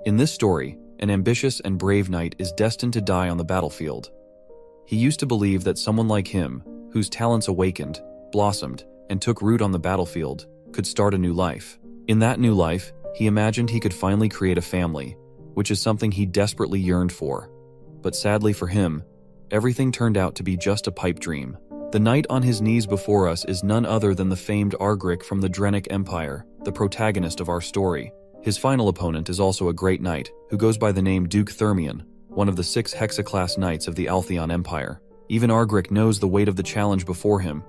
In this story, an ambitious and brave knight is destined to die on the battlefield. He used to believe that someone like him, whose talents awakened, blossomed, and took root on the battlefield, could start a new life. In that new life, he imagined he could finally create a family, which is something he desperately yearned for. But sadly for him, everything turned out to be just a pipe dream. The knight on his knees before us is none other than the famed Argric from the Drenic Empire, the protagonist of our story. His final opponent is also a great knight, who goes by the name Duke Thermion, one of the 6 Hexaclass knights of the Altheon Empire. Even Argric knows the weight of the challenge before him,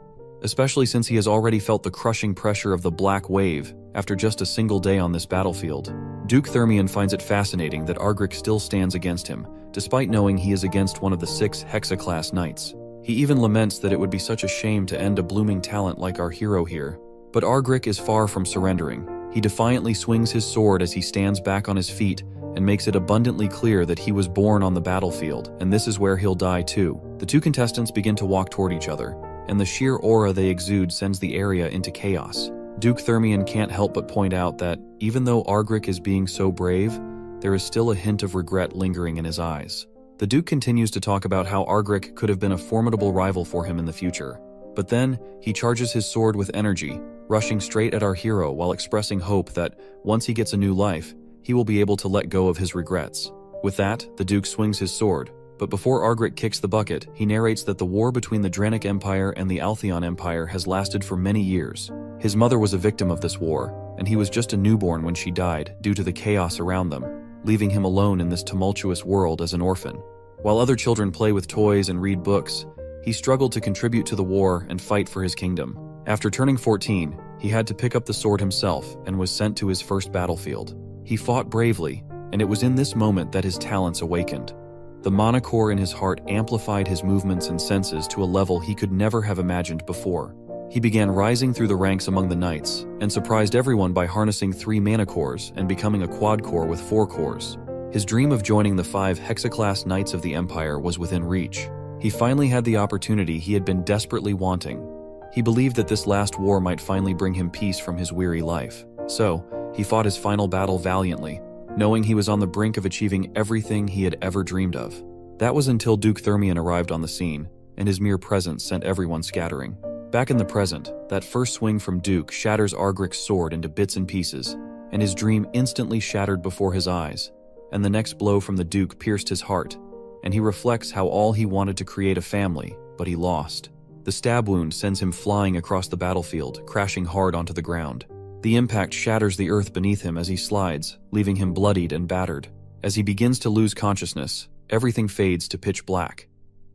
especially since he has already felt the crushing pressure of the Black Wave after just a single day on this battlefield. Duke Thermion finds it fascinating that Argric still stands against him, despite knowing he is against one of the 6 Hexaclass knights. He even laments that it would be such a shame to end a blooming talent like our hero here. But Argric is far from surrendering. He defiantly swings his sword as he stands back on his feet and makes it abundantly clear that he was born on the battlefield, and this is where he'll die too. The two contestants begin to walk toward each other, and the sheer aura they exude sends the area into chaos. Duke Thermion can't help but point out that, even though Argric is being so brave, there is still a hint of regret lingering in his eyes. The Duke continues to talk about how Argric could have been a formidable rival for him in the future. But then, he charges his sword with energy, rushing straight at our hero while expressing hope that, once he gets a new life, he will be able to let go of his regrets. With that, the Duke swings his sword, but before Argric kicks the bucket, he narrates that the war between the Drenic Empire and the Altheon Empire has lasted for many years. His mother was a victim of this war, and he was just a newborn when she died due to the chaos around them, leaving him alone in this tumultuous world as an orphan. While other children play with toys and read books, he struggled to contribute to the war and fight for his kingdom. After turning 14, he had to pick up the sword himself and was sent to his first battlefield. He fought bravely, and it was in this moment that his talents awakened. The mana core in his heart amplified his movements and senses to a level he could never have imagined before. He began rising through the ranks among the knights, and surprised everyone by harnessing 3 mana cores and becoming a quad core with 4 cores. His dream of joining the 5 Hexaclass Knights of the Empire was within reach. He finally had the opportunity he had been desperately wanting. He believed that this last war might finally bring him peace from his weary life. So, he fought his final battle valiantly, knowing he was on the brink of achieving everything he had ever dreamed of. That was until Duke Thermion arrived on the scene, and his mere presence sent everyone scattering. Back in the present, that first swing from Duke shatters Argric's sword into bits and pieces, and his dream instantly shattered before his eyes. And the next blow from the Duke pierced his heart, and he reflects how all he wanted to create a family, but he lost. The stab wound sends him flying across the battlefield, crashing hard onto the ground. The impact shatters the earth beneath him as he slides, leaving him bloodied and battered. As he begins to lose consciousness, everything fades to pitch black.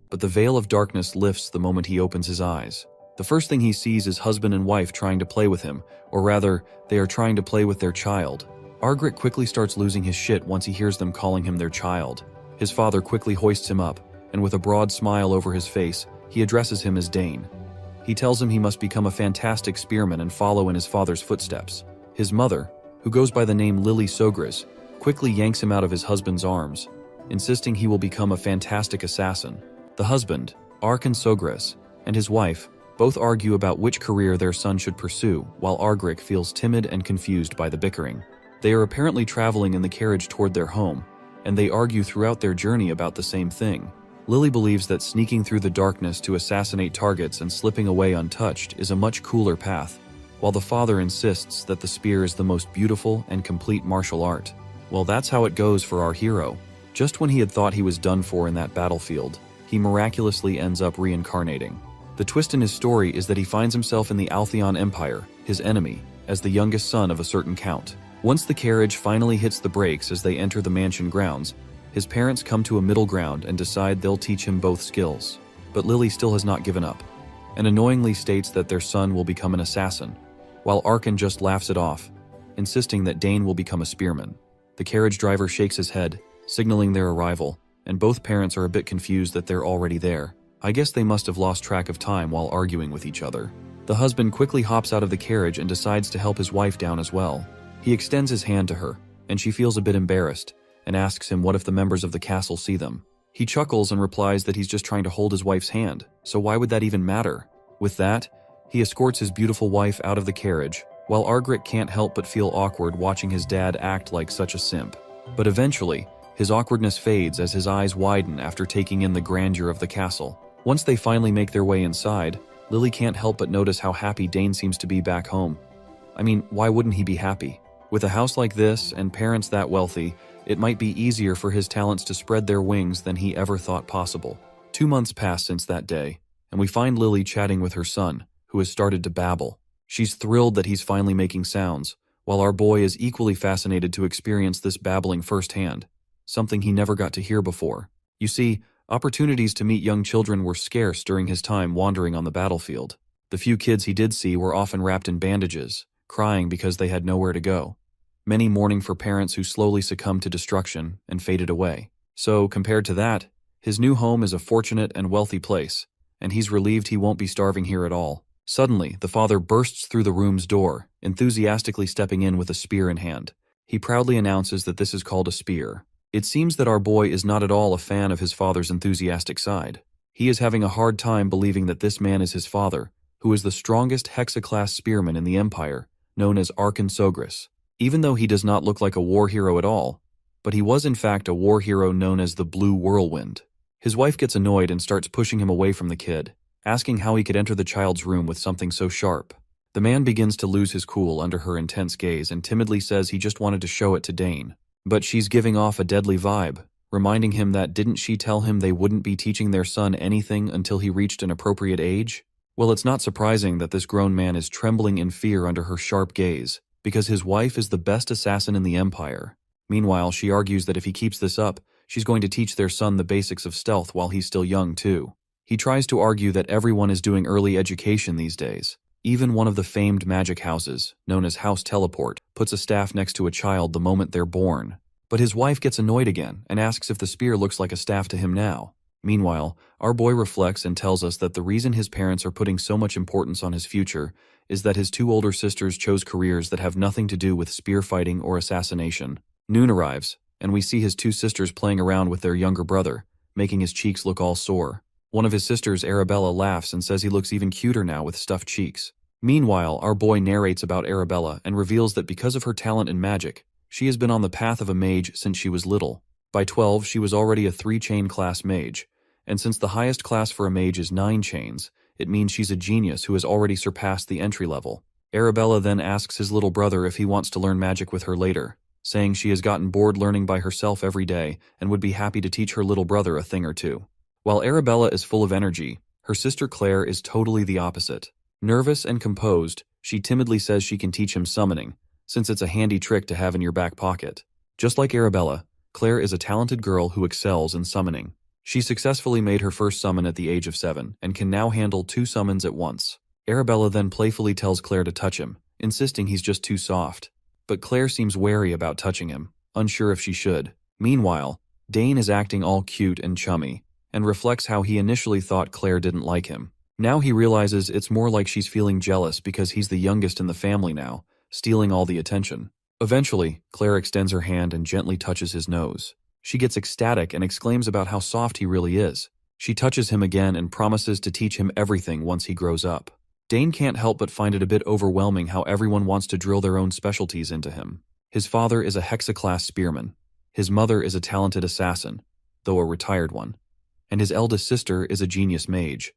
But the veil of darkness lifts the moment he opens his eyes. The first thing he sees is husband and wife trying to play with him, or rather, they are trying to play with their child. Argric quickly starts losing his shit once he hears them calling him their child. His father quickly hoists him up, and with a broad smile over his face, he addresses him as Dane. He tells him he must become a fantastic spearman and follow in his father's footsteps. His mother, who goes by the name Lily Sogris, quickly yanks him out of his husband's arms, insisting he will become a fantastic assassin. The husband, Arkan Sogris, and his wife both argue about which career their son should pursue, while Argric feels timid and confused by the bickering. They are apparently traveling in the carriage toward their home, and they argue throughout their journey about the same thing. Lily believes that sneaking through the darkness to assassinate targets and slipping away untouched is a much cooler path, while the father insists that the spear is the most beautiful and complete martial art. Well, that's how it goes for our hero. Just when he had thought he was done for in that battlefield, he miraculously ends up reincarnating. The twist in his story is that he finds himself in the Altheon Empire, his enemy, as the youngest son of a certain count. Once the carriage finally hits the brakes as they enter the mansion grounds, his parents come to a middle ground and decide they'll teach him both skills. But Lily still has not given up, and annoyingly states that their son will become an assassin, while Arkan just laughs it off, insisting that Dane will become a spearman. The carriage driver shakes his head, signaling their arrival, and both parents are a bit confused that they're already there. I guess they must have lost track of time while arguing with each other. The husband quickly hops out of the carriage and decides to help his wife down as well. He extends his hand to her, and she feels a bit embarrassed, and asks him what if the members of the castle see them. He chuckles and replies that he's just trying to hold his wife's hand, so why would that even matter? With that, he escorts his beautiful wife out of the carriage, while Argric can't help but feel awkward watching his dad act like such a simp. But eventually, his awkwardness fades as his eyes widen after taking in the grandeur of the castle. Once they finally make their way inside, Lily can't help but notice how happy Dane seems to be back home. I mean, why wouldn't he be happy? With a house like this and parents that wealthy, it might be easier for his talents to spread their wings than he ever thought possible. 2 months pass since that day, and we find Lily chatting with her son, who has started to babble. She's thrilled that he's finally making sounds, while our boy is equally fascinated to experience this babbling firsthand, something he never got to hear before. You see, opportunities to meet young children were scarce during his time wandering on the battlefield. The few kids he did see were often wrapped in bandages, crying because they had nowhere to go. Many mourning for parents who slowly succumbed to destruction and faded away. So, compared to that, his new home is a fortunate and wealthy place, and he's relieved he won't be starving here at all. Suddenly, the father bursts through the room's door, enthusiastically stepping in with a spear in hand. He proudly announces that this is called a spear. It seems that our boy is not at all a fan of his father's enthusiastic side. He is having a hard time believing that this man is his father, who is the strongest Hexa-class spearman in the Empire, known as Arkansogris. Even though he does not look like a war hero at all, but he was in fact a war hero known as the Blue Whirlwind. His wife gets annoyed and starts pushing him away from the kid, asking how he could enter the child's room with something so sharp. The man begins to lose his cool under her intense gaze and timidly says he just wanted to show it to Dane. But she's giving off a deadly vibe, reminding him that didn't she tell him they wouldn't be teaching their son anything until he reached an appropriate age? Well, it's not surprising that this grown man is trembling in fear under her sharp gaze, because his wife is the best assassin in the Empire. Meanwhile, she argues that if he keeps this up, she's going to teach their son the basics of stealth while he's still young, too. He tries to argue that everyone is doing early education these days. Even one of the famed magic houses, known as House Teleport, puts a staff next to a child the moment they're born. But his wife gets annoyed again and asks if the spear looks like a staff to him now. Meanwhile, our boy reflects and tells us that the reason his parents are putting so much importance on his future is that his 2 older sisters chose careers that have nothing to do with spear fighting or assassination. Noon arrives, and we see his 2 sisters playing around with their younger brother, making his cheeks look all sore. One of his sisters, Arabella, laughs and says he looks even cuter now with stuffed cheeks. Meanwhile, our boy narrates about Arabella and reveals that because of her talent in magic, she has been on the path of a mage since she was little. By 12, she was already a 3-chain class mage, and since the highest class for a mage is 9 chains, it means she's a genius who has already surpassed the entry level. Arabella then asks his little brother if he wants to learn magic with her later, saying she has gotten bored learning by herself every day and would be happy to teach her little brother a thing or two. While Arabella is full of energy, her sister Claire is totally the opposite. Nervous and composed, she timidly says she can teach him summoning, since it's a handy trick to have in your back pocket. Just like Arabella, Claire is a talented girl who excels in summoning. She successfully made her first summon at the age of 7 and can now handle 2 summons at once. Arabella then playfully tells Claire to touch him, insisting he's just too soft. But Claire seems wary about touching him, unsure if she should. Meanwhile, Dane is acting all cute and chummy, and reflects how he initially thought Claire didn't like him. Now he realizes it's more like she's feeling jealous because he's the youngest in the family now, stealing all the attention. Eventually, Claire extends her hand and gently touches his nose. She gets ecstatic and exclaims about how soft he really is. She touches him again and promises to teach him everything once he grows up. Dane can't help but find it a bit overwhelming how everyone wants to drill their own specialties into him. His father is a Hexa-class spearman. His mother is a talented assassin, though a retired one. And his eldest sister is a genius mage.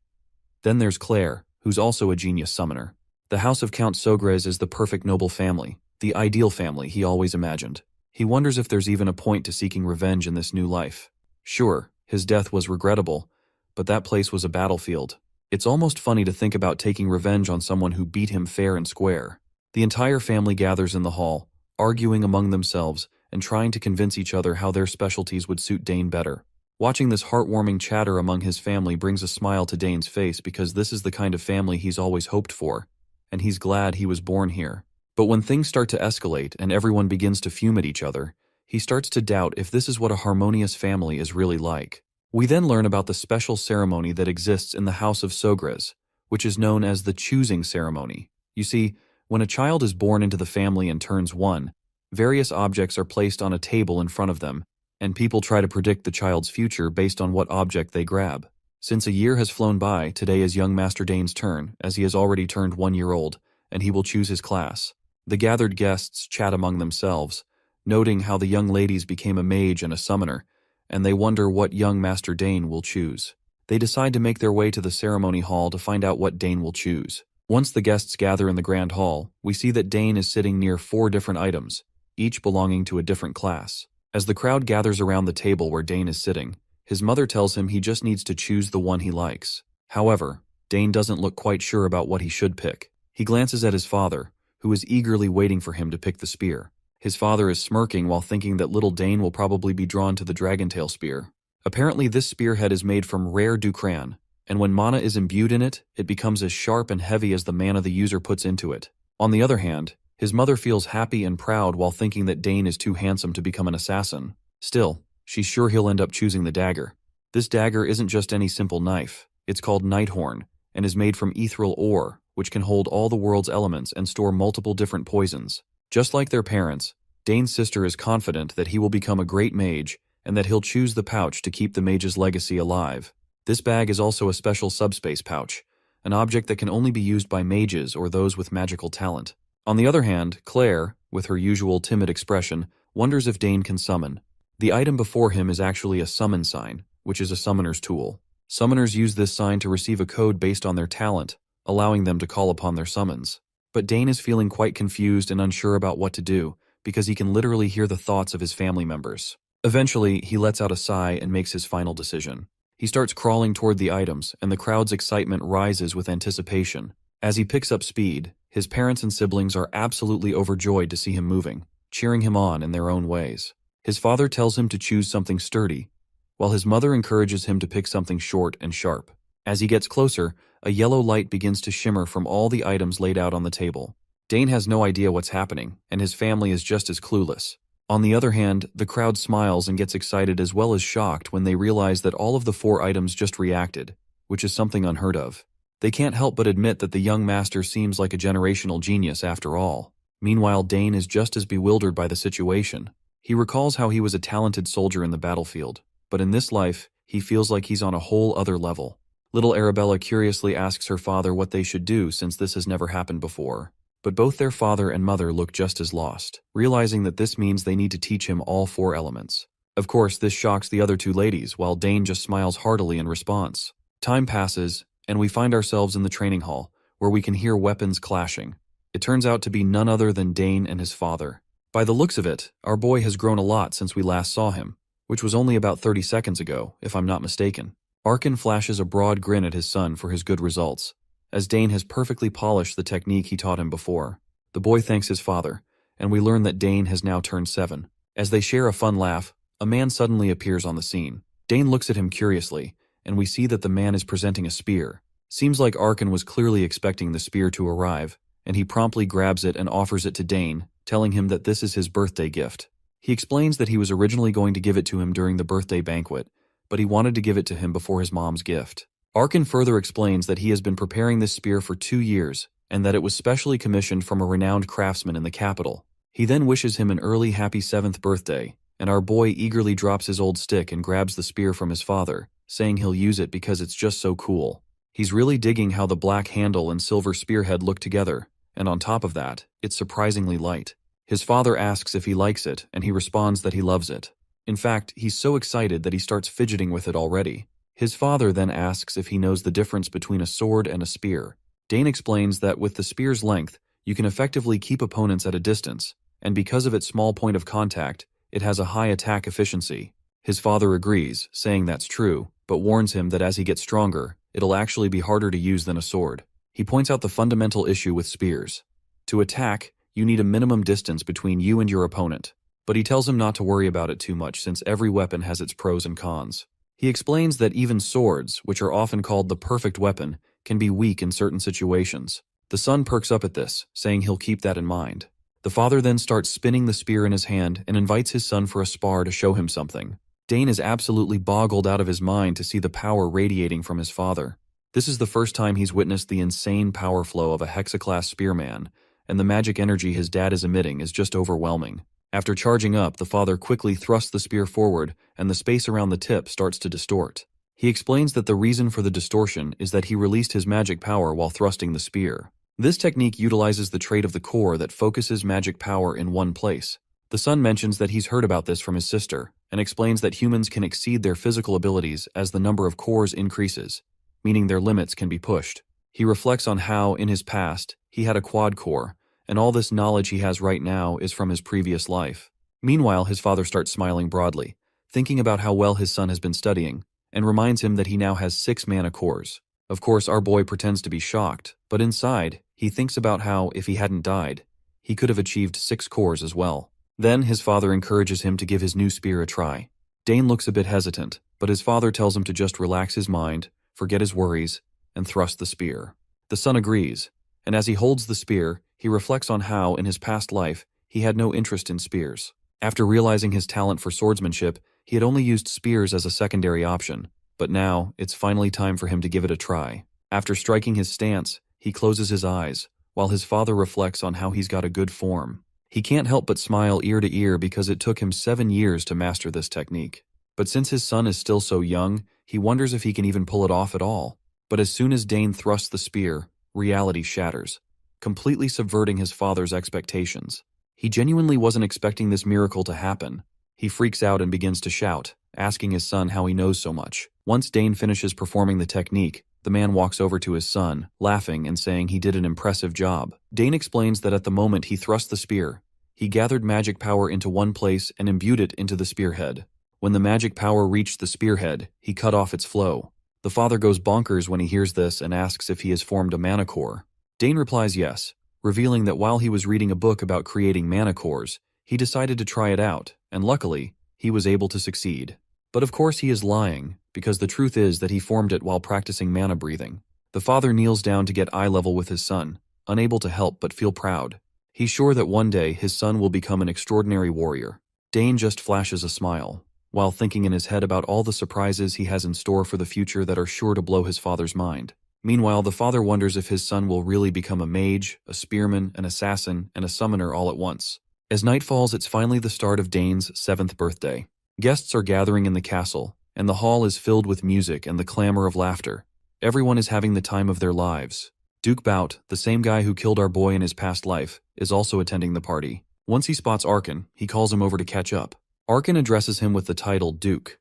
Then there's Claire, who's also a genius summoner. The house of Count Sogres is the perfect noble family, the ideal family he always imagined. He wonders if there's even a point to seeking revenge in this new life. Sure, his death was regrettable, but that place was a battlefield. It's almost funny to think about taking revenge on someone who beat him fair and square. The entire family gathers in the hall, arguing among themselves and trying to convince each other how their specialties would suit Dane better. Watching this heartwarming chatter among his family brings a smile to Dane's face because this is the kind of family he's always hoped for, and he's glad he was born here. But when things start to escalate and everyone begins to fume at each other, he starts to doubt if this is what a harmonious family is really like. We then learn about the special ceremony that exists in the House of Sogres, which is known as the choosing ceremony. You see, when a child is born into the family and turns 1, various objects are placed on a table in front of them, and people try to predict the child's future based on what object they grab. Since a year has flown by, today is young Master Dane's turn, as he has already turned 1 year old, and he will choose his class. The gathered guests chat among themselves, noting how the young ladies became a mage and a summoner, and they wonder what young Master Dane will choose. They decide to make their way to the ceremony hall to find out what Dane will choose. Once the guests gather in the grand hall, we see that Dane is sitting near 4 different items, each belonging to a different class. As the crowd gathers around the table where Dane is sitting, his mother tells him he just needs to choose the one he likes. However, Dane doesn't look quite sure about what he should pick. He glances at his father, who is eagerly waiting for him to pick the spear. His father is smirking while thinking that little Dane will probably be drawn to the dragontail spear. Apparently this spearhead is made from rare ducran, and when mana is imbued in it, it becomes as sharp and heavy as the mana the user puts into it. On the other hand, his mother feels happy and proud while thinking that Dane is too handsome to become an assassin. Still, she's sure he'll end up choosing the dagger. This dagger isn't just any simple knife. It's called Nighthorn, and is made from ethereal ore, which can hold all the world's elements and store multiple different poisons. Just like their parents, Dane's sister is confident that he will become a great mage, and that he'll choose the pouch to keep the mage's legacy alive. This bag is also a special subspace pouch, an object that can only be used by mages or those with magical talent. On the other hand, Claire, with her usual timid expression, wonders if Dane can summon. The item before him is actually a summon sign, which is a summoner's tool. Summoners use this sign to receive a code based on their talent, allowing them to call upon their summons. But Dane is feeling quite confused and unsure about what to do, because he can literally hear the thoughts of his family members. Eventually, he lets out a sigh and makes his final decision. He starts crawling toward the items, and the crowd's excitement rises with anticipation. As he picks up speed, his parents and siblings are absolutely overjoyed to see him moving, cheering him on in their own ways. His father tells him to choose something sturdy, while his mother encourages him to pick something short and sharp. As he gets closer, a yellow light begins to shimmer from all the items laid out on the table. Dane has no idea what's happening, and his family is just as clueless. On the other hand, the crowd smiles and gets excited as well as shocked when they realize that all of the 4 items just reacted, which is something unheard of. They can't help but admit that the young master seems like a generational genius after all. Meanwhile, Dane is just as bewildered by the situation. He recalls how he was a talented soldier in the battlefield, but in this life, he feels like he's on a whole other level. Little Arabella curiously asks her father what they should do since this has never happened before. But both their father and mother look just as lost, realizing that this means they need to teach him all 4 elements. Of course, this shocks the other 2 ladies, while Dane just smiles heartily in response. Time passes, and we find ourselves in the training hall, where we can hear weapons clashing. It turns out to be none other than Dane and his father. By the looks of it, our boy has grown a lot since we last saw him, which was only about 30 seconds ago, if I'm not mistaken. Arkin flashes a broad grin at his son for his good results, as Dane has perfectly polished the technique he taught him before. The boy thanks his father, and we learn that Dane has now turned 7. As they share a fun laugh, a man suddenly appears on the scene. Dane looks at him curiously, and we see that the man is presenting a spear. Seems like Arkin was clearly expecting the spear to arrive, and he promptly grabs it and offers it to Dane, telling him that this is his birthday gift. He explains that he was originally going to give it to him during the birthday banquet, but he wanted to give it to him before his mom's gift. Arkin further explains that he has been preparing this spear for 2 years, and that it was specially commissioned from a renowned craftsman in the capital. He then wishes him an early happy 7th birthday, and our boy eagerly drops his old stick and grabs the spear from his father, saying he'll use it because it's just so cool. He's really digging how the black handle and silver spearhead look together, and on top of that, it's surprisingly light. His father asks if he likes it, and he responds that he loves it. In fact, he's so excited that he starts fidgeting with it already. His father then asks if he knows the difference between a sword and a spear. Dane explains that with the spear's length, you can effectively keep opponents at a distance, and because of its small point of contact, it has a high attack efficiency. His father agrees, saying that's true, but warns him that as he gets stronger, it'll actually be harder to use than a sword. He points out the fundamental issue with spears. To attack, you need a minimum distance between you and your opponent, but he tells him not to worry about it too much since every weapon has its pros and cons. He explains that even swords, which are often called the perfect weapon, can be weak in certain situations. The son perks up at this, saying he'll keep that in mind. The father then starts spinning the spear in his hand and invites his son for a spar to show him something. Dane is absolutely boggled out of his mind to see the power radiating from his father. This is the first time he's witnessed the insane power flow of a hexaclass spearman, and the magic energy his dad is emitting is just overwhelming. After charging up, the father quickly thrusts the spear forward, and the space around the tip starts to distort. He explains that the reason for the distortion is that he released his magic power while thrusting the spear. This technique utilizes the trait of the core that focuses magic power in one place. The son mentions that he's heard about this from his sister, and explains that humans can exceed their physical abilities as the number of cores increases, meaning their limits can be pushed. He reflects on how, in his past, he had a quad core, and all this knowledge he has right now is from his previous life. Meanwhile, his father starts smiling broadly, thinking about how well his son has been studying, and reminds him that he now has 6 mana cores. Of course, our boy pretends to be shocked, but inside, he thinks about how, if he hadn't died, he could have achieved 6 cores as well. Then, his father encourages him to give his new spear a try. Dane looks a bit hesitant, but his father tells him to just relax his mind, forget his worries, and thrust the spear. The son agrees, and as he holds the spear, he reflects on how, in his past life, he had no interest in spears. After realizing his talent for swordsmanship, he had only used spears as a secondary option, but now, it's finally time for him to give it a try. After striking his stance, he closes his eyes, while his father reflects on how he's got a good form. He can't help but smile ear to ear because it took him 7 years to master this technique. But since his son is still so young, he wonders if he can even pull it off at all. But as soon as Dane thrusts the spear, reality shatters, completely subverting his father's expectations. He genuinely wasn't expecting this miracle to happen. He freaks out and begins to shout, asking his son how he knows so much. Once Dane finishes performing the technique, the man walks over to his son, laughing and saying he did an impressive job. Dane explains that at the moment he thrust the spear, he gathered magic power into one place and imbued it into the spearhead. When the magic power reached the spearhead, he cut off its flow. The father goes bonkers when he hears this and asks if he has formed a mana core. Dane replies yes, revealing that while he was reading a book about creating mana cores, he decided to try it out, and luckily, he was able to succeed. But of course he is lying, because the truth is that he formed it while practicing mana breathing. The father kneels down to get eye level with his son, unable to help but feel proud. He's sure that one day his son will become an extraordinary warrior. Dane just flashes a smile, while thinking in his head about all the surprises he has in store for the future that are sure to blow his father's mind. Meanwhile, the father wonders if his son will really become a mage, a spearman, an assassin, and a summoner all at once. As night falls, it's finally the start of Dane's 7th birthday. Guests are gathering in the castle, and the hall is filled with music and the clamor of laughter. Everyone is having the time of their lives. Duke Bout, the same guy who killed our boy in his past life, is also attending the party. Once he spots Arkan, he calls him over to catch up. Arkan addresses him with the title Duke,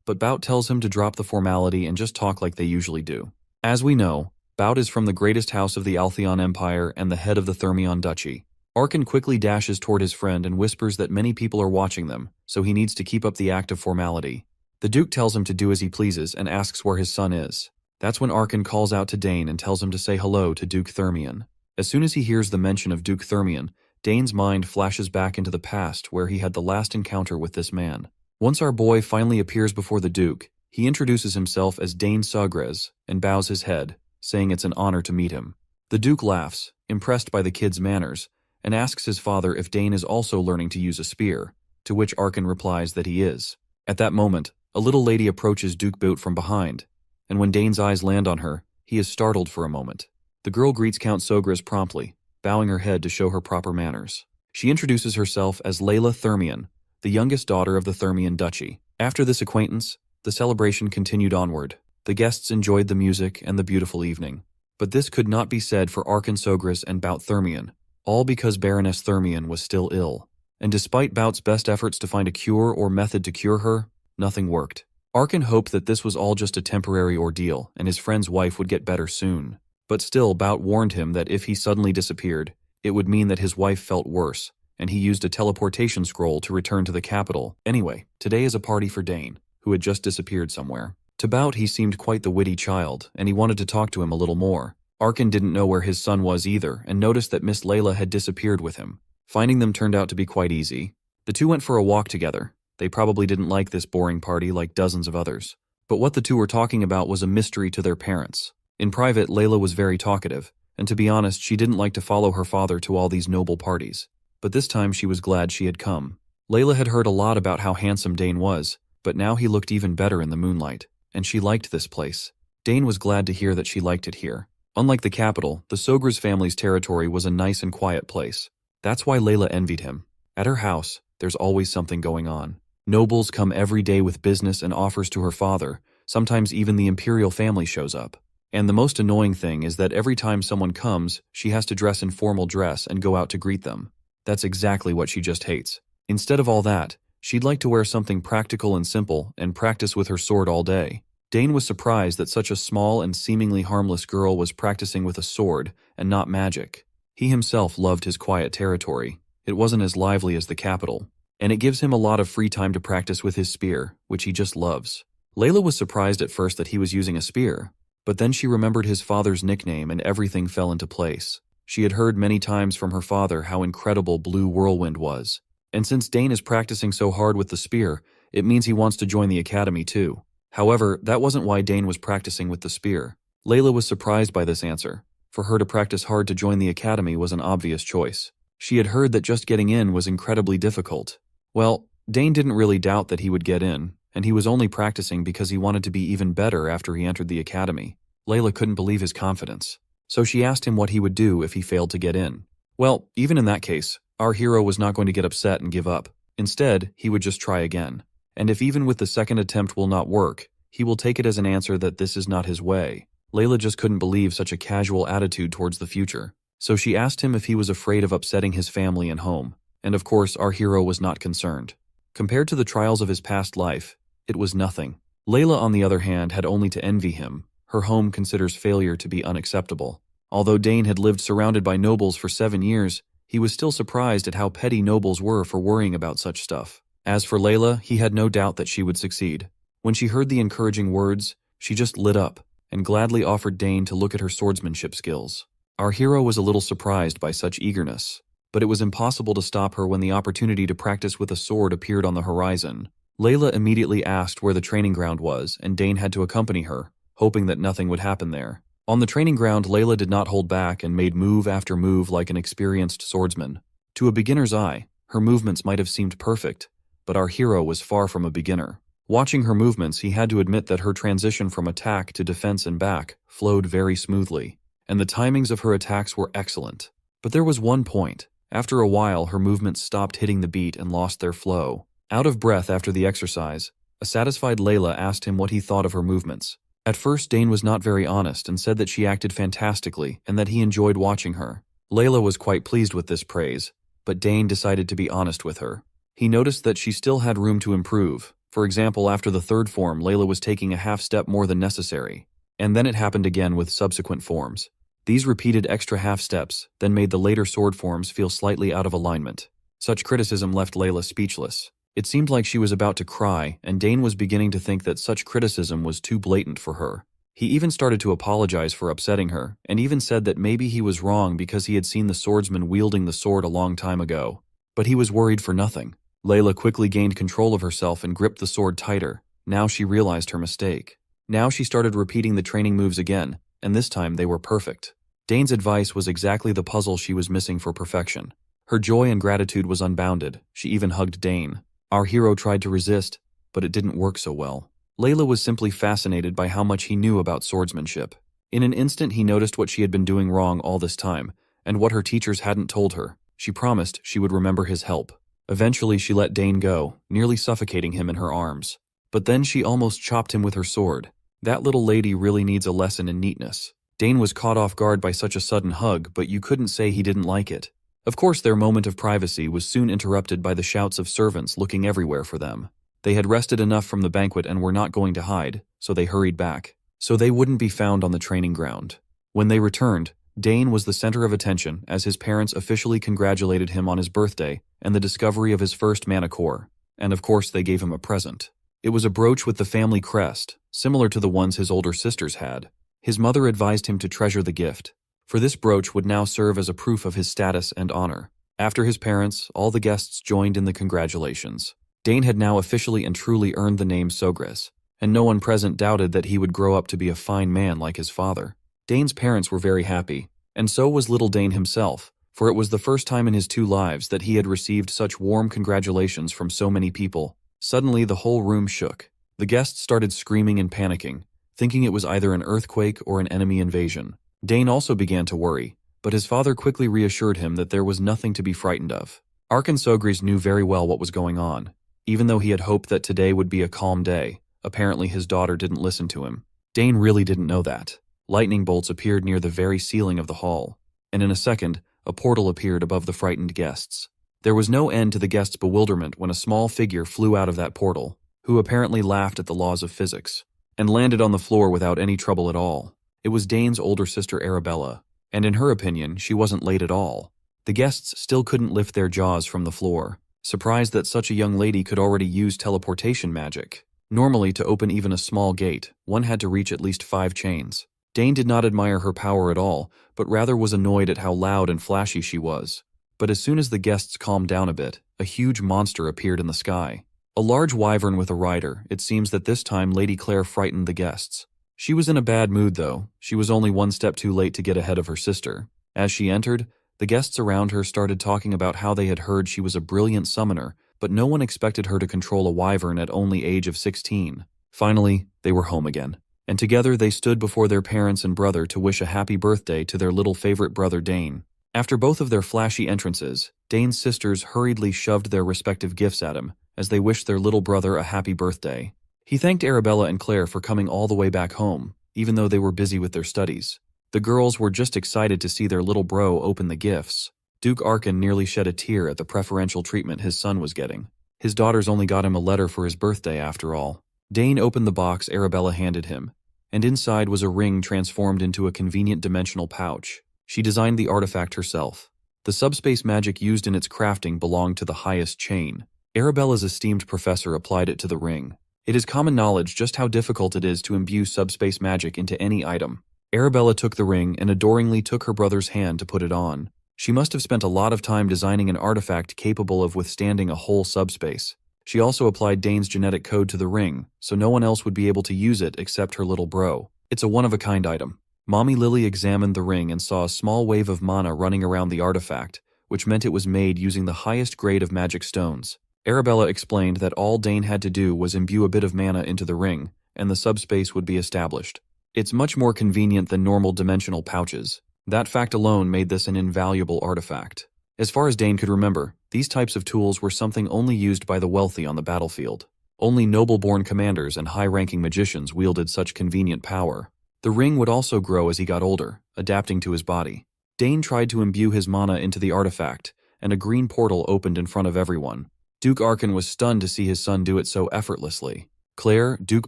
but Bout tells him to drop the formality and just talk like they usually do. As we know, Bout is from the greatest house of the Altheon Empire and the head of the Thermion Duchy. Arkan quickly dashes toward his friend and whispers that many people are watching them, so he needs to keep up the act of formality. The Duke tells him to do as he pleases and asks where his son is. That's when Arkan calls out to Dane and tells him to say hello to Duke Thermion. As soon as he hears the mention of Duke Thermion, Dane's mind flashes back into the past where he had the last encounter with this man. Once our boy finally appears before the Duke, he introduces himself as Dane Sugres and bows his head, saying it's an honor to meet him. The Duke laughs, impressed by the kid's manners, and asks his father if Dane is also learning to use a spear, to which Arkan replies that he is. At that moment, a little lady approaches Duke Bout from behind, and when Dane's eyes land on her, he is startled for a moment. The girl greets Count Sogres promptly, bowing her head to show her proper manners. She introduces herself as Layla Thermion, the youngest daughter of the Thermion Duchy. After this acquaintance, the celebration continued onward. The guests enjoyed the music and the beautiful evening. But this could not be said for Arkan Sogres and Bout Thermion, all because Baroness Thermion was still ill. And despite Bout's best efforts to find a cure or method to cure her, nothing worked. Arkan hoped that this was all just a temporary ordeal and his friend's wife would get better soon. But still, Bout warned him that if he suddenly disappeared, it would mean that his wife felt worse, and he used a teleportation scroll to return to the capital. Anyway, today is a party for Dane, who had just disappeared somewhere. To Bout, he seemed quite the witty child, and he wanted to talk to him a little more. Arkan didn't know where his son was either, and noticed that Miss Layla had disappeared with him. Finding them turned out to be quite easy. The two went for a walk together. They probably didn't like this boring party like dozens of others. But what the two were talking about was a mystery to their parents. In private, Layla was very talkative, and to be honest, she didn't like to follow her father to all these noble parties. But this time she was glad she had come. Layla had heard a lot about how handsome Dane was, but now he looked even better in the moonlight, and she liked this place. Dane was glad to hear that she liked it here. Unlike the capital, the Sogres family's territory was a nice and quiet place. That's why Layla envied him. At her house, there's always something going on. Nobles come every day with business and offers to her father. Sometimes even the imperial family shows up. And the most annoying thing is that every time someone comes, she has to dress in formal dress and go out to greet them. That's exactly what she just hates. Instead of all that, she'd like to wear something practical and simple and practice with her sword all day. Dane was surprised that such a small and seemingly harmless girl was practicing with a sword and not magic. He himself loved his quiet territory. It wasn't as lively as the capital, and it gives him a lot of free time to practice with his spear, which he just loves. Layla was surprised at first that he was using a spear, but then she remembered his father's nickname and everything fell into place. She had heard many times from her father how incredible Blue Whirlwind was, and since Dane is practicing so hard with the spear, it means he wants to join the academy too. However, that wasn't why Dane was practicing with the spear. Layla was surprised by this answer. For her to practice hard to join the academy was an obvious choice. She had heard that just getting in was incredibly difficult. Well, Dane didn't really doubt that he would get in, and he was only practicing because he wanted to be even better after he entered the academy. Layla couldn't believe his confidence, so she asked him what he would do if he failed to get in. Well, even in that case, our hero was not going to get upset and give up. Instead, he would just try again. And if even with the second attempt will not work, he will take it as an answer that this is not his way. Layla just couldn't believe such a casual attitude towards the future. So she asked him if he was afraid of upsetting his family and home. And of course, our hero was not concerned. Compared to the trials of his past life, it was nothing. Layla, on the other hand, had only to envy him. Her home considers failure to be unacceptable. Although Dane had lived surrounded by nobles for 7 years, he was still surprised at how petty nobles were for worrying about such stuff. As for Layla, he had no doubt that she would succeed. When she heard the encouraging words, she just lit up and gladly offered Dane to look at her swordsmanship skills. Our hero was a little surprised by such eagerness, but it was impossible to stop her when the opportunity to practice with a sword appeared on the horizon. Layla immediately asked where the training ground was, and Dane had to accompany her, hoping that nothing would happen there. On the training ground, Layla did not hold back and made move after move like an experienced swordsman. To a beginner's eye, her movements might have seemed perfect, but our hero was far from a beginner. Watching her movements, he had to admit that her transition from attack to defense and back flowed very smoothly, and the timings of her attacks were excellent. But there was one point. After a while, her movements stopped hitting the beat and lost their flow. Out of breath after the exercise, a satisfied Layla asked him what he thought of her movements. At first, Dane was not very honest and said that she acted fantastically and that he enjoyed watching her. Layla was quite pleased with this praise, but Dane decided to be honest with her. He noticed that she still had room to improve. For example, after the third form, Layla was taking a half step more than necessary, and then it happened again with subsequent forms. These repeated extra half steps then made the later sword forms feel slightly out of alignment. Such criticism left Layla speechless. It seemed like she was about to cry, and Dane was beginning to think that such criticism was too blatant for her. He even started to apologize for upsetting her, and even said that maybe he was wrong because he had seen the swordsman wielding the sword a long time ago. But he was worried for nothing. Layla quickly gained control of herself and gripped the sword tighter. Now she realized her mistake. Now she started repeating the training moves again, and this time they were perfect. Dane's advice was exactly the puzzle she was missing for perfection. Her joy and gratitude was unbounded. She even hugged Dane. Our hero tried to resist, but it didn't work so well. Layla was simply fascinated by how much he knew about swordsmanship. In an instant, he noticed what she had been doing wrong all this time, and what her teachers hadn't told her. She promised she would remember his help. Eventually, she let Dane go, nearly suffocating him in her arms. But then she almost chopped him with her sword. That little lady really needs a lesson in neatness. Dane was caught off guard by such a sudden hug, but you couldn't say he didn't like it. Of course, their moment of privacy was soon interrupted by the shouts of servants looking everywhere for them. They had rested enough from the banquet and were not going to hide, so they hurried back, so they wouldn't be found on the training ground. When they returned, Dane was the center of attention as his parents officially congratulated him on his birthday and the discovery of his first mana core, and of course they gave him a present. It was a brooch with the family crest, similar to the ones his older sisters had. His mother advised him to treasure the gift, for this brooch would now serve as a proof of his status and honor. After his parents, all the guests joined in the congratulations. Dane had now officially and truly earned the name Sogres, and no one present doubted that he would grow up to be a fine man like his father. Dane's parents were very happy, and so was little Dane himself, for it was the first time in his 2 lives that he had received such warm congratulations from so many people. Suddenly, the whole room shook. The guests started screaming and panicking, thinking it was either an earthquake or an enemy invasion. Dane also began to worry, but his father quickly reassured him that there was nothing to be frightened of. Arkan Sogres knew very well what was going on. Even though he had hoped that today would be a calm day, apparently his daughter didn't listen to him. Dane really didn't know that. Lightning bolts appeared near the very ceiling of the hall, and in a second, a portal appeared above the frightened guests. There was no end to the guests' bewilderment when a small figure flew out of that portal, who apparently laughed at the laws of physics, and landed on the floor without any trouble at all. It was Dane's older sister Arabella, and in her opinion, she wasn't late at all. The guests still couldn't lift their jaws from the floor, surprised that such a young lady could already use teleportation magic. Normally, to open even a small gate, one had to reach at least 5 chains. Dane did not admire her power at all, but rather was annoyed at how loud and flashy she was. But as soon as the guests calmed down a bit, a huge monster appeared in the sky. A large wyvern with a rider. It seems that this time Lady Claire frightened the guests. She was in a bad mood though. She was only one step too late to get ahead of her sister. As she entered, the guests around her started talking about how they had heard she was a brilliant summoner, but no one expected her to control a wyvern at only age of 16. Finally, they were home again. And together they stood before their parents and brother to wish a happy birthday to their little favorite brother Dane. After both of their flashy entrances, Dane's sisters hurriedly shoved their respective gifts at him, as they wished their little brother a happy birthday. He thanked Arabella and Claire for coming all the way back home, even though they were busy with their studies. The girls were just excited to see their little bro open the gifts. Duke Arkan nearly shed a tear at the preferential treatment his son was getting. His daughters only got him a letter for his birthday after all. Dane opened the box Arabella handed him, and inside was a ring transformed into a convenient dimensional pouch. She designed the artifact herself. The subspace magic used in its crafting belonged to the highest chain. Arabella's esteemed professor applied it to the ring. It is common knowledge just how difficult it is to imbue subspace magic into any item. Arabella took the ring and adoringly took her brother's hand to put it on. She must have spent a lot of time designing an artifact capable of withstanding a whole subspace. She also applied Dane's genetic code to the ring, so no one else would be able to use it except her little bro. It's a one-of-a-kind item. Mommy Lily examined the ring and saw a small wave of mana running around the artifact, which meant it was made using the highest grade of magic stones. Arabella explained that all Dane had to do was imbue a bit of mana into the ring, and the subspace would be established. It's much more convenient than normal dimensional pouches. That fact alone made this an invaluable artifact. As far as Dane could remember, these types of tools were something only used by the wealthy on the battlefield. Only noble-born commanders and high-ranking magicians wielded such convenient power. The ring would also grow as he got older, adapting to his body. Dane tried to imbue his mana into the artifact, and a green portal opened in front of everyone. Duke Arkan was stunned to see his son do it so effortlessly. Claire, Duke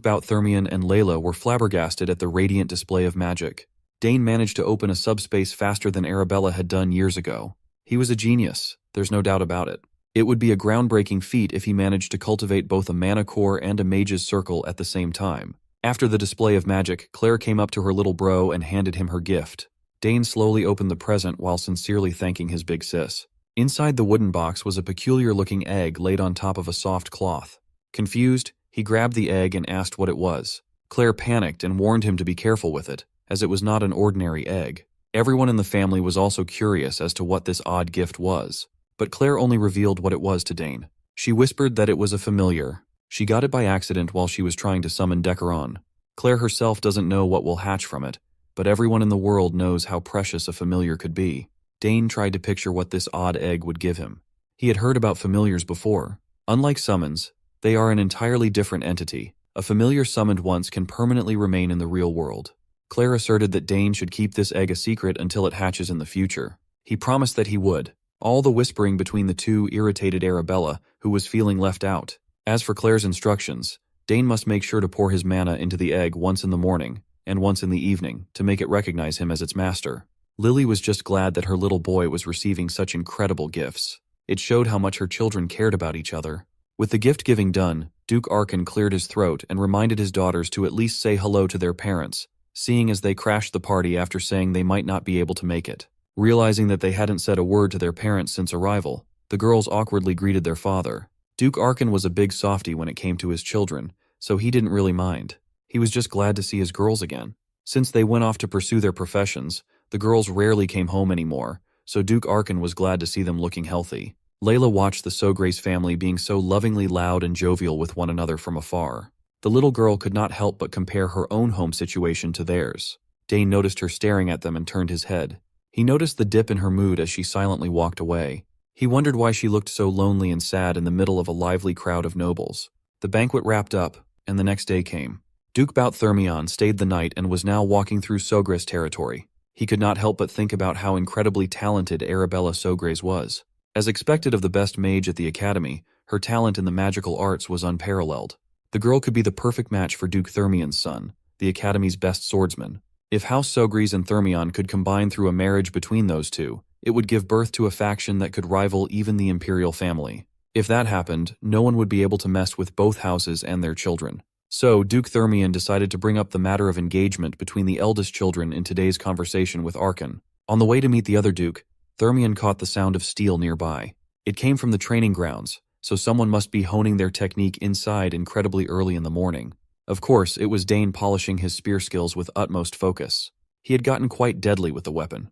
Bout-Thermion, and Layla were flabbergasted at the radiant display of magic. Dane managed to open a subspace faster than Arabella had done years ago. He was a genius, there's no doubt about it. It would be a groundbreaking feat if he managed to cultivate both a mana core and a mage's circle at the same time. After the display of magic, Claire came up to her little bro and handed him her gift. Dane slowly opened the present while sincerely thanking his big sis. Inside the wooden box was a peculiar-looking egg laid on top of a soft cloth. Confused, he grabbed the egg and asked what it was. Claire panicked and warned him to be careful with it, as it was not an ordinary egg. Everyone in the family was also curious as to what this odd gift was, but Claire only revealed what it was to Dane. She whispered that it was a familiar. She got it by accident while she was trying to summon Decaron. Claire herself doesn't know what will hatch from it, but everyone in the world knows how precious a familiar could be. Dane tried to picture what this odd egg would give him. He had heard about familiars before. Unlike summons, they are an entirely different entity. A familiar summoned once can permanently remain in the real world. Claire asserted that Dane should keep this egg a secret until it hatches in the future. He promised that he would. All the whispering between the two irritated Arabella, who was feeling left out. As for Claire's instructions, Dane must make sure to pour his mana into the egg once in the morning and once in the evening to make it recognize him as its master. Lily was just glad that her little boy was receiving such incredible gifts. It showed how much her children cared about each other. With the gift-giving done, Duke Arkan cleared his throat and reminded his daughters to at least say hello to their parents, seeing as they crashed the party after saying they might not be able to make it. Realizing that they hadn't said a word to their parents since arrival, the girls awkwardly greeted their father. Duke Arkan was a big softy when it came to his children, so he didn't really mind. He was just glad to see his girls again. Since they went off to pursue their professions, the girls rarely came home anymore, so Duke Arkan was glad to see them looking healthy. Layla watched the Sogre's family being so lovingly loud and jovial with one another from afar. The little girl could not help but compare her own home situation to theirs. Dane noticed her staring at them and turned his head. He noticed the dip in her mood as she silently walked away. He wondered why she looked so lonely and sad in the middle of a lively crowd of nobles. The banquet wrapped up, and the next day came. Duke Bout-Thermion stayed the night and was now walking through Sogre's territory. He could not help but think about how incredibly talented Arabella Sogres was. As expected of the best mage at the academy, her talent in the magical arts was unparalleled. The girl could be the perfect match for Duke Thermion's son, the academy's best swordsman. If House Sogris and Thermion could combine through a marriage between those two, it would give birth to a faction that could rival even the imperial family. If that happened, no one would be able to mess with both houses and their children. So, Duke Thermion decided to bring up the matter of engagement between the eldest children in today's conversation with Archon. On the way to meet the other Duke, Thermion caught the sound of steel nearby. It came from the training grounds, so someone must be honing their technique inside incredibly early in the morning. Of course, it was Dane polishing his spear skills with utmost focus. He had gotten quite deadly with the weapon.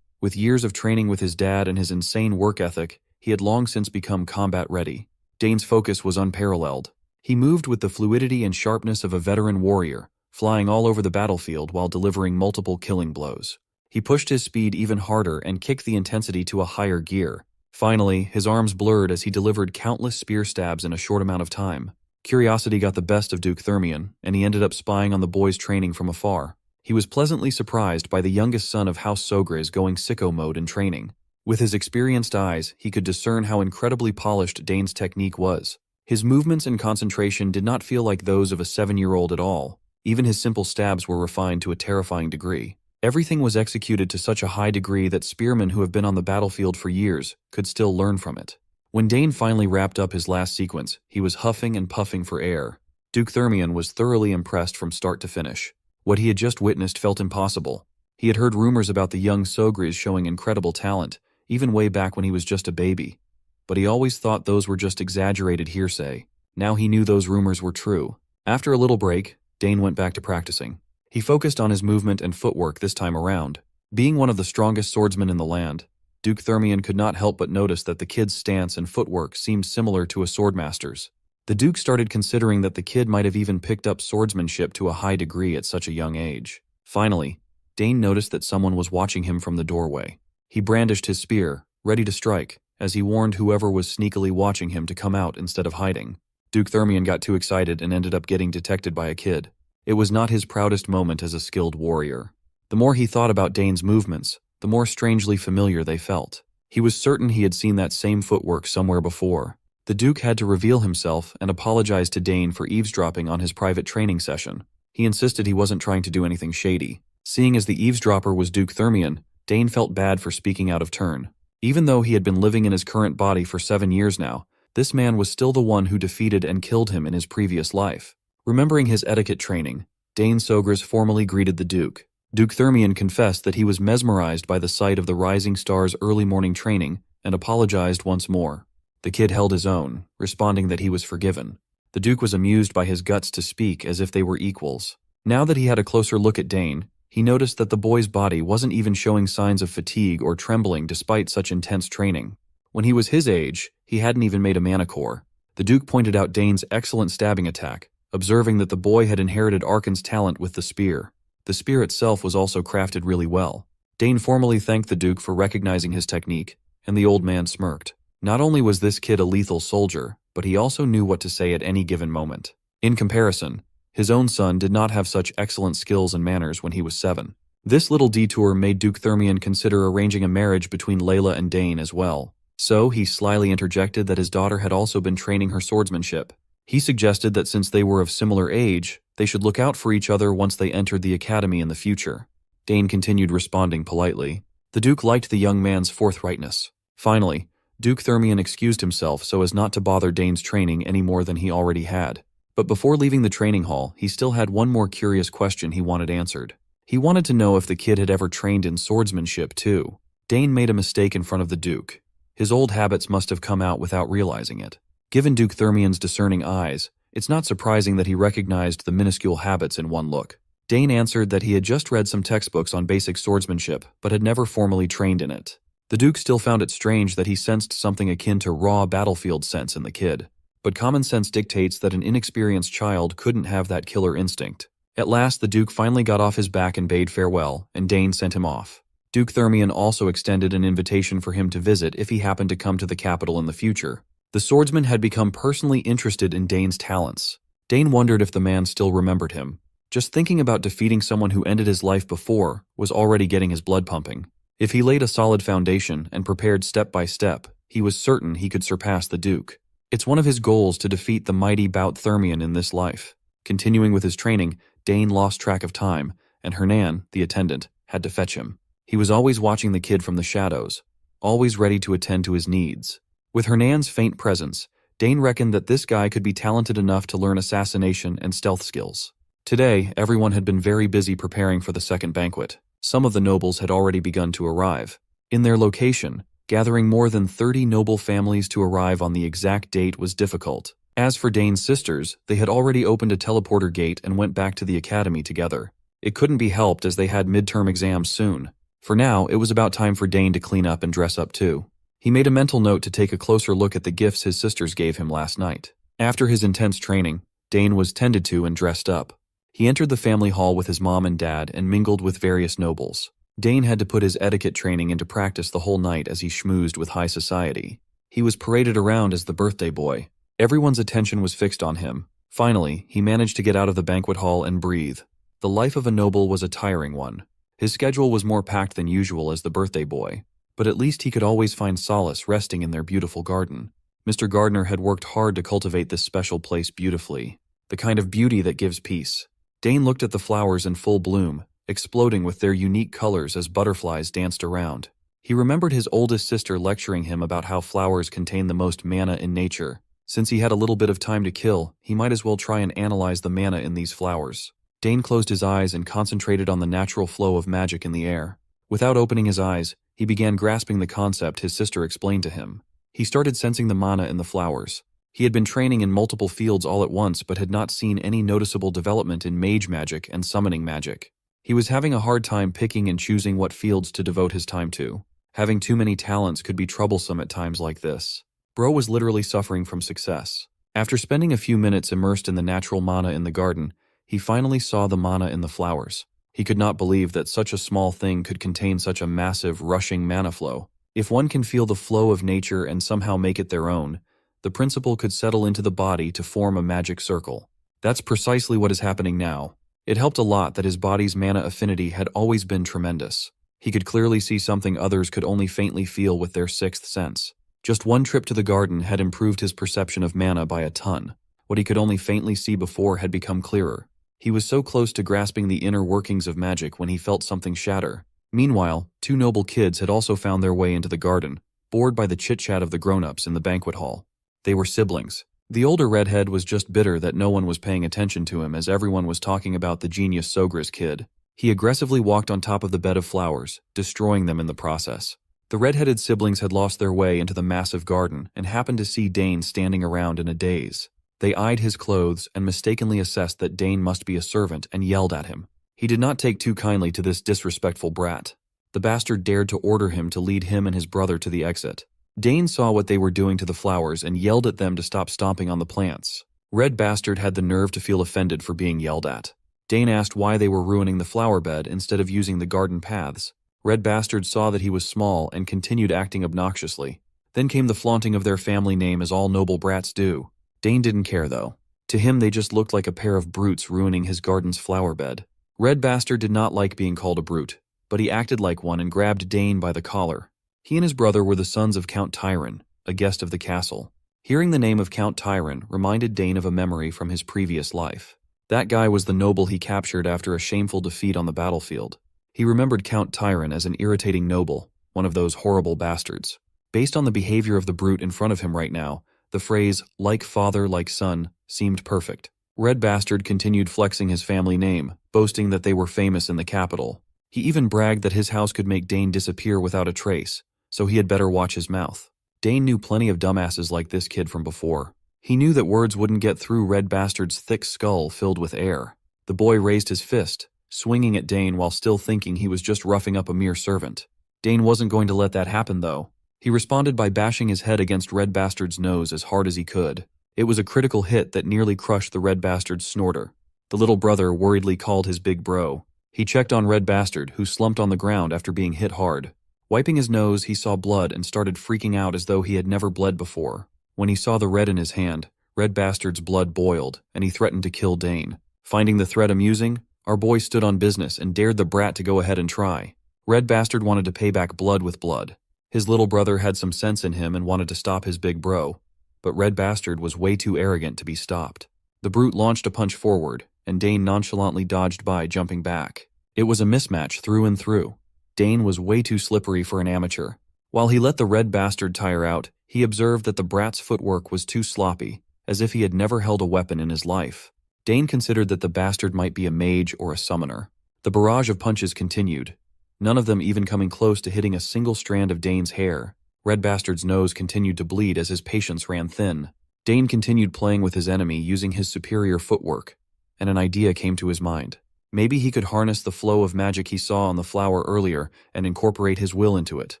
With years of training with his dad and his insane work ethic, he had long since become combat-ready. Dane's focus was unparalleled. He moved with the fluidity and sharpness of a veteran warrior, flying all over the battlefield while delivering multiple killing blows. He pushed his speed even harder and kicked the intensity to a higher gear. Finally, his arms blurred as he delivered countless spear stabs in a short amount of time. Curiosity got the best of Duke Thermion, and he ended up spying on the boy's training from afar. He was pleasantly surprised by the youngest son of House Sogris going sicko mode in training. With his experienced eyes, he could discern how incredibly polished Dane's technique was. His movements and concentration did not feel like those of a 7-year-old at all. Even his simple stabs were refined to a terrifying degree. Everything was executed to such a high degree that spearmen who have been on the battlefield for years could still learn from it. When Dane finally wrapped up his last sequence, he was huffing and puffing for air. Duke Thermion was thoroughly impressed from start to finish. What he had just witnessed felt impossible. He had heard rumors about the young Sogris showing incredible talent, even way back when he was just a baby. But he always thought those were just exaggerated hearsay. Now he knew those rumors were true. After a little break, Dane went back to practicing. He focused on his movement and footwork this time around. Being one of the strongest swordsmen in the land, Duke Thermion could not help but notice that the kid's stance and footwork seemed similar to a swordmaster's. The Duke started considering that the kid might have even picked up swordsmanship to a high degree at such a young age. Finally, Dane noticed that someone was watching him from the doorway. He brandished his spear, ready to strike, as he warned whoever was sneakily watching him to come out instead of hiding. Duke Thermion got too excited and ended up getting detected by a kid. It was not his proudest moment as a skilled warrior. The more he thought about Dane's movements, the more strangely familiar they felt. He was certain he had seen that same footwork somewhere before. The Duke had to reveal himself and apologize to Dane for eavesdropping on his private training session. He insisted he wasn't trying to do anything shady. Seeing as the eavesdropper was Duke Thermion, Dane felt bad for speaking out of turn. Even though he had been living in his current body for 7 years now, this man was still the one who defeated and killed him in his previous life. Remembering his etiquette training, Dane Sogris formally greeted the Duke. Duke Thermion confessed that he was mesmerized by the sight of the Rising Star's early morning training and apologized once more. The kid held his own, responding that he was forgiven. The Duke was amused by his guts to speak as if they were equals. Now that he had a closer look at Dane, he noticed that the boy's body wasn't even showing signs of fatigue or trembling despite such intense training. When he was his age, he hadn't even made a manicore. The Duke pointed out Dane's excellent stabbing attack, observing that the boy had inherited Archon's talent with the spear. The spear itself was also crafted really well. Dane formally thanked the Duke for recognizing his technique, and the old man smirked. Not only was this kid a lethal soldier, but he also knew what to say at any given moment. In comparison, his own son did not have such excellent skills and manners when he was 7. This little detour made Duke Thermion consider arranging a marriage between Layla and Dane as well. So he slyly interjected that his daughter had also been training her swordsmanship. He suggested that since they were of similar age, they should look out for each other once they entered the academy in the future. Dane continued responding politely. The Duke liked the young man's forthrightness. Finally, Duke Thermion excused himself so as not to bother Dane's training any more than he already had. But before leaving the training hall, he still had one more curious question he wanted answered. He wanted to know if the kid had ever trained in swordsmanship too. Dane made a mistake in front of the Duke. His old habits must have come out without realizing it. Given Duke Thermion's discerning eyes, it's not surprising that he recognized the minuscule habits in one look. Dane answered that he had just read some textbooks on basic swordsmanship, but had never formally trained in it. The Duke still found it strange that he sensed something akin to raw battlefield sense in the kid. But common sense dictates that an inexperienced child couldn't have that killer instinct. At last, the Duke finally got off his back and bade farewell, and Dane sent him off. Duke Thermion also extended an invitation for him to visit if he happened to come to the capital in the future. The swordsman had become personally interested in Dane's talents. Dane wondered if the man still remembered him. Just thinking about defeating someone who ended his life before was already getting his blood pumping. If he laid a solid foundation and prepared step by step, He was certain he could surpass the Duke. It's one of his goals to defeat the mighty Bout Thermian in this life. Continuing with his training, Dane lost track of time, and Hernan, the attendant, had to fetch him. He was always watching the kid from the shadows, always ready to attend to his needs. With Hernan's faint presence, Dane reckoned that this guy could be talented enough to learn assassination and stealth skills. Today, everyone had been very busy preparing for the second banquet. Some of the nobles had already begun to arrive. In their location, gathering more than 30 noble families to arrive on the exact date was difficult. As for Dane's sisters, they had already opened a teleporter gate and went back to the academy together. It couldn't be helped as they had midterm exams soon. For now, it was about time for Dane to clean up and dress up too. He made a mental note to take a closer look at the gifts his sisters gave him last night. After his intense training, Dane was tended to and dressed up. He entered the family hall with his mom and dad and mingled with various nobles. Dane had to put his etiquette training into practice the whole night as he schmoozed with high society. He was paraded around as the birthday boy. Everyone's attention was fixed on him. Finally, he managed to get out of the banquet hall and breathe. The life of a noble was a tiring one. His schedule was more packed than usual as the birthday boy, but at least he could always find solace resting in their beautiful garden. Mr. Gardner had worked hard to cultivate this special place beautifully, the kind of beauty that gives peace. Dane looked at the flowers in full bloom, exploding with their unique colors as butterflies danced around. He remembered his oldest sister lecturing him about how flowers contain the most mana in nature. Since he had a little bit of time to kill, he might as well try and analyze the mana in these flowers. Dane closed his eyes and concentrated on the natural flow of magic in the air. Without opening his eyes, he began grasping the concept his sister explained to him. He started sensing the mana in the flowers. He had been training in multiple fields all at once but had not seen any noticeable development in mage magic and summoning magic. He was having a hard time picking and choosing what fields to devote his time to. Having too many talents could be troublesome at times like this. Bro was literally suffering from success. After spending a few minutes immersed in the natural mana in the garden, he finally saw the mana in the flowers. He could not believe that such a small thing could contain such a massive, rushing mana flow. If one can feel the flow of nature and somehow make it their own, the principle could settle into the body to form a magic circle. That's precisely what is happening now. It helped a lot that his body's mana affinity had always been tremendous. He could clearly see something others could only faintly feel with their sixth sense. Just one trip to the garden had improved his perception of mana by a ton. What he could only faintly see before had become clearer. He was so close to grasping the inner workings of magic when he felt something shatter. Meanwhile, two noble kids had also found their way into the garden, bored by the chit-chat of the grown-ups in the banquet hall. They were siblings. The older redhead was just bitter that no one was paying attention to him as everyone was talking about the genius Sogris kid. He aggressively walked on top of the bed of flowers, destroying them in the process. The red-headed siblings had lost their way into the massive garden and happened to see Dane standing around in a daze. They eyed his clothes and mistakenly assessed that Dane must be a servant and yelled at him. He did not take too kindly to this disrespectful brat. The bastard dared to order him to lead him and his brother to the exit. Dane saw what they were doing to the flowers and yelled at them to stop stomping on the plants. Red Bastard had the nerve to feel offended for being yelled at. Dane asked why they were ruining the flower bed instead of using the garden paths. Red Bastard saw that he was small and continued acting obnoxiously. Then came the flaunting of their family name as all noble brats do. Dane didn't care though. To him they just looked like a pair of brutes ruining his garden's flower bed. Red Bastard did not like being called a brute, but he acted like one and grabbed Dane by the collar. He and his brother were the sons of Count Tyron, a guest of the castle. Hearing the name of Count Tyron reminded Dane of a memory from his previous life. That guy was the noble he captured after a shameful defeat on the battlefield. He remembered Count Tyron as an irritating noble, one of those horrible bastards. Based on the behavior of the brute in front of him right now, the phrase, like father, like son, seemed perfect. Red Bastard continued flexing his family name, boasting that they were famous in the capital. He even bragged that his house could make Dane disappear without a trace, so he had better watch his mouth. Dane knew plenty of dumbasses like this kid from before. He knew that words wouldn't get through Red Bastard's thick skull filled with air. The boy raised his fist, swinging at Dane while still thinking he was just roughing up a mere servant. Dane wasn't going to let that happen though. He responded by bashing his head against Red Bastard's nose as hard as he could. It was a critical hit that nearly crushed the Red Bastard's snorter. The little brother worriedly called his big bro. He checked on Red Bastard, who slumped on the ground after being hit hard. Wiping his nose, he saw blood and started freaking out as though he had never bled before. When he saw the red in his hand, Red Bastard's blood boiled, and he threatened to kill Dane. Finding the threat amusing, our boy stood on business and dared the brat to go ahead and try. Red Bastard wanted to pay back blood with blood. His little brother had some sense in him and wanted to stop his big bro, but Red Bastard was way too arrogant to be stopped. The brute launched a punch forward, and Dane nonchalantly dodged by, jumping back. It was a mismatch through and through. Dane was way too slippery for an amateur. While he let the Red Bastard tire out, he observed that the brat's footwork was too sloppy, as if he had never held a weapon in his life. Dane considered that the bastard might be a mage or a summoner. The barrage of punches continued, none of them even coming close to hitting a single strand of Dane's hair. Red Bastard's nose continued to bleed as his patience ran thin. Dane continued playing with his enemy using his superior footwork, and an idea came to his mind. Maybe he could harness the flow of magic he saw on the flower earlier and incorporate his will into it.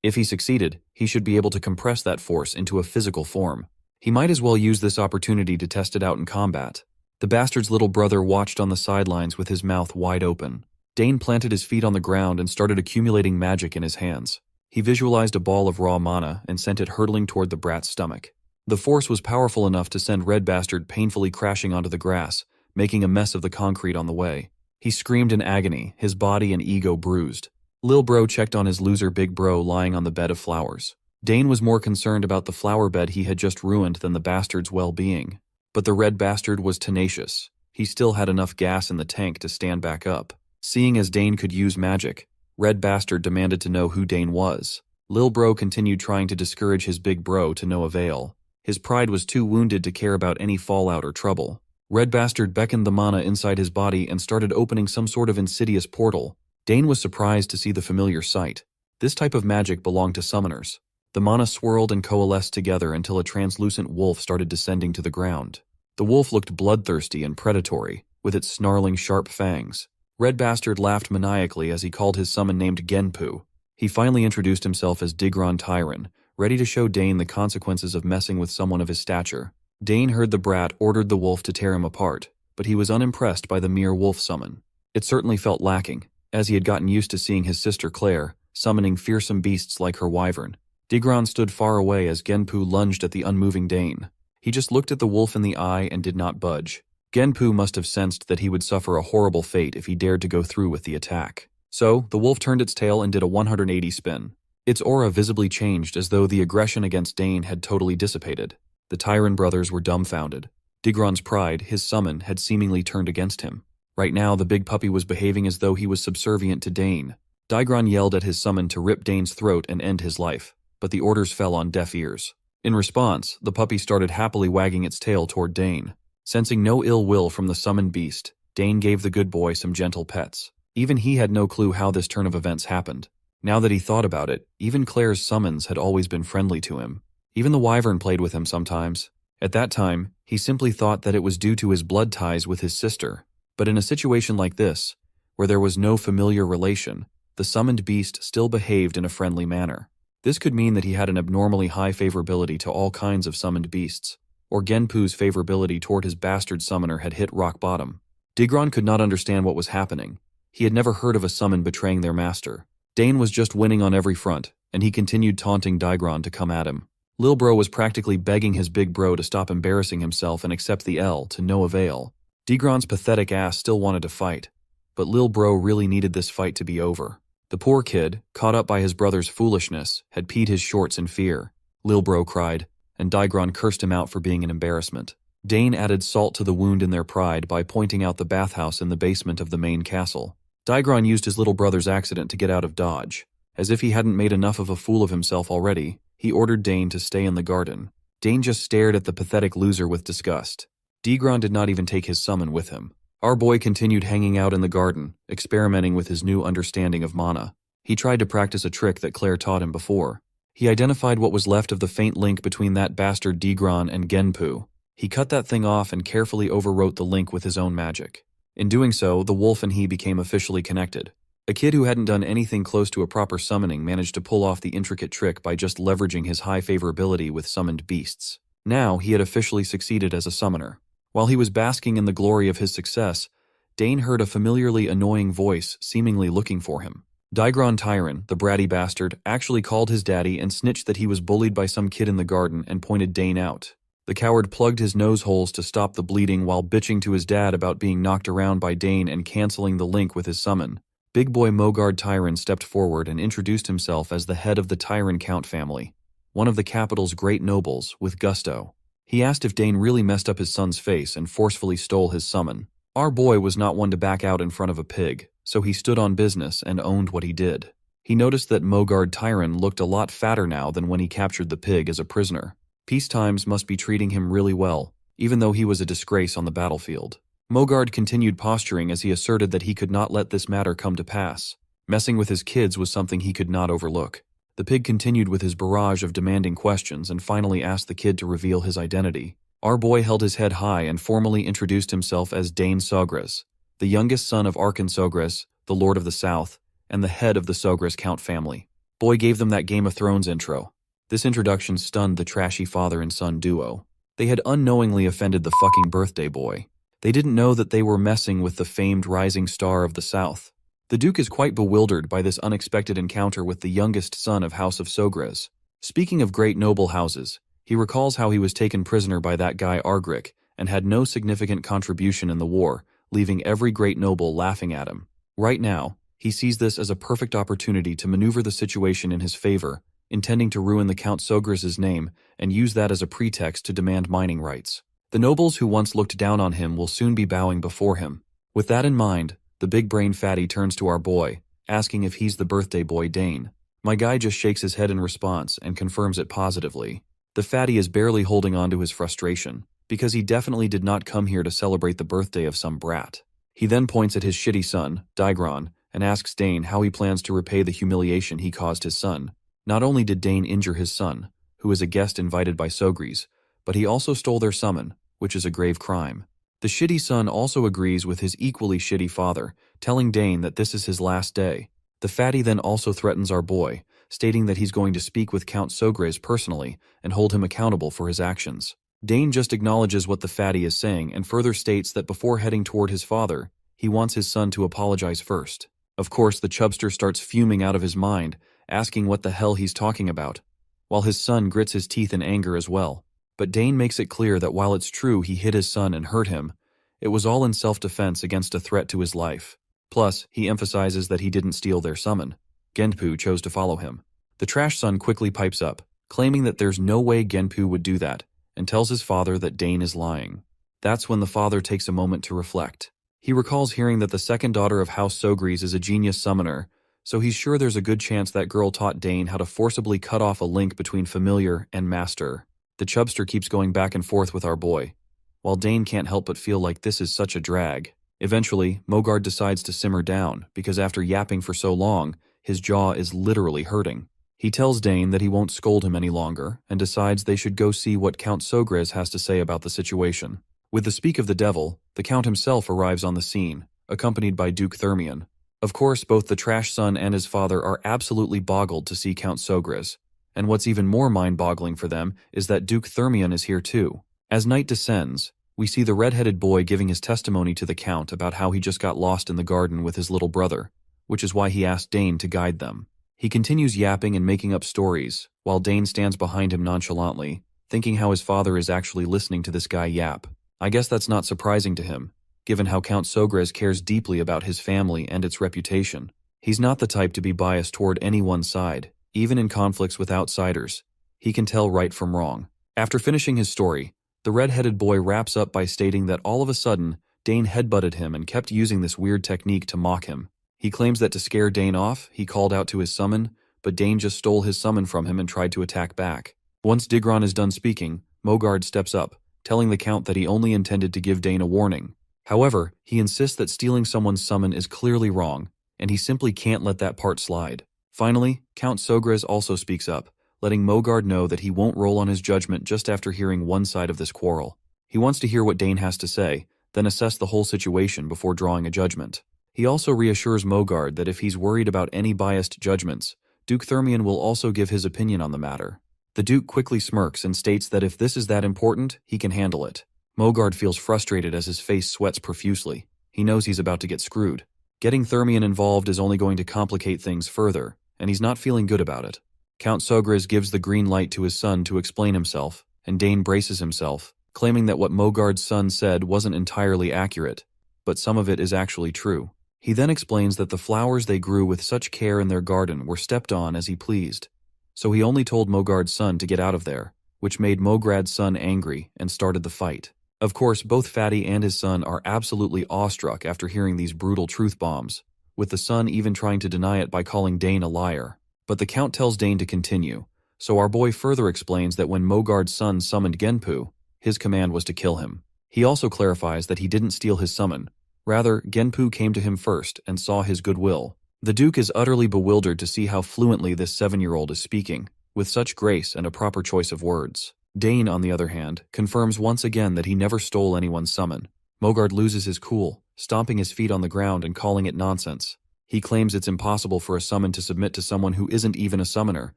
If he succeeded, he should be able to compress that force into a physical form. He might as well use this opportunity to test it out in combat. The bastard's little brother watched on the sidelines with his mouth wide open. Dane planted his feet on the ground and started accumulating magic in his hands. He visualized a ball of raw mana and sent it hurtling toward the brat's stomach. The force was powerful enough to send Red Bastard painfully crashing onto the grass, making a mess of the concrete on the way. He screamed in agony, his body and ego bruised. Lil Bro checked on his loser Big Bro lying on the bed of flowers. Dane was more concerned about the flower bed he had just ruined than the bastard's well-being. But the Red Bastard was tenacious. He still had enough gas in the tank to stand back up. Seeing as Dane could use magic, Red Bastard demanded to know who Dane was. Lil Bro continued trying to discourage his Big Bro to no avail. His pride was too wounded to care about any fallout or trouble. Red Bastard beckoned the mana inside his body and started opening some sort of insidious portal. Dane was surprised to see the familiar sight. This type of magic belonged to summoners. The mana swirled and coalesced together until a translucent wolf started descending to the ground. The wolf looked bloodthirsty and predatory, with its snarling sharp fangs. Red Bastard laughed maniacally as he called his summon named Genpu. He finally introduced himself as Digron Tyron, ready to show Dane the consequences of messing with someone of his stature. Dane heard the brat ordered the wolf to tear him apart, but he was unimpressed by the mere wolf summon. It certainly felt lacking, as he had gotten used to seeing his sister Claire summoning fearsome beasts like her wyvern. Digron stood far away as Genpu lunged at the unmoving Dane. He just looked at the wolf in the eye and did not budge. Genpu must have sensed that he would suffer a horrible fate if he dared to go through with the attack. So, the wolf turned its tail and did a 180 spin. Its aura visibly changed as though the aggression against Dane had totally dissipated. The Tyron brothers were dumbfounded. Digron's pride, his summon, had seemingly turned against him. Right now, the big puppy was behaving as though he was subservient to Dane. Digron yelled at his summon to rip Dane's throat and end his life, but the orders fell on deaf ears. In response, the puppy started happily wagging its tail toward Dane. Sensing no ill will from the summoned beast, Dane gave the good boy some gentle pets. Even he had no clue how this turn of events happened. Now that he thought about it, even Claire's summons had always been friendly to him. Even the wyvern played with him sometimes. At that time, he simply thought that it was due to his blood ties with his sister. But in a situation like this, where there was no familiar relation, the summoned beast still behaved in a friendly manner. This could mean that he had an abnormally high favorability to all kinds of summoned beasts, or Genpu's favorability toward his bastard summoner had hit rock bottom. Digron could not understand what was happening. He had never heard of a summon betraying their master. Dane was just winning on every front, and he continued taunting Digron to come at him. Lil Bro was practically begging his big bro to stop embarrassing himself and accept the L to no avail. Digron's pathetic ass still wanted to fight, but Lil Bro really needed this fight to be over. The poor kid, caught up by his brother's foolishness, had peed his shorts in fear. Lil Bro cried, and Digron cursed him out for being an embarrassment. Dane added salt to the wound in their pride by pointing out the bathhouse in the basement of the main castle. Digron used his little brother's accident to get out of Dodge. As if he hadn't made enough of a fool of himself already, he ordered Dane to stay in the garden. Dane just stared at the pathetic loser with disgust. Digron did not even take his summon with him. Our boy continued hanging out in the garden, experimenting with his new understanding of mana. He tried to practice a trick that Claire taught him before. He identified what was left of the faint link between that bastard Digron and Genpu. He cut that thing off and carefully overwrote the link with his own magic. In doing so, the wolf and he became officially connected. A kid who hadn't done anything close to a proper summoning managed to pull off the intricate trick by just leveraging his high favorability with summoned beasts. Now, he had officially succeeded as a summoner. While he was basking in the glory of his success, Dane heard a familiarly annoying voice seemingly looking for him. Digron Tyron, the bratty bastard, actually called his daddy and snitched that he was bullied by some kid in the garden and pointed Dane out. The coward plugged his nose holes to stop the bleeding while bitching to his dad about being knocked around by Dane and canceling the link with his summon. Big boy Mogard Tyron stepped forward and introduced himself as the head of the Tyron Count family, one of the capital's great nobles, with gusto. He asked if Dane really messed up his son's face and forcefully stole his summon. Our boy was not one to back out in front of a pig, so he stood on business and owned what he did. He noticed that Mogard Tyron looked a lot fatter now than when he captured the pig as a prisoner. Peace times must be treating him really well, even though he was a disgrace on the battlefield. Mogard continued posturing as he asserted that he could not let this matter come to pass. Messing with his kids was something he could not overlook. The pig continued with his barrage of demanding questions and finally asked the kid to reveal his identity. Our boy held his head high and formally introduced himself as Dane Sogres, the youngest son of Arkan Sogres, the Lord of the South, and the head of the Sogres Count family. Boy gave them that Game of Thrones intro. This introduction stunned the trashy father and son duo. They had unknowingly offended the fucking birthday boy. They didn't know that they were messing with the famed rising star of the South. The Duke is quite bewildered by this unexpected encounter with the youngest son of House of Sogres. Speaking of great noble houses, he recalls how he was taken prisoner by that guy Argrick and had no significant contribution in the war, leaving every great noble laughing at him. Right now, he sees this as a perfect opportunity to maneuver the situation in his favor, intending to ruin the Count Sogres' name and use that as a pretext to demand mining rights. The nobles who once looked down on him will soon be bowing before him. With that in mind, the big brain fatty turns to our boy, asking if he's the birthday boy Dane. My guy just shakes his head in response and confirms it positively. The fatty is barely holding on to his frustration, because he definitely did not come here to celebrate the birthday of some brat. He then points at his shitty son, Digron, and asks Dane how he plans to repay the humiliation he caused his son. Not only did Dane injure his son, who is a guest invited by Sogres, but he also stole their summon, which is a grave crime. The shitty son also agrees with his equally shitty father, telling Dane that this is his last day. The fatty then also threatens our boy, stating that he's going to speak with Count Sogres personally and hold him accountable for his actions. Dane just acknowledges what the fatty is saying and further states that before heading toward his father, he wants his son to apologize first. Of course, the chubster starts fuming out of his mind, asking what the hell he's talking about, while his son grits his teeth in anger as well. But Dane makes it clear that while it's true he hit his son and hurt him, it was all in self-defense against a threat to his life. Plus, he emphasizes that he didn't steal their summon. Genpu chose to follow him. The trash son quickly pipes up, claiming that there's no way Genpu would do that, and tells his father that Dane is lying. That's when the father takes a moment to reflect. He recalls hearing that the second daughter of House Sogres is a genius summoner, so he's sure there's a good chance that girl taught Dane how to forcibly cut off a link between familiar and master. The chubster keeps going back and forth with our boy, while Dane can't help but feel like this is such a drag. Eventually, Mogard decides to simmer down, because after yapping for so long, his jaw is literally hurting. He tells Dane that he won't scold him any longer, and decides they should go see what Count Sogres has to say about the situation. With the speak of the devil, the Count himself arrives on the scene, accompanied by Duke Thermion. Of course, both the trash son and his father are absolutely boggled to see Count Sogres. And what's even more mind-boggling for them is that Duke Thermion is here too. As night descends, we see the red-headed boy giving his testimony to the Count about how he just got lost in the garden with his little brother, which is why he asked Dane to guide them. He continues yapping and making up stories, while Dane stands behind him nonchalantly, thinking how his father is actually listening to this guy yap. I guess that's not surprising to him, given how Count Sogres cares deeply about his family and its reputation. He's not the type to be biased toward any one side. Even in conflicts with outsiders, he can tell right from wrong. After finishing his story, the red-headed boy wraps up by stating that all of a sudden, Dane headbutted him and kept using this weird technique to mock him. He claims that to scare Dane off, he called out to his summon, but Dane just stole his summon from him and tried to attack back. Once Digron is done speaking, Mogard steps up, telling the Count that he only intended to give Dane a warning. However, he insists that stealing someone's summon is clearly wrong, and he simply can't let that part slide. Finally, Count Sogres also speaks up, letting Mogard know that he won't roll on his judgment just after hearing one side of this quarrel. He wants to hear what Dane has to say, then assess the whole situation before drawing a judgment. He also reassures Mogard that if he's worried about any biased judgments, Duke Thermion will also give his opinion on the matter. The Duke quickly smirks and states that if this is that important, he can handle it. Mogard feels frustrated as his face sweats profusely. He knows he's about to get screwed. Getting Thermion involved is only going to complicate things further, and he's not feeling good about it. Count Sogres gives the green light to his son to explain himself, and Dane braces himself, claiming that what Mogard's son said wasn't entirely accurate, but some of it is actually true. He then explains that the flowers they grew with such care in their garden were stepped on as he pleased. So he only told Mogard's son to get out of there, which made Mograd's son angry and started the fight. Of course, both Fatty and his son are absolutely awestruck after hearing these brutal truth bombs, with the son even trying to deny it by calling Dane a liar. But the Count tells Dane to continue, so our boy further explains that when Mogard's son summoned Genpu, his command was to kill him. He also clarifies that he didn't steal his summon. Rather, Genpu came to him first and saw his goodwill. The Duke is utterly bewildered to see how fluently this 7-year-old is speaking, with such grace and a proper choice of words. Dane, on the other hand, confirms once again that he never stole anyone's summon. Mogard loses his cool, stomping his feet on the ground and calling it nonsense. He claims it's impossible for a summon to submit to someone who isn't even a summoner,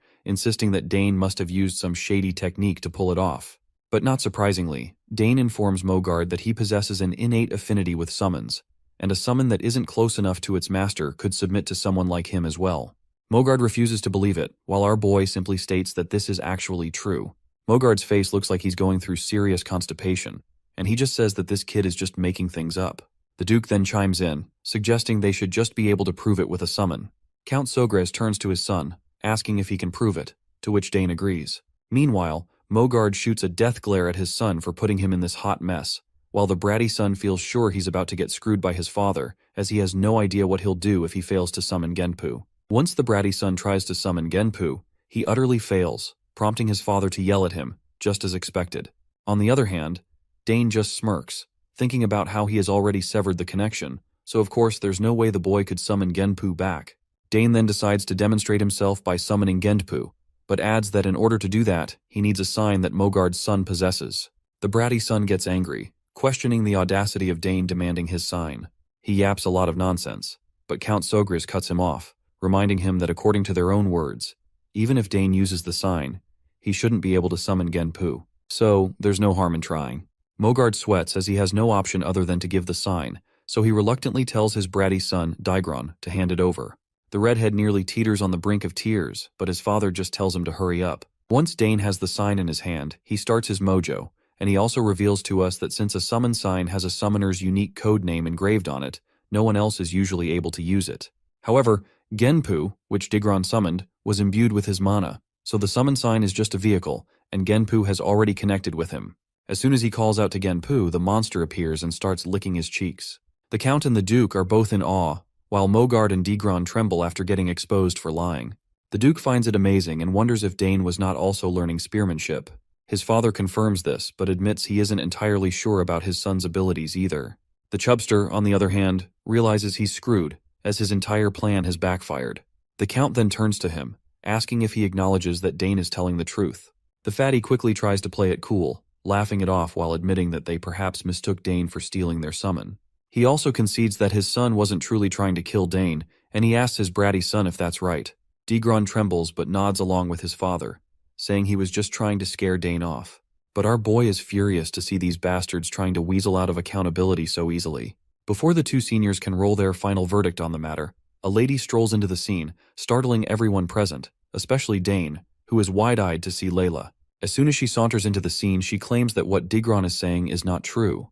insisting that Dane must have used some shady technique to pull it off. But not surprisingly, Dane informs Mogard that he possesses an innate affinity with summons, and a summon that isn't close enough to its master could submit to someone like him as well. Mogard refuses to believe it, while our boy simply states that this is actually true. Mogard's face looks like he's going through serious constipation, and he just says that this kid is just making things up. The Duke then chimes in, suggesting they should just be able to prove it with a summon. Count Sogres turns to his son, asking if he can prove it, to which Dane agrees. Meanwhile, Mogard shoots a death glare at his son for putting him in this hot mess, while the bratty son feels sure he's about to get screwed by his father, as he has no idea what he'll do if he fails to summon Genpu. Once the bratty son tries to summon Genpu, he utterly fails, prompting his father to yell at him, just as expected. On the other hand, Dane just smirks, thinking about how he has already severed the connection, so of course there's no way the boy could summon Genpu back. Dane then decides to demonstrate himself by summoning Genpu, but adds that in order to do that, he needs a sign that Mogard's son possesses. The bratty son gets angry, questioning the audacity of Dane demanding his sign. He yaps a lot of nonsense, but Count Sogres cuts him off, reminding him that according to their own words, even if Dane uses the sign, he shouldn't be able to summon Genpu. So, there's no harm in trying. Mogard sweats as he has no option other than to give the sign, so he reluctantly tells his bratty son, Digron, to hand it over. The redhead nearly teeters on the brink of tears, but his father just tells him to hurry up. Once Dane has the sign in his hand, he starts his mojo, and he also reveals to us that since a summon sign has a summoner's unique code name engraved on it, no one else is usually able to use it. However, Genpu, which Digron summoned, was imbued with his mana, so the summon sign is just a vehicle, and Genpu has already connected with him. As soon as he calls out to Genpu, the monster appears and starts licking his cheeks. The Count and the Duke are both in awe, while Mogard and Digron tremble after getting exposed for lying. The Duke finds it amazing and wonders if Dane was not also learning spearmanship. His father confirms this, but admits he isn't entirely sure about his son's abilities either. The Chubster, on the other hand, realizes he's screwed, as his entire plan has backfired. The Count then turns to him, asking if he acknowledges that Dane is telling the truth. The fatty quickly tries to play it cool, laughing it off while admitting that they perhaps mistook Dane for stealing their summon. He also concedes that his son wasn't truly trying to kill Dane, and he asks his bratty son if that's right. Digron trembles but nods along with his father, saying he was just trying to scare Dane off. But our boy is furious to see these bastards trying to weasel out of accountability so easily. Before the two seniors can roll their final verdict on the matter, a lady strolls into the scene, startling everyone present, especially Dane, who is wide-eyed to see Layla. As soon as she saunters into the scene, she claims that what Digron is saying is not true.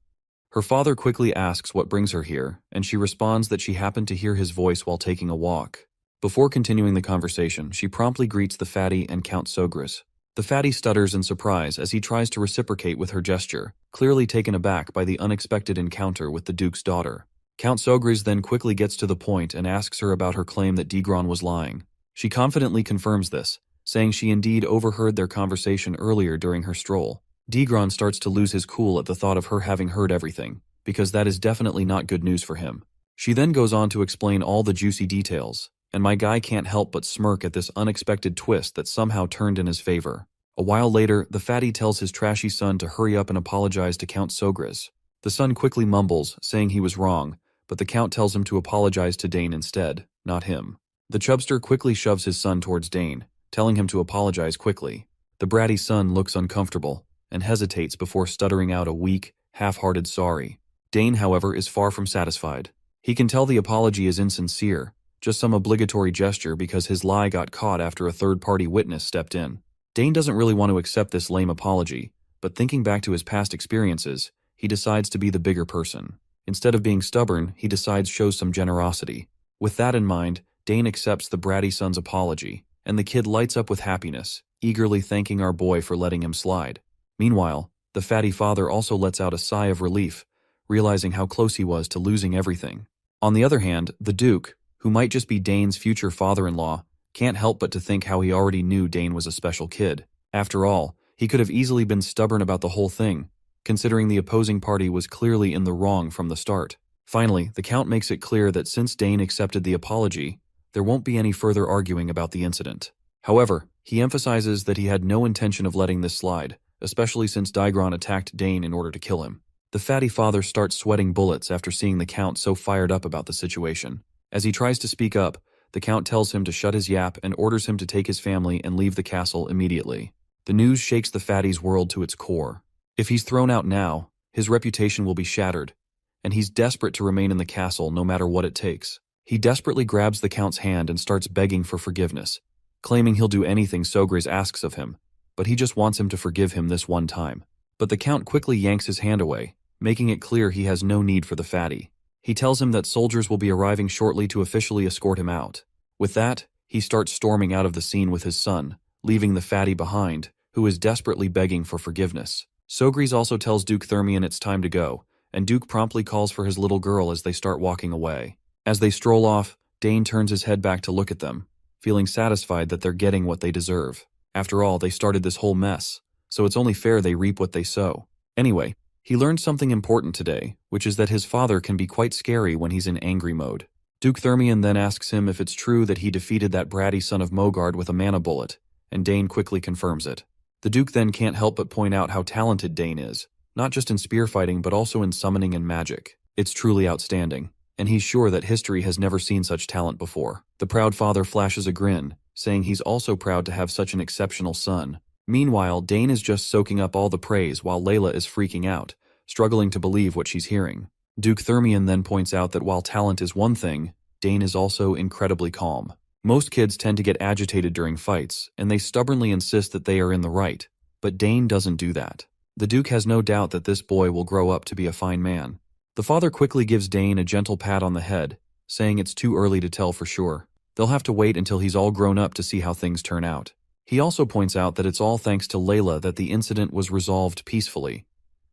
Her father quickly asks what brings her here, and she responds that she happened to hear his voice while taking a walk. Before continuing the conversation, she promptly greets the fatty and Count Sogres. The fatty stutters in surprise as he tries to reciprocate with her gesture, clearly taken aback by the unexpected encounter with the Duke's daughter. Count Sogres then quickly gets to the point and asks her about her claim that Digron was lying. She confidently confirms this, saying she indeed overheard their conversation earlier during her stroll. Digron starts to lose his cool at the thought of her having heard everything, because that is definitely not good news for him. She then goes on to explain all the juicy details, and my guy can't help but smirk at this unexpected twist that somehow turned in his favor. A while later, the fatty tells his trashy son to hurry up and apologize to Count Sogres. The son quickly mumbles, saying he was wrong, but the Count tells him to apologize to Dane instead, not him. The Chubster quickly shoves his son towards Dane, telling him to apologize quickly. The bratty son looks uncomfortable, and hesitates before stuttering out a weak, half-hearted sorry. Dane, however, is far from satisfied. He can tell the apology is insincere, just some obligatory gesture because his lie got caught after a third-party witness stepped in. Dane doesn't really want to accept this lame apology, but thinking back to his past experiences, he decides to be the bigger person. Instead of being stubborn, he decides shows some generosity. With that in mind, Dane accepts the bratty son's apology, and the kid lights up with happiness, eagerly thanking our boy for letting him slide. Meanwhile, the fatty father also lets out a sigh of relief, realizing how close he was to losing everything. On the other hand, the Duke, who might just be Dane's future father-in-law, can't help but to think how he already knew Dane was a special kid. After all, he could have easily been stubborn about the whole thing, considering the opposing party was clearly in the wrong from the start. Finally, the Count makes it clear that since Dane accepted the apology, there won't be any further arguing about the incident. However, he emphasizes that he had no intention of letting this slide, especially since Daigron attacked Dane in order to kill him. The fatty father starts sweating bullets after seeing the Count so fired up about the situation. As he tries to speak up, the Count tells him to shut his yap and orders him to take his family and leave the castle immediately. The news shakes the fatty's world to its core. If he's thrown out now, his reputation will be shattered, and he's desperate to remain in the castle no matter what it takes. He desperately grabs the Count's hand and starts begging for forgiveness, claiming he'll do anything Sogris asks of him, but he just wants him to forgive him this one time. But the Count quickly yanks his hand away, making it clear he has no need for the fatty. He tells him that soldiers will be arriving shortly to officially escort him out. With that, he starts storming out of the scene with his son, leaving the fatty behind, who is desperately begging for forgiveness. Sogris also tells Duke Thermion it's time to go, and Duke promptly calls for his little girl as they start walking away. As they stroll off, Dane turns his head back to look at them, feeling satisfied that they're getting what they deserve. After all, they started this whole mess, so it's only fair they reap what they sow. Anyway, he learned something important today, which is that his father can be quite scary when he's in angry mode. Duke Thermion then asks him if it's true that he defeated that bratty son of Mogard with a mana bullet, and Dane quickly confirms it. The Duke then can't help but point out how talented Dane is, not just in spear fighting but also in summoning and magic. It's truly outstanding, and he's sure that history has never seen such talent before. The proud father flashes a grin, saying he's also proud to have such an exceptional son. Meanwhile, Dane is just soaking up all the praise while Layla is freaking out, struggling to believe what she's hearing. Duke Thermion then points out that while talent is one thing, Dane is also incredibly calm. Most kids tend to get agitated during fights, and they stubbornly insist that they are in the right, but Dane doesn't do that. The Duke has no doubt that this boy will grow up to be a fine man. The father quickly gives Dane a gentle pat on the head, saying it's too early to tell for sure. They'll have to wait until he's all grown up to see how things turn out. He also points out that it's all thanks to Layla that the incident was resolved peacefully.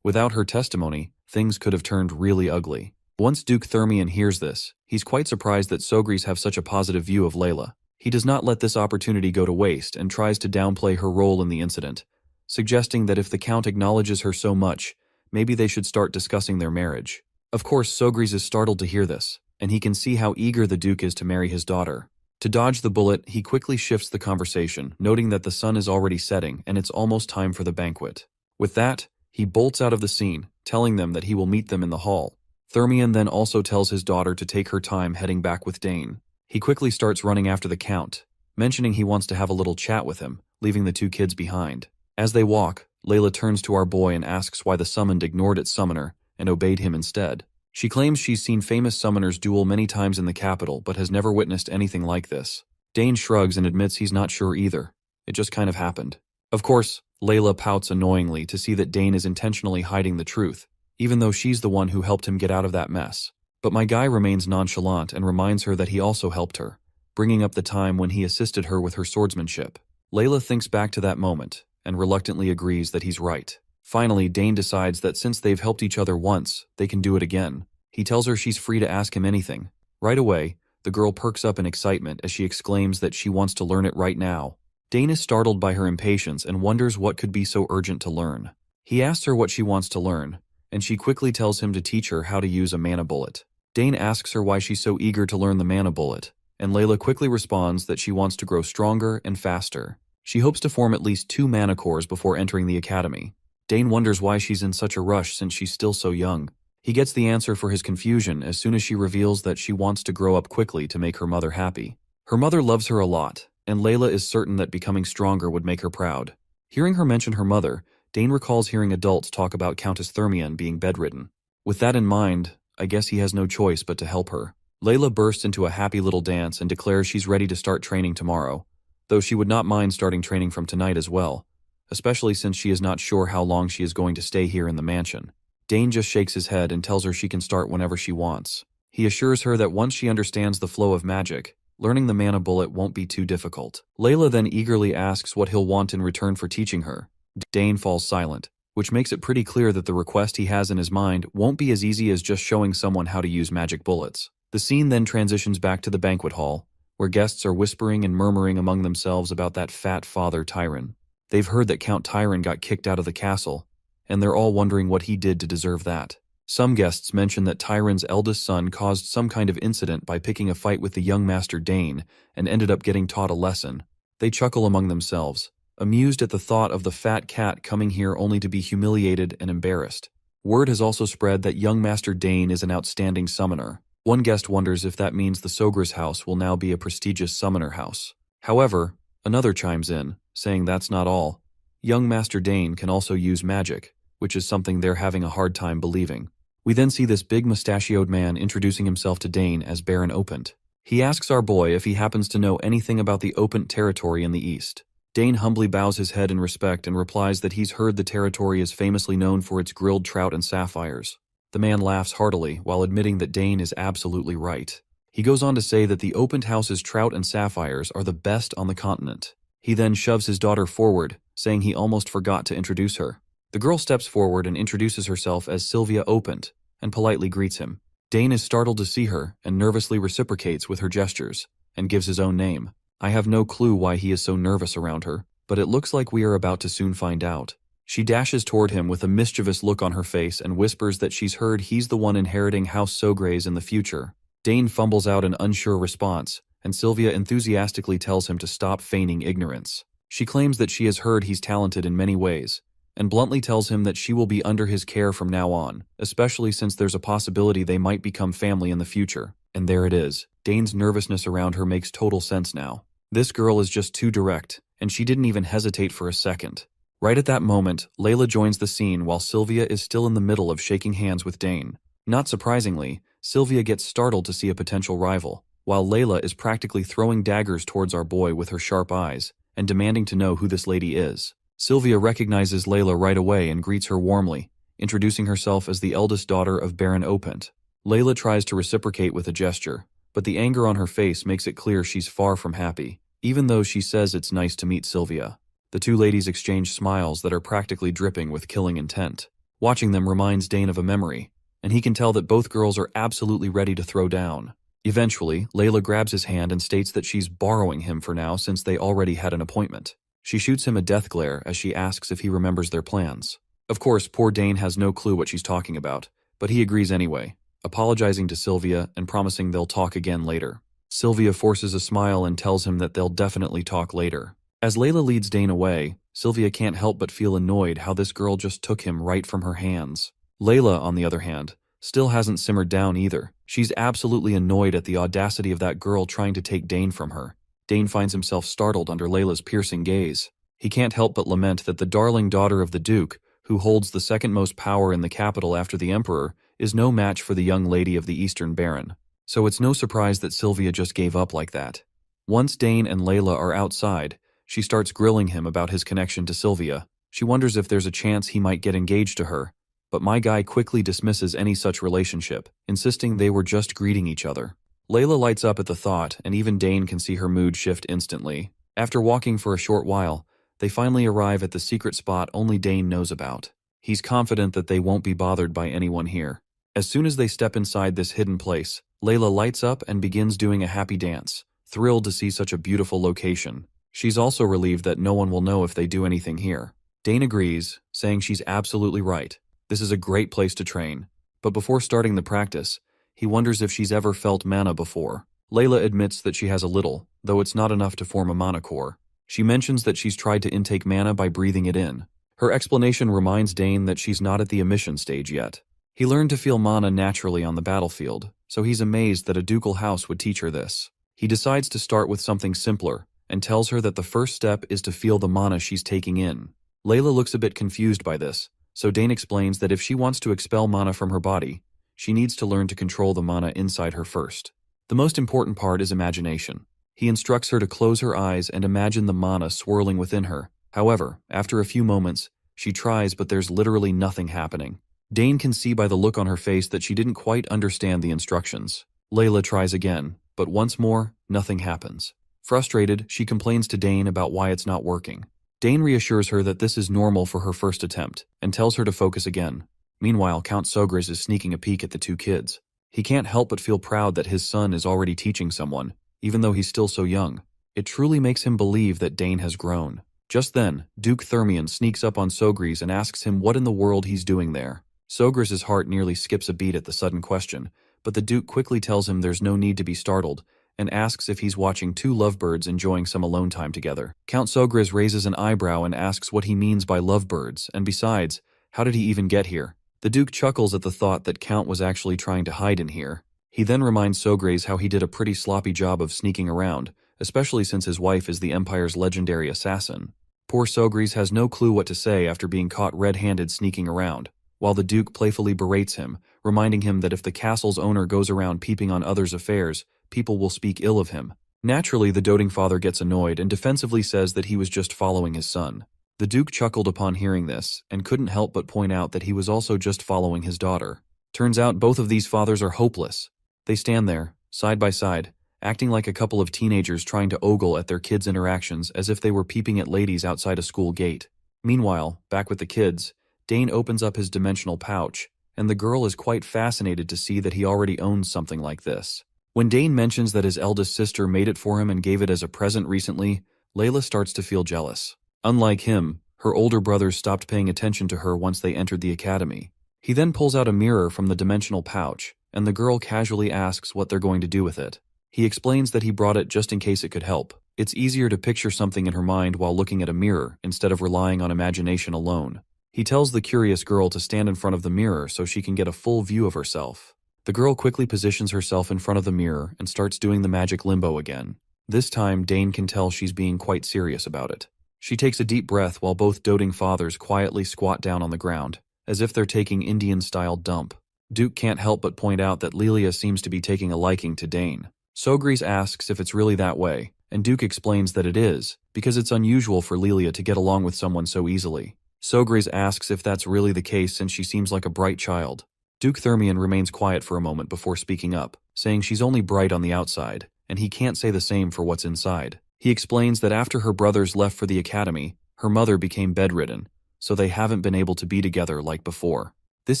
Without her testimony, things could have turned really ugly. Once Duke Thermion hears this, he's quite surprised that Sogris have such a positive view of Layla. He does not let this opportunity go to waste and tries to downplay her role in the incident, suggesting that if the Count acknowledges her so much, maybe they should start discussing their marriage. Of course, Sogris is startled to hear this, and he can see how eager the Duke is to marry his daughter. To dodge the bullet, he quickly shifts the conversation, noting that the sun is already setting and it's almost time for the banquet. With that, he bolts out of the scene, telling them that he will meet them in the hall. Thermion then also tells his daughter to take her time heading back with Dane. He quickly starts running after the Count, mentioning he wants to have a little chat with him, leaving the two kids behind. As they walk, Layla turns to our boy and asks why the summoned ignored its summoner and obeyed him instead. She claims she's seen famous summoners duel many times in the capital but has never witnessed anything like this. Dane shrugs and admits he's not sure either. It just kind of happened. Of course, Layla pouts annoyingly to see that Dane is intentionally hiding the truth, even though she's the one who helped him get out of that mess. But my guy remains nonchalant and reminds her that he also helped her, bringing up the time when he assisted her with her swordsmanship. Layla thinks back to that moment and reluctantly agrees that he's right. Finally, Dane decides that since they've helped each other once, they can do it again. He tells her she's free to ask him anything. Right away, the girl perks up in excitement as she exclaims that she wants to learn it right now. Dane is startled by her impatience and wonders what could be so urgent to learn. He asks her what she wants to learn, and she quickly tells him to teach her how to use a mana bullet. Dane asks her why she's so eager to learn the mana bullet, and Layla quickly responds that she wants to grow stronger and faster. She hopes to form at least 2 mana cores before entering the academy. Dane wonders why she's in such a rush since she's still so young. He gets the answer for his confusion as soon as she reveals that she wants to grow up quickly to make her mother happy. Her mother loves her a lot, and Layla is certain that becoming stronger would make her proud. Hearing her mention her mother, Dane recalls hearing adults talk about Countess Thermion being bedridden. With that in mind, I guess he has no choice but to help her. Layla bursts into a happy little dance and declares she's ready to start training tomorrow, though she would not mind starting training from tonight as well, especially since she is not sure how long she is going to stay here in the mansion. Dane just shakes his head and tells her she can start whenever she wants. He assures her that once she understands the flow of magic, learning the mana bullet won't be too difficult. Layla then eagerly asks what he'll want in return for teaching her. Dane falls silent, which makes it pretty clear that the request he has in his mind won't be as easy as just showing someone how to use magic bullets. The scene then transitions back to the banquet hall, where guests are whispering and murmuring among themselves about that fat father Tyron. They've heard that Count Tyron got kicked out of the castle, and they're all wondering what he did to deserve that. Some guests mention that Tyron's eldest son caused some kind of incident by picking a fight with the young master Dane and ended up getting taught a lesson. They chuckle among themselves, amused at the thought of the fat cat coming here only to be humiliated and embarrassed. Word has also spread that young Master Dane is an outstanding summoner. One guest wonders if that means the Sogra's house will now be a prestigious summoner house. However, another chimes in, saying that's not all. Young Master Dane can also use magic, which is something they're having a hard time believing. We then see this big mustachioed man introducing himself to Dane as Baron Opent. He asks our boy if he happens to know anything about the Opent territory in the east. Dane humbly bows his head in respect and replies that he's heard the territory is famously known for its grilled trout and sapphires. The man laughs heartily while admitting that Dane is absolutely right. He goes on to say that the Opent house's trout and sapphires are the best on the continent. He then shoves his daughter forward, saying he almost forgot to introduce her. The girl steps forward and introduces herself as Sylvia Opent and politely greets him. Dane is startled to see her and nervously reciprocates with her gestures and gives his own name. I have no clue why he is so nervous around her, but it looks like we are about to soon find out. She dashes toward him with a mischievous look on her face and whispers that she's heard he's the one inheriting House Sogre's in the future. Dane fumbles out an unsure response, and Sylvia enthusiastically tells him to stop feigning ignorance. She claims that she has heard he's talented in many ways, and bluntly tells him that she will be under his care from now on, especially since there's a possibility they might become family in the future. And there it is. Dane's nervousness around her makes total sense now. This girl is just too direct, and she didn't even hesitate for a second. Right at that moment, Layla joins the scene while Sylvia is still in the middle of shaking hands with Dane. Not surprisingly, Sylvia gets startled to see a potential rival, while Layla is practically throwing daggers towards our boy with her sharp eyes and demanding to know who this lady is. Sylvia recognizes Layla right away and greets her warmly, introducing herself as the eldest daughter of Baron Opent. Layla tries to reciprocate with a gesture, but the anger on her face makes it clear she's far from happy, even though she says it's nice to meet Sylvia. The two ladies exchange smiles that are practically dripping with killing intent. Watching them reminds Dane of a memory, and he can tell that both girls are absolutely ready to throw down. Eventually, Layla grabs his hand and states that she's borrowing him for now since they already had an appointment. She shoots him a death glare as she asks if he remembers their plans. Of course, poor Dane has no clue what she's talking about, but he agrees anyway, apologizing to Sylvia and promising they'll talk again later. Sylvia forces a smile and tells him that they'll definitely talk later. As Layla leads Dane away, Sylvia can't help but feel annoyed how this girl just took him right from her hands. Layla, on the other hand, still hasn't simmered down either. She's absolutely annoyed at the audacity of that girl trying to take Dane from her. Dane finds himself startled under Layla's piercing gaze. He can't help but lament that the darling daughter of the Duke, who holds the second most power in the capital after the Emperor, is no match for the young lady of the Eastern Baron. So it's no surprise that Sylvia just gave up like that. Once Dane and Layla are outside, she starts grilling him about his connection to Sylvia. She wonders if there's a chance he might get engaged to her, but my guy quickly dismisses any such relationship, insisting they were just greeting each other. Layla lights up at the thought, and even Dane can see her mood shift instantly. After walking for a short while, they finally arrive at the secret spot only Dane knows about. He's confident that they won't be bothered by anyone here. As soon as they step inside this hidden place, Layla lights up and begins doing a happy dance, thrilled to see such a beautiful location. She's also relieved that no one will know if they do anything here. Dane agrees, saying she's absolutely right. This is a great place to train. But before starting the practice, he wonders if she's ever felt mana before. Layla admits that she has a little, though it's not enough to form a mana core. She mentions that she's tried to intake mana by breathing it in. Her explanation reminds Dane that she's not at the emission stage yet. He learned to feel mana naturally on the battlefield, so he's amazed that a ducal house would teach her this. He decides to start with something simpler, and tells her that the first step is to feel the mana she's taking in. Layla looks a bit confused by this, so Dane explains that if she wants to expel mana from her body, she needs to learn to control the mana inside her first. The most important part is imagination. He instructs her to close her eyes and imagine the mana swirling within her. However, after a few moments, she tries but there's literally nothing happening. Dane can see by the look on her face that she didn't quite understand the instructions. Layla tries again, but once more, nothing happens. Frustrated, she complains to Dane about why it's not working. Dane reassures her that this is normal for her first attempt, and tells her to focus again. Meanwhile, Count Sogris is sneaking a peek at the two kids. He can't help but feel proud that his son is already teaching someone, even though he's still so young. It truly makes him believe that Dane has grown. Just then, Duke Thermion sneaks up on Sogris and asks him what in the world he's doing there. Sogris's heart nearly skips a beat at the sudden question, but the Duke quickly tells him there's no need to be startled, and asks if he's watching two lovebirds enjoying some alone time together. Count Sogris raises an eyebrow and asks what he means by lovebirds, and besides, how did he even get here? The Duke chuckles at the thought that Count was actually trying to hide in here. He then reminds Sogris how he did a pretty sloppy job of sneaking around, especially since his wife is the Empire's legendary assassin. Poor Sogris has no clue what to say after being caught red-handed sneaking around, while the Duke playfully berates him, reminding him that if the castle's owner goes around peeping on others' affairs, people will speak ill of him. Naturally, the doting father gets annoyed and defensively says that he was just following his son. The Duke chuckled upon hearing this, and couldn't help but point out that he was also just following his daughter. Turns out both of these fathers are hopeless. They stand there, side by side, acting like a couple of teenagers trying to ogle at their kids' interactions as if they were peeping at ladies outside a school gate. Meanwhile, back with the kids, Dane opens up his dimensional pouch, and the girl is quite fascinated to see that he already owns something like this. When Dane mentions that his eldest sister made it for him and gave it as a present recently, Layla starts to feel jealous. Unlike him, her older brothers stopped paying attention to her once they entered the academy. He then pulls out a mirror from the dimensional pouch, and the girl casually asks what they're going to do with it. He explains that he brought it just in case it could help. It's easier to picture something in her mind while looking at a mirror instead of relying on imagination alone. He tells the curious girl to stand in front of the mirror so she can get a full view of herself. The girl quickly positions herself in front of the mirror and starts doing the magic limbo again. This time, Dane can tell she's being quite serious about it. She takes a deep breath while both doting fathers quietly squat down on the ground, as if they're taking Indian-style dump. Duke can't help but point out that Lilia seems to be taking a liking to Dane. Sogris asks if it's really that way, and Duke explains that it is, because it's unusual for Lilia to get along with someone so easily. Sogris asks if that's really the case since she seems like a bright child. Duke Thermion remains quiet for a moment before speaking up, saying she's only bright on the outside, and he can't say the same for what's inside. He explains that after her brothers left for the academy, her mother became bedridden, so they haven't been able to be together like before. This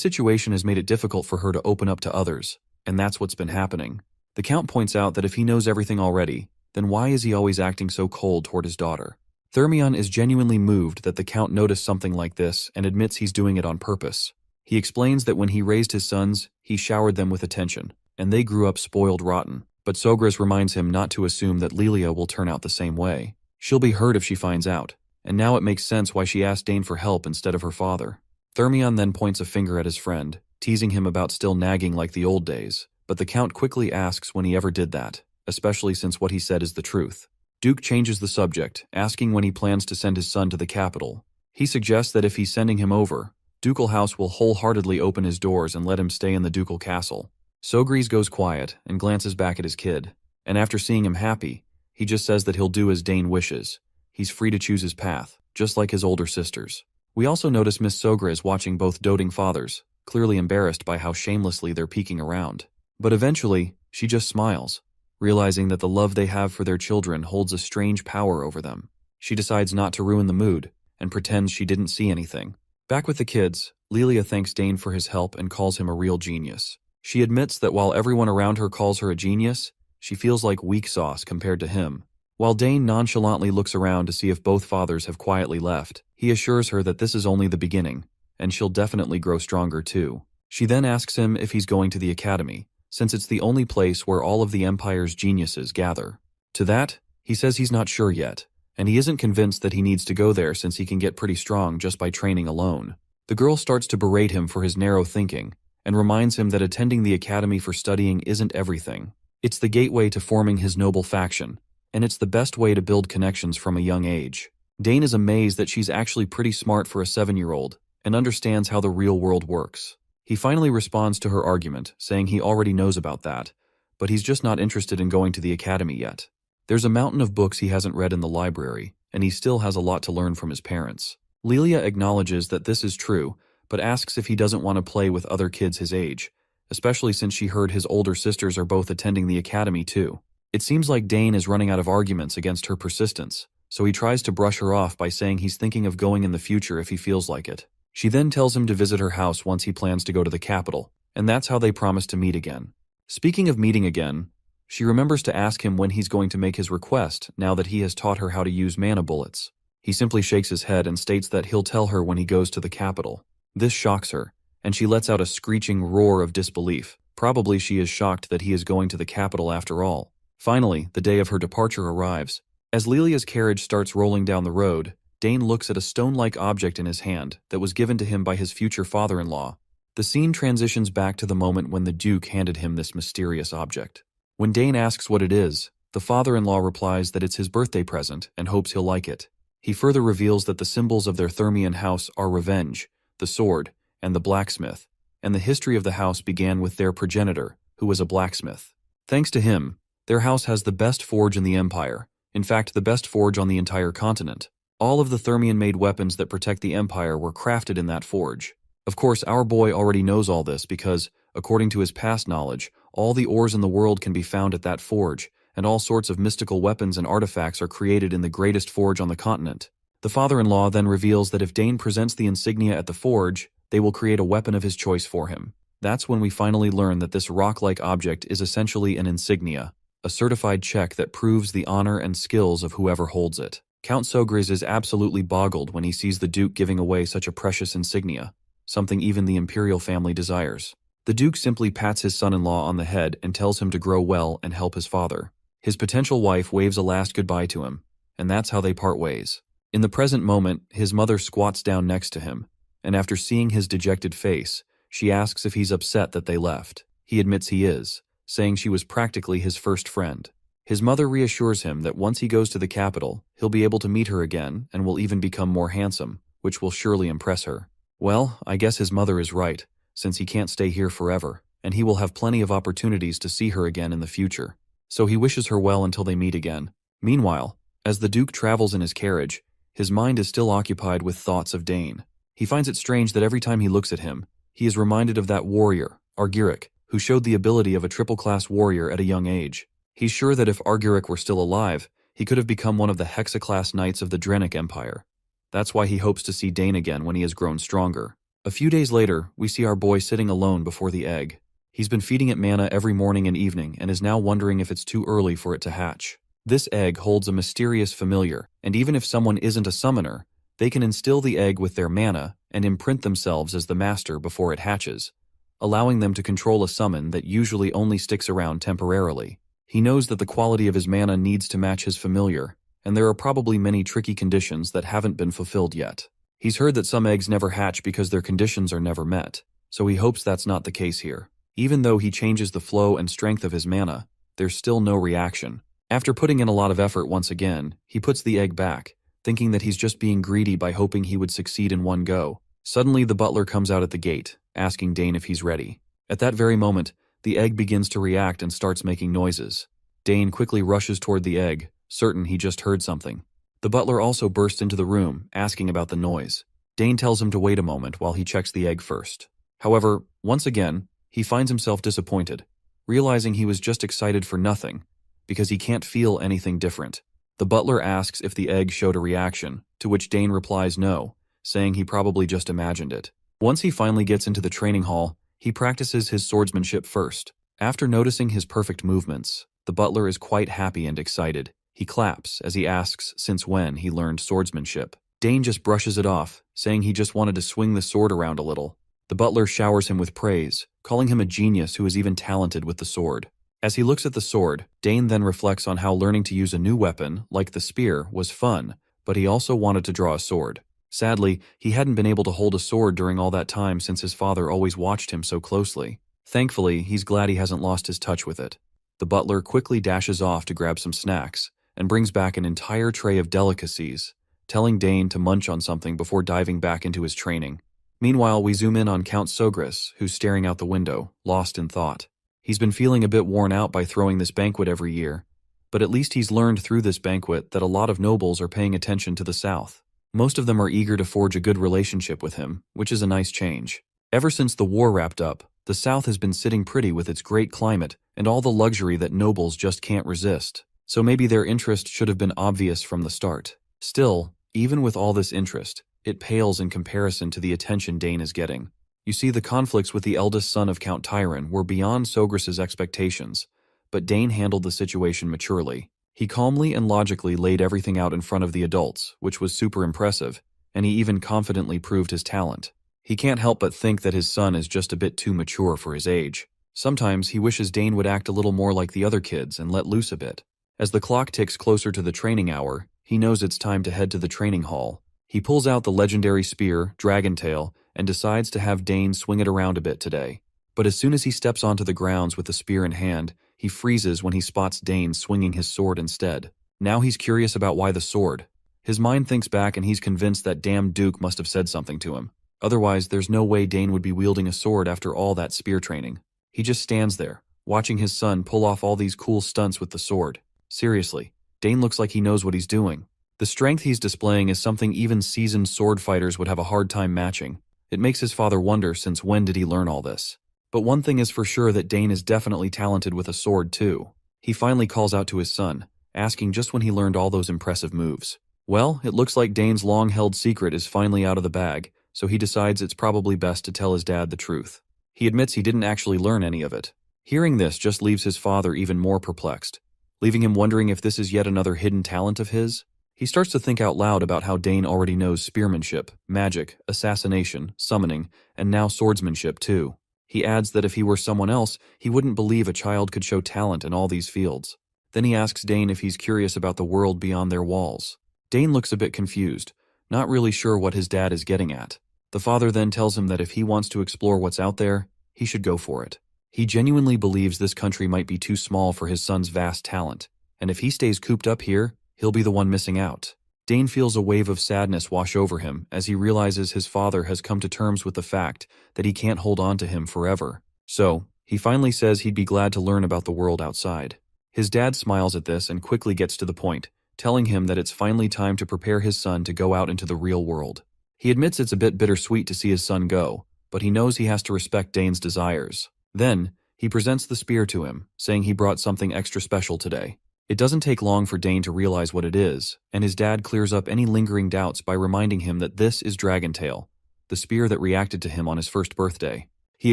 situation has made it difficult for her to open up to others, and that's what's been happening. The Count points out that if he knows everything already, then why is he always acting so cold toward his daughter? Thermion is genuinely moved that the Count noticed something like this and admits he's doing it on purpose. He explains that when he raised his sons, he showered them with attention, and they grew up spoiled rotten. But Sogris reminds him not to assume that Lilia will turn out the same way. She'll be hurt if she finds out, and now it makes sense why she asked Dane for help instead of her father. Thermion then points a finger at his friend, teasing him about still nagging like the old days, but the Count quickly asks when he ever did that, especially since what he said is the truth. Duke changes the subject, asking when he plans to send his son to the capital. He suggests that if he's sending him over, Ducal House will wholeheartedly open his doors and let him stay in the ducal castle. Sogris goes quiet and glances back at his kid, and after seeing him happy, he just says that he'll do as Dane wishes. He's free to choose his path, just like his older sisters. We also notice Miss Sogris watching both doting fathers, clearly embarrassed by how shamelessly they're peeking around. But eventually, she just smiles, realizing that the love they have for their children holds a strange power over them. She decides not to ruin the mood, and pretends she didn't see anything. Back with the kids, Lilia thanks Dane for his help and calls him a real genius. She admits that while everyone around her calls her a genius, she feels like weak sauce compared to him. While Dane nonchalantly looks around to see if both fathers have quietly left, he assures her that this is only the beginning, and she'll definitely grow stronger too. She then asks him if he's going to the academy, since it's the only place where all of the Empire's geniuses gather. To that, he says he's not sure yet, and he isn't convinced that he needs to go there since he can get pretty strong just by training alone. The girl starts to berate him for his narrow thinking, and reminds him that attending the academy for studying isn't everything. It's the gateway to forming his noble faction, and it's the best way to build connections from a young age. Dane is amazed that she's actually pretty smart for a 7-year-old, and understands how the real world works. He finally responds to her argument, saying he already knows about that, but he's just not interested in going to the academy yet. There's a mountain of books he hasn't read in the library, and he still has a lot to learn from his parents. Lilia acknowledges that this is true, but asks if he doesn't want to play with other kids his age, especially since she heard his older sisters are both attending the academy too. It seems like Dane is running out of arguments against her persistence, so he tries to brush her off by saying he's thinking of going in the future if he feels like it. She then tells him to visit her house once he plans to go to the capital, and that's how they promise to meet again. Speaking of meeting again, she remembers to ask him when he's going to make his request now that he has taught her how to use mana bullets. He simply shakes his head and states that he'll tell her when he goes to the capital. This shocks her, and she lets out a screeching roar of disbelief. Probably she is shocked that he is going to the capital after all. Finally, the day of her departure arrives. As Lilia's carriage starts rolling down the road, Dane looks at a stone-like object in his hand that was given to him by his future father-in-law. The scene transitions back to the moment when the Duke handed him this mysterious object. When Dane asks what it is, the father-in-law replies that it's his birthday present and hopes he'll like it. He further reveals that the symbols of their Thermian house are revenge, the sword, and the blacksmith, and the history of the house began with their progenitor, who was a blacksmith. Thanks to him, their house has the best forge in the Empire, in fact the best forge on the entire continent. All of the Thermian-made weapons that protect the Empire were crafted in that forge. Of course, our boy already knows all this because, according to his past knowledge, all the ores in the world can be found at that forge, and all sorts of mystical weapons and artifacts are created in the greatest forge on the continent. The father-in-law then reveals that if Dane presents the insignia at the forge, they will create a weapon of his choice for him. That's when we finally learn that this rock-like object is essentially an insignia, a certified check that proves the honor and skills of whoever holds it. Count Sogris is absolutely boggled when he sees the Duke giving away such a precious insignia, something even the imperial family desires. The Duke simply pats his son-in-law on the head and tells him to grow well and help his father. His potential wife waves a last goodbye to him, and that's how they part ways. In the present moment, his mother squats down next to him, and after seeing his dejected face, she asks if he's upset that they left. He admits he is, saying she was practically his first friend. His mother reassures him that once he goes to the capital, he'll be able to meet her again and will even become more handsome, which will surely impress her. Well, I guess his mother is right, since he can't stay here forever, and he will have plenty of opportunities to see her again in the future. So he wishes her well until they meet again. Meanwhile, as the Duke travels in his carriage, his mind is still occupied with thoughts of Dane. He finds it strange that every time he looks at him, he is reminded of that warrior, Argyric, who showed the ability of a triple-class warrior at a young age. He's sure that if Argyric were still alive, he could have become one of the Hexa-class knights of the Drenic Empire. That's why he hopes to see Dane again when he has grown stronger. A few days later, we see our boy sitting alone before the egg. He's been feeding it mana every morning and evening and is now wondering if it's too early for it to hatch. This egg holds a mysterious familiar, and even if someone isn't a summoner, they can instill the egg with their mana and imprint themselves as the master before it hatches, allowing them to control a summon that usually only sticks around temporarily. He knows that the quality of his mana needs to match his familiar, and there are probably many tricky conditions that haven't been fulfilled yet. He's heard that some eggs never hatch because their conditions are never met, so he hopes that's not the case here. Even though he changes the flow and strength of his mana, there's still no reaction. After putting in a lot of effort once again, he puts the egg back, thinking that he's just being greedy by hoping he would succeed in one go. Suddenly the butler comes out at the gate, asking Dane if he's ready. At that very moment, the egg begins to react and starts making noises. Dane quickly rushes toward the egg, certain he just heard something. The butler also bursts into the room, asking about the noise. Dane tells him to wait a moment while he checks the egg first. However, once again, he finds himself disappointed, realizing he was just excited for nothing, because he can't feel anything different. The butler asks if the egg showed a reaction, to which Dane replies no, saying he probably just imagined it. Once he finally gets into the training hall, he practices his swordsmanship first. After noticing his perfect movements, the butler is quite happy and excited. He claps as he asks since when he learned swordsmanship. Dane just brushes it off, saying he just wanted to swing the sword around a little. The butler showers him with praise, calling him a genius who is even talented with the sword. As he looks at the sword, Dane then reflects on how learning to use a new weapon, like the spear, was fun, but he also wanted to draw a sword. Sadly, he hadn't been able to hold a sword during all that time since his father always watched him so closely. Thankfully, he's glad he hasn't lost his touch with it. The butler quickly dashes off to grab some snacks, and brings back an entire tray of delicacies, telling Dane to munch on something before diving back into his training. Meanwhile, we zoom in on Count Sogris, who's staring out the window, lost in thought. He's been feeling a bit worn out by throwing this banquet every year, but at least he's learned through this banquet that a lot of nobles are paying attention to the south. Most of them are eager to forge a good relationship with him, which is a nice change. Ever since the war wrapped up, the South has been sitting pretty with its great climate and all the luxury that nobles just can't resist. So maybe their interest should have been obvious from the start. Still, even with all this interest, it pales in comparison to the attention Dane is getting. You see, the conflicts with the eldest son of Count Tyron were beyond Sogras's expectations, but Dane handled the situation maturely. He calmly and logically laid everything out in front of the adults, which was super impressive, and he even confidently proved his talent. He can't help but think that his son is just a bit too mature for his age. Sometimes he wishes Dane would act a little more like the other kids and let loose a bit. As the clock ticks closer to the training hour, he knows it's time to head to the training hall. He pulls out the legendary spear, Dragontail, and decides to have Dane swing it around a bit today. But as soon as he steps onto the grounds with the spear in hand, he freezes when he spots Dane swinging his sword instead. Now he's curious about why the sword. His mind thinks back and he's convinced that damn Duke must have said something to him. Otherwise, there's no way Dane would be wielding a sword after all that spear training. He just stands there, watching his son pull off all these cool stunts with the sword. Seriously, Dane looks like he knows what he's doing. The strength he's displaying is something even seasoned sword fighters would have a hard time matching. It makes his father wonder since when did he learn all this. But one thing is for sure, that Dane is definitely talented with a sword too. He finally calls out to his son, asking just when he learned all those impressive moves. Well, it looks like Dane's long-held secret is finally out of the bag, so he decides it's probably best to tell his dad the truth. He admits he didn't actually learn any of it. Hearing this just leaves his father even more perplexed, leaving him wondering if this is yet another hidden talent of his. He starts to think out loud about how Dane already knows spearmanship, magic, assassination, summoning, and now swordsmanship too. He adds that if he were someone else, he wouldn't believe a child could show talent in all these fields. Then he asks Dane if he's curious about the world beyond their walls. Dane looks a bit confused, not really sure what his dad is getting at. The father then tells him that if he wants to explore what's out there, he should go for it. He genuinely believes this country might be too small for his son's vast talent, and if he stays cooped up here, he'll be the one missing out. Dane feels a wave of sadness wash over him as he realizes his father has come to terms with the fact that he can't hold on to him forever. So, he finally says he'd be glad to learn about the world outside. His dad smiles at this and quickly gets to the point, telling him that it's finally time to prepare his son to go out into the real world. He admits it's a bit bittersweet to see his son go, but he knows he has to respect Dane's desires. Then, he presents the spear to him, saying he brought something extra special today. It doesn't take long for Dane to realize what it is, and his dad clears up any lingering doubts by reminding him that this is Dragontail, the spear that reacted to him on his first birthday. He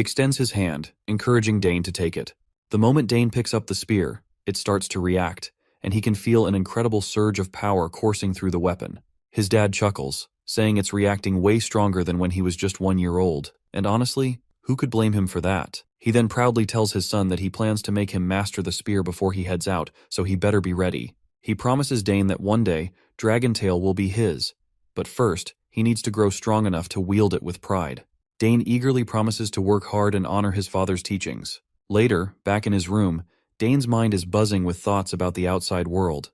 extends his hand, encouraging Dane to take it. The moment Dane picks up the spear, it starts to react, and he can feel an incredible surge of power coursing through the weapon. His dad chuckles, saying it's reacting way stronger than when he was just 1 year old, and honestly, who could blame him for that? He then proudly tells his son that he plans to make him master the spear before he heads out, so he better be ready. He promises Dane that one day, Dragontail will be his, but first, he needs to grow strong enough to wield it with pride. Dane eagerly promises to work hard and honor his father's teachings. Later, back in his room, Dane's mind is buzzing with thoughts about the outside world.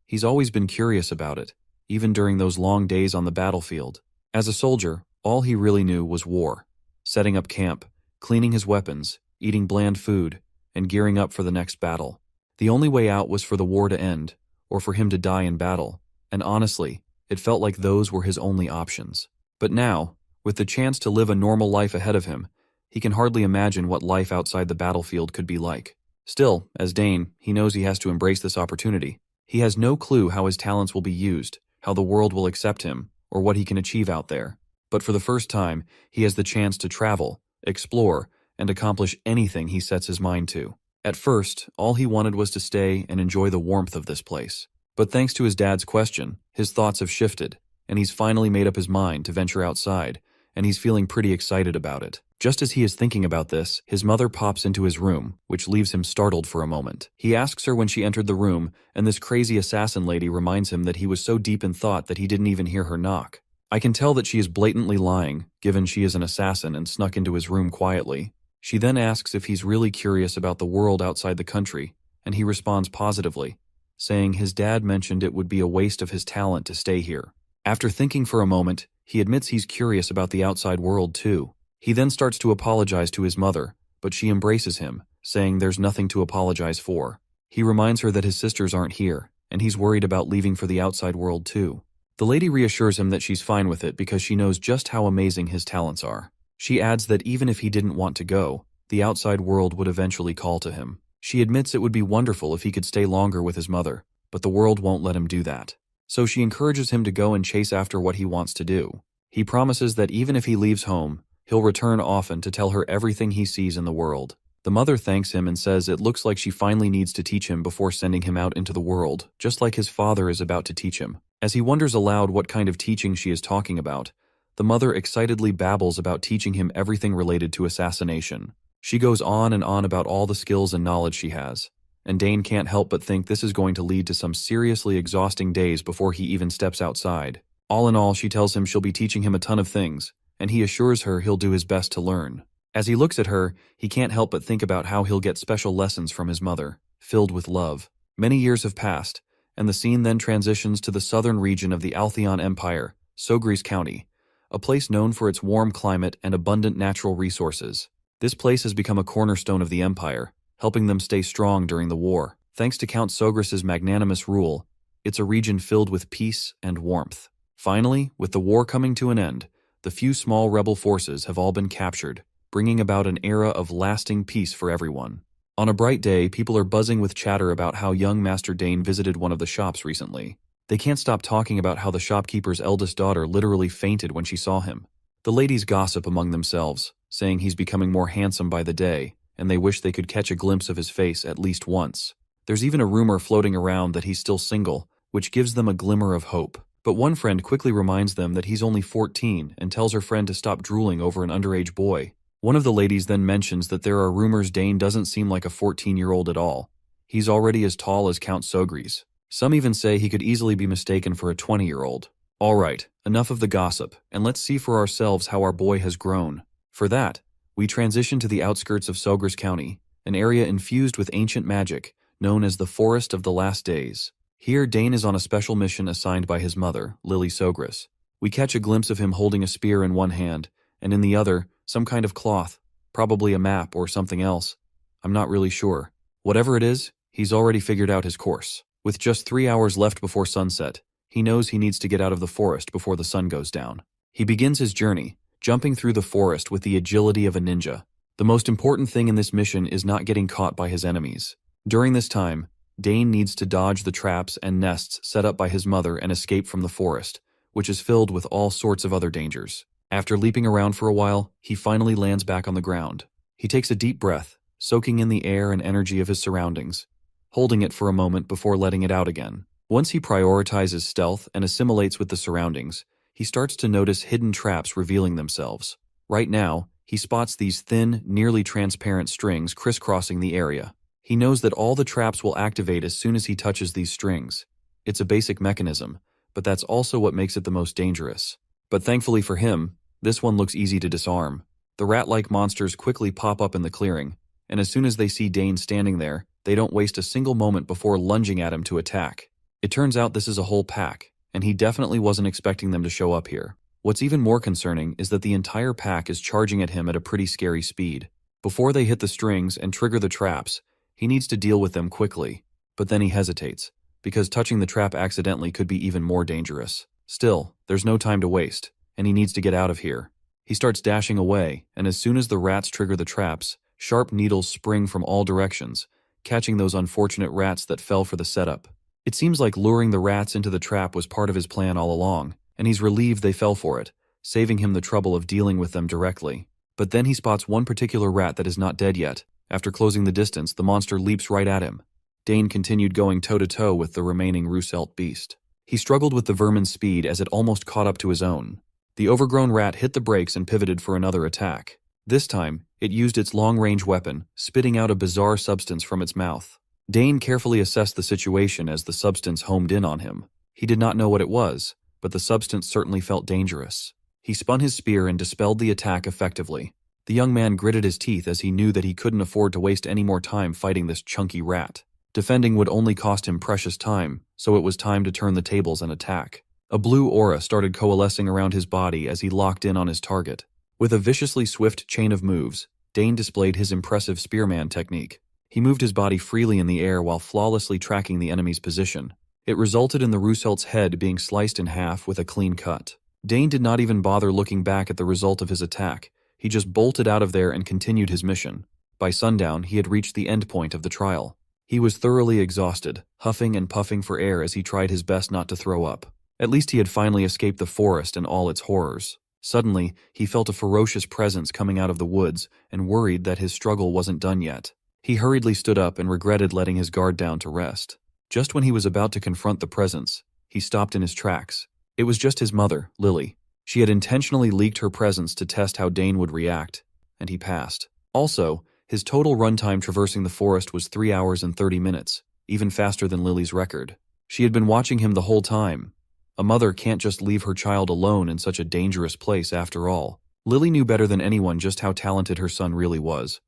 He's always been curious about it, even during those long days on the battlefield. As a soldier, all he really knew was war, setting up camp, cleaning his weapons, eating bland food, and gearing up for the next battle. The only way out was for the war to end, or for him to die in battle, and honestly, it felt like those were his only options. But now, with the chance to live a normal life ahead of him, he can hardly imagine what life outside the battlefield could be like. Still, as Dane, he knows he has to embrace this opportunity. He has no clue how his talents will be used, how the world will accept him, or what he can achieve out there. But for the first time, he has the chance to travel, explore, and accomplish anything he sets his mind to. At first, all he wanted was to stay and enjoy the warmth of this place. But thanks to his dad's question, his thoughts have shifted, and he's finally made up his mind to venture outside, and he's feeling pretty excited about it. Just as he is thinking about this, his mother pops into his room, which leaves him startled for a moment. He asks her when she entered the room, and this crazy assassin lady reminds him that he was so deep in thought that he didn't even hear her knock. I can tell that she is blatantly lying, given she is an assassin and snuck into his room quietly. She then asks if he's really curious about the world outside the country, and he responds positively, saying his dad mentioned it would be a waste of his talent to stay here. After thinking for a moment, he admits he's curious about the outside world too. He then starts to apologize to his mother, but she embraces him, saying there's nothing to apologize for. He reminds her that his sisters aren't here, and he's worried about leaving for the outside world too. The lady reassures him that she's fine with it because she knows just how amazing his talents are. She adds that even if he didn't want to go, the outside world would eventually call to him. She admits it would be wonderful if he could stay longer with his mother, but the world won't let him do that. So she encourages him to go and chase after what he wants to do. He promises that even if he leaves home, he'll return often to tell her everything he sees in the world. The mother thanks him and says it looks like she finally needs to teach him before sending him out into the world, just like his father is about to teach him. As he wonders aloud what kind of teaching she is talking about, the mother excitedly babbles about teaching him everything related to assassination. She goes on and on about all the skills and knowledge she has, and Dane can't help but think this is going to lead to some seriously exhausting days before he even steps outside. All in all, she tells him she'll be teaching him a ton of things, and he assures her he'll do his best to learn. As he looks at her, he can't help but think about how he'll get special lessons from his mother, filled with love. Many years have passed, and the scene then transitions to the southern region of the Altheon Empire, Sogris County, a place known for its warm climate and abundant natural resources. This place has become a cornerstone of the empire, helping them stay strong during the war. Thanks to Count Sogris's magnanimous rule, it's a region filled with peace and warmth. Finally, with the war coming to an end, the few small rebel forces have all been captured, bringing about an era of lasting peace for everyone. On a bright day, people are buzzing with chatter about how young Master Dane visited one of the shops recently. They can't stop talking about how the shopkeeper's eldest daughter literally fainted when she saw him. The ladies gossip among themselves, saying he's becoming more handsome by the day, and they wish they could catch a glimpse of his face at least once. There's even a rumor floating around that he's still single, which gives them a glimmer of hope. But one friend quickly reminds them that he's only 14 and tells her friend to stop drooling over an underage boy. One of the ladies then mentions that there are rumors Dane doesn't seem like a 14-year-old at all. He's already as tall as Count Sogris. Some even say he could easily be mistaken for a 20-year-old. All right, enough of the gossip, and let's see for ourselves how our boy has grown. For that, we transition to the outskirts of Sogris County, an area infused with ancient magic, known as the Forest of the Last Days. Here, Dane is on a special mission assigned by his mother, Lily Sogris. We catch a glimpse of him holding a spear in one hand, and in the other, some kind of cloth, probably a map or something else. I'm not really sure. Whatever it is, he's already figured out his course. With just 3 hours left before sunset, he knows he needs to get out of the forest before the sun goes down. He begins his journey, jumping through the forest with the agility of a ninja. The most important thing in this mission is not getting caught by his enemies. During this time, Dane needs to dodge the traps and nests set up by his mother and escape from the forest, which is filled with all sorts of other dangers. After leaping around for a while, he finally lands back on the ground. He takes a deep breath, soaking in the air and energy of his surroundings, holding it for a moment before letting it out again. Once he prioritizes stealth and assimilates with the surroundings, he starts to notice hidden traps revealing themselves. Right now, he spots these thin, nearly transparent strings crisscrossing the area. He knows that all the traps will activate as soon as he touches these strings. It's a basic mechanism, but that's also what makes it the most dangerous. But thankfully for him, this one looks easy to disarm. The rat-like monsters quickly pop up in the clearing, and as soon as they see Dane standing there, they don't waste a single moment before lunging at him to attack. It turns out this is a whole pack, and he definitely wasn't expecting them to show up here. What's even more concerning is that the entire pack is charging at him at a pretty scary speed. Before they hit the strings and trigger the traps, he needs to deal with them quickly, but then he hesitates, because touching the trap accidentally could be even more dangerous. Still, there's no time to waste, and he needs to get out of here. He starts dashing away, and as soon as the rats trigger the traps, sharp needles spring from all directions, catching those unfortunate rats that fell for the setup. It seems like luring the rats into the trap was part of his plan all along, and he's relieved they fell for it, saving him the trouble of dealing with them directly. But then he spots one particular rat that is not dead yet. After closing the distance, the monster leaps right at him. Dane continued going toe-to-toe with the remaining Roosevelt beast. He struggled with the vermin's speed as it almost caught up to his own. The overgrown rat hit the brakes and pivoted for another attack. This time, it used its long-range weapon, spitting out a bizarre substance from its mouth. Dane carefully assessed the situation as the substance homed in on him. He did not know what it was, but the substance certainly felt dangerous. He spun his spear and dispelled the attack effectively. The young man gritted his teeth as he knew that he couldn't afford to waste any more time fighting this chunky rat. Defending would only cost him precious time, so it was time to turn the tables and attack. A blue aura started coalescing around his body as he locked in on his target. With a viciously swift chain of moves, Dane displayed his impressive Spearman technique. He moved his body freely in the air while flawlessly tracking the enemy's position. It resulted in the Russelt's head being sliced in half with a clean cut. Dane did not even bother looking back at the result of his attack. He just bolted out of there and continued his mission. By sundown, he had reached the end point of the trial. He was thoroughly exhausted, huffing and puffing for air as he tried his best not to throw up. At least he had finally escaped the forest and all its horrors. Suddenly, he felt a ferocious presence coming out of the woods and worried that his struggle wasn't done yet. He hurriedly stood up and regretted letting his guard down to rest. Just when he was about to confront the presence, he stopped in his tracks. It was just his mother, Lily. She had intentionally leaked her presence to test how Dane would react, and he passed. Also, his total runtime traversing the forest was 3 hours and 30 minutes, even faster than Lily's record. She had been watching him the whole time. A mother can't just leave her child alone in such a dangerous place after all. Lily knew better than anyone just how talented her son really was.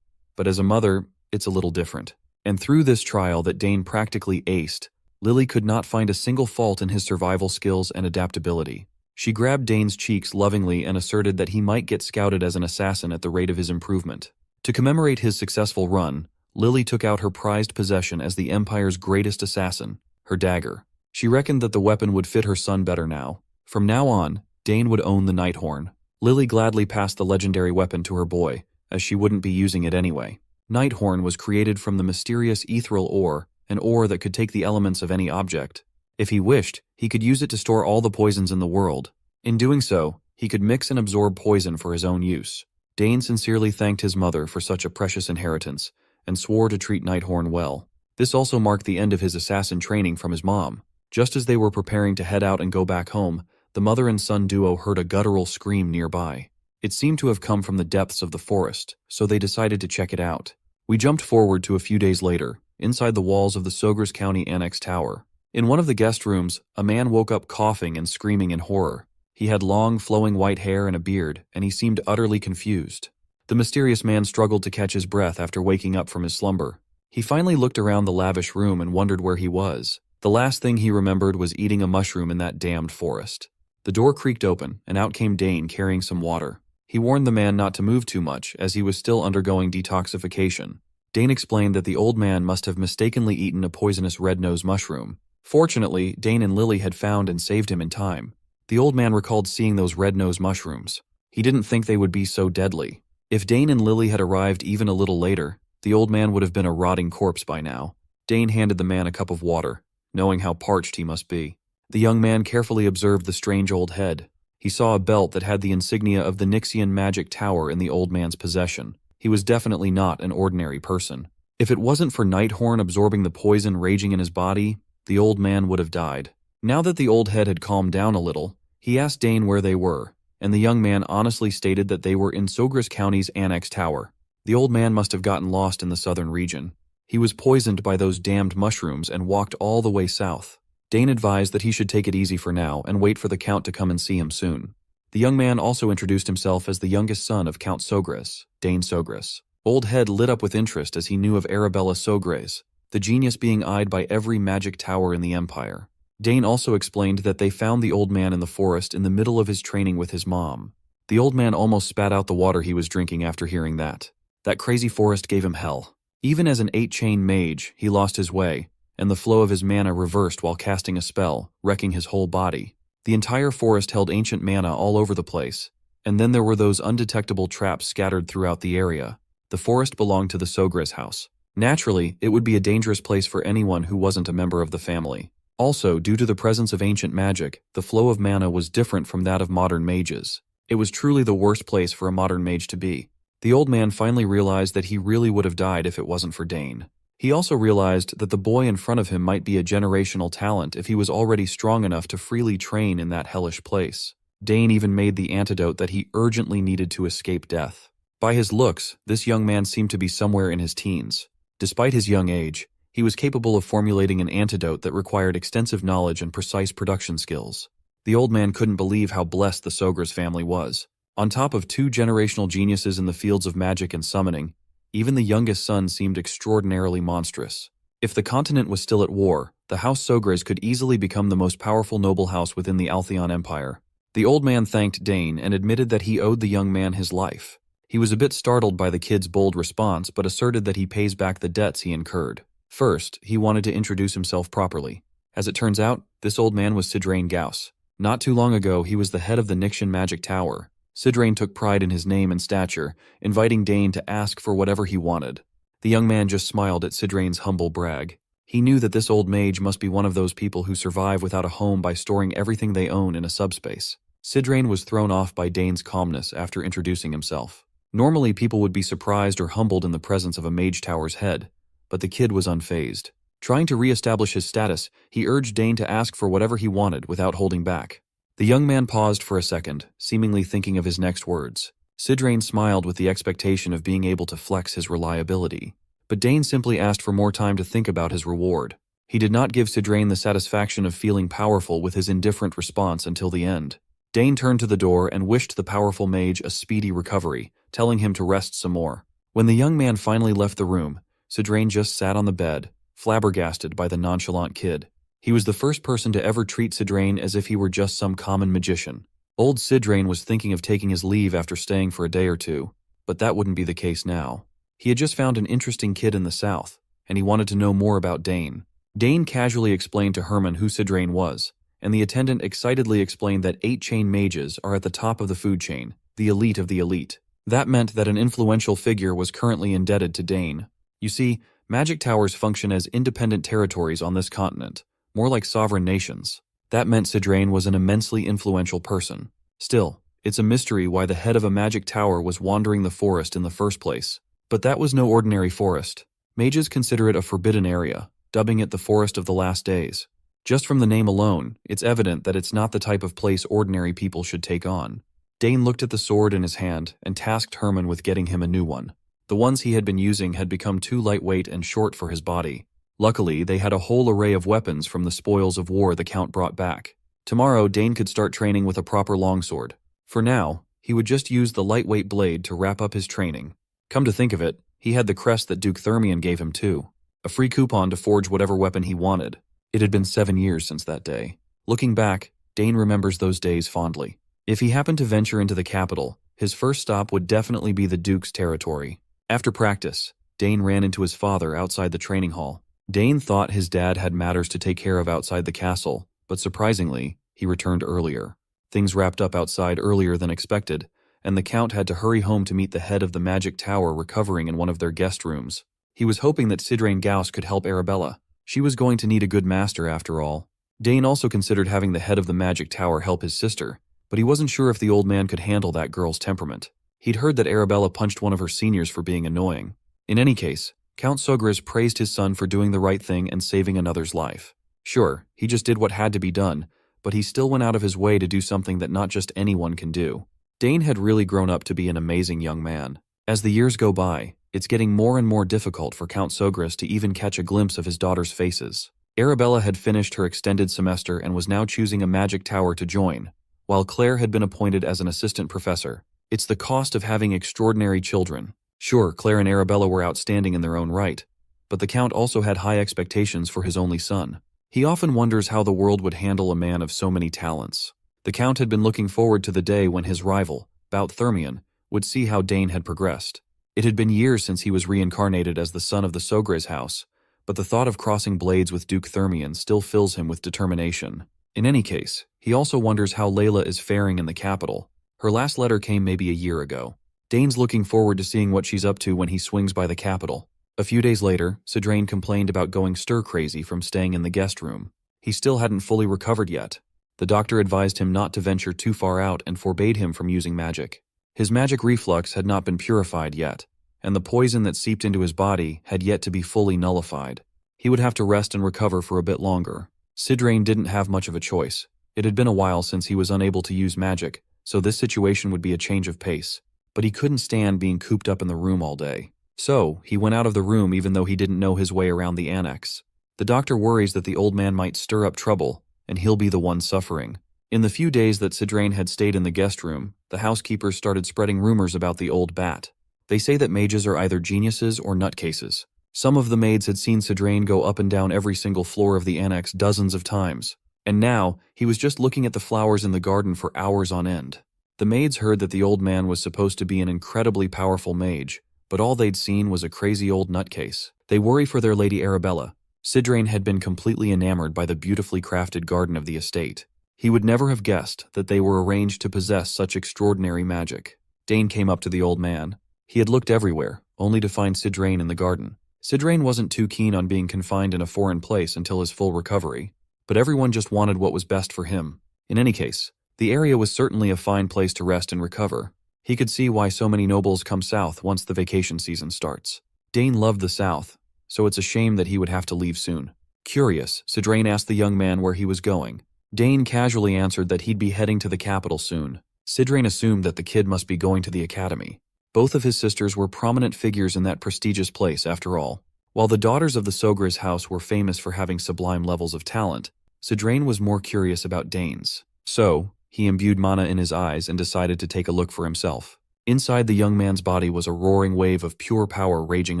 But as a mother, it's a little different. And through this trial that Dane practically aced, Lily could not find a single fault in his survival skills and adaptability. She grabbed Dane's cheeks lovingly and asserted that he might get scouted as an assassin at the rate of his improvement. To commemorate his successful run, Lily took out her prized possession as the Empire's greatest assassin, her dagger. She reckoned that the weapon would fit her son better now. From now on, Dane would own the Nighthorn. Lily gladly passed the legendary weapon to her boy, as she wouldn't be using it anyway. Nighthorn was created from the mysterious ethereal ore, an ore that could take the elements of any object. If he wished, he could use it to store all the poisons in the world. In doing so, he could mix and absorb poison for his own use. Dane sincerely thanked his mother for such a precious inheritance, and swore to treat Nighthorn well. This also marked the end of his assassin training from his mom. Just as they were preparing to head out and go back home, the mother and son duo heard a guttural scream nearby. It seemed to have come from the depths of the forest, so they decided to check it out. We jumped forward to a few days later, inside the walls of the Sogres County Annex Tower. In one of the guest rooms, a man woke up coughing and screaming in horror. He had long, flowing white hair and a beard, and he seemed utterly confused. The mysterious man struggled to catch his breath after waking up from his slumber. He finally looked around the lavish room and wondered where he was. The last thing he remembered was eating a mushroom in that damned forest. The door creaked open, and out came Dane carrying some water. He warned the man not to move too much, as he was still undergoing detoxification. Dane explained that the old man must have mistakenly eaten a poisonous red-nosed mushroom. Fortunately, Dane and Lily had found and saved him in time. The old man recalled seeing those red-nosed mushrooms. He didn't think they would be so deadly. If Dane and Lily had arrived even a little later, the old man would have been a rotting corpse by now. Dane handed the man a cup of water, knowing how parched he must be. The young man carefully observed the strange old head. He saw a belt that had the insignia of the Nixian magic tower in the old man's possession. He was definitely not an ordinary person. If it wasn't for Nighthorn absorbing the poison raging in his body, the old man would have died. Now that the old head had calmed down a little, he asked Dane where they were, and the young man honestly stated that they were in Sogres County's Annex Tower. The old man must have gotten lost in the southern region. He was poisoned by those damned mushrooms and walked all the way south. Dane advised that he should take it easy for now and wait for the Count to come and see him soon. The young man also introduced himself as the youngest son of Count Sogres, Dane Sogres. Old Head lit up with interest as he knew of Arabella Sogres, the genius being eyed by every magic tower in the Empire. Dane also explained that they found the old man in the forest in the middle of his training with his mom. The old man almost spat out the water he was drinking after hearing that. That crazy forest gave him hell. Even as an 8-chain mage, he lost his way, and the flow of his mana reversed while casting a spell, wrecking his whole body. The entire forest held ancient mana all over the place, and then there were those undetectable traps scattered throughout the area. The forest belonged to the Sogres house. Naturally, it would be a dangerous place for anyone who wasn't a member of the family. Also, due to the presence of ancient magic, the flow of mana was different from that of modern mages. It was truly the worst place for a modern mage to be. The old man finally realized that he really would have died if it wasn't for Dane. He also realized that the boy in front of him might be a generational talent if he was already strong enough to freely train in that hellish place. Dane even made the antidote that he urgently needed to escape death. By his looks, this young man seemed to be somewhere in his teens. Despite his young age, he was capable of formulating an antidote that required extensive knowledge and precise production skills. The old man couldn't believe how blessed the Sogres family was. On top of 2 generational geniuses in the fields of magic and summoning, even the youngest son seemed extraordinarily monstrous. If the continent was still at war, the House Sogres could easily become the most powerful noble house within the Altheon Empire. The old man thanked Dane and admitted that he owed the young man his life. He was a bit startled by the kid's bold response, but asserted that he pays back the debts he incurred. First, he wanted to introduce himself properly. As it turns out, this old man was Sidrain Gauss. Not too long ago, he was the head of the Nixian Magic Tower. Sidrain took pride in his name and stature, inviting Dane to ask for whatever he wanted. The young man just smiled at Sidrain's humble brag. He knew that this old mage must be one of those people who survive without a home by storing everything they own in a subspace. Sidrain was thrown off by Dane's calmness after introducing himself. Normally, people would be surprised or humbled in the presence of a mage tower's head, but the kid was unfazed. Trying to re-establish his status, he urged Dane to ask for whatever he wanted without holding back. The young man paused for a second, seemingly thinking of his next words. Sidrain smiled with the expectation of being able to flex his reliability. But Dane simply asked for more time to think about his reward. He did not give Sidrain the satisfaction of feeling powerful with his indifferent response until the end. Dane turned to the door and wished the powerful mage a speedy recovery, telling him to rest some more. When the young man finally left the room, Sidrain just sat on the bed, flabbergasted by the nonchalant kid. He was the first person to ever treat Sidrain as if he were just some common magician. Old Sidrain was thinking of taking his leave after staying for a day or two, but that wouldn't be the case now. He had just found an interesting kid in the south, and he wanted to know more about Dane. Dane casually explained to Herman who Sidrain was, and the attendant excitedly explained that 8-chain mages are at the top of the food chain, the elite of the elite. That meant that an influential figure was currently indebted to Dane. You see, magic towers function as independent territories on this continent, more like sovereign nations. That meant Sidrain was an immensely influential person. Still, it's a mystery why the head of a magic tower was wandering the forest in the first place. But that was no ordinary forest. Mages consider it a forbidden area, dubbing it the Forest of the Last Days. Just from the name alone, it's evident that it's not the type of place ordinary people should take on. Dane looked at the sword in his hand and tasked Herman with getting him a new one. The ones he had been using had become too lightweight and short for his body. Luckily, they had a whole array of weapons from the spoils of war the Count brought back. Tomorrow, Dane could start training with a proper longsword. For now, he would just use the lightweight blade to wrap up his training. Come to think of it, he had the crest that Duke Thermion gave him too. A free coupon to forge whatever weapon he wanted. It had been 7 years since that day. Looking back, Dane remembers those days fondly. If he happened to venture into the capital, his first stop would definitely be the Duke's territory. After practice, Dane ran into his father outside the training hall. Dane thought his dad had matters to take care of outside the castle, but surprisingly, he returned earlier. Things wrapped up outside earlier than expected, and the Count had to hurry home to meet the head of the magic tower recovering in one of their guest rooms. He was hoping that Sidrain Gauss could help Arabella. She was going to need a good master after all. Dane also considered having the head of the magic tower help his sister, but he wasn't sure if the old man could handle that girl's temperament. He'd heard that Arabella punched one of her seniors for being annoying. In any case, Count Sogris praised his son for doing the right thing and saving another's life. Sure, he just did what had to be done, but he still went out of his way to do something that not just anyone can do. Dane had really grown up to be an amazing young man. As the years go by, it's getting more and more difficult for Count Sogris to even catch a glimpse of his daughter's faces. Arabella had finished her extended semester and was now choosing a magic tower to join, while Claire had been appointed as an assistant professor. It's the cost of having extraordinary children. Sure, Claire and Arabella were outstanding in their own right, but the Count also had high expectations for his only son. He often wonders how the world would handle a man of so many talents. The Count had been looking forward to the day when his rival, Bout Thermion, would see how Dane had progressed. It had been years since he was reincarnated as the son of the Sogres house, but the thought of crossing blades with Duke Thermion still fills him with determination. In any case, he also wonders how Layla is faring in the capital. Her last letter came maybe a year ago. Dane's looking forward to seeing what she's up to when he swings by the capital. A few days later, Sidrain complained about going stir-crazy from staying in the guest room. He still hadn't fully recovered yet. The doctor advised him not to venture too far out and forbade him from using magic. His magic reflux had not been purified yet, and the poison that seeped into his body had yet to be fully nullified. He would have to rest and recover for a bit longer. Sidrain didn't have much of a choice. It had been a while since he was unable to use magic, so this situation would be a change of pace. But he couldn't stand being cooped up in the room all day. So, he went out of the room even though he didn't know his way around the annex. The doctor worries that the old man might stir up trouble, and he'll be the one suffering. In the few days that Sidrain had stayed in the guest room, the housekeepers started spreading rumors about the old bat. They say that mages are either geniuses or nutcases. Some of the maids had seen Sidrain go up and down every single floor of the annex dozens of times, and now he was just looking at the flowers in the garden for hours on end. The maids heard that the old man was supposed to be an incredibly powerful mage, but all they'd seen was a crazy old nutcase. They worry for their lady Arabella, Sidrain had been completely enamored by the beautifully crafted garden of the estate. He would never have guessed that they were arranged to possess such extraordinary magic. Dane came up to the old man. He had looked everywhere, only to find Sidrain in the garden. Sidrain wasn't too keen on being confined in a foreign place until his full recovery, but everyone just wanted what was best for him. In any case, the area was certainly a fine place to rest and recover. He could see why so many nobles come south once the vacation season starts. Dane loved the south, so it's a shame that he would have to leave soon. Curious, Sidrain asked the young man where he was going. Dane casually answered that he'd be heading to the capital soon. Sidrain assumed that the kid must be going to the academy. Both of his sisters were prominent figures in that prestigious place after all. While the daughters of the Sogra's house were famous for having sublime levels of talent, Sidrain was more curious about Dane's. So, he imbued mana in his eyes and decided to take a look for himself. Inside the young man's body was a roaring wave of pure power raging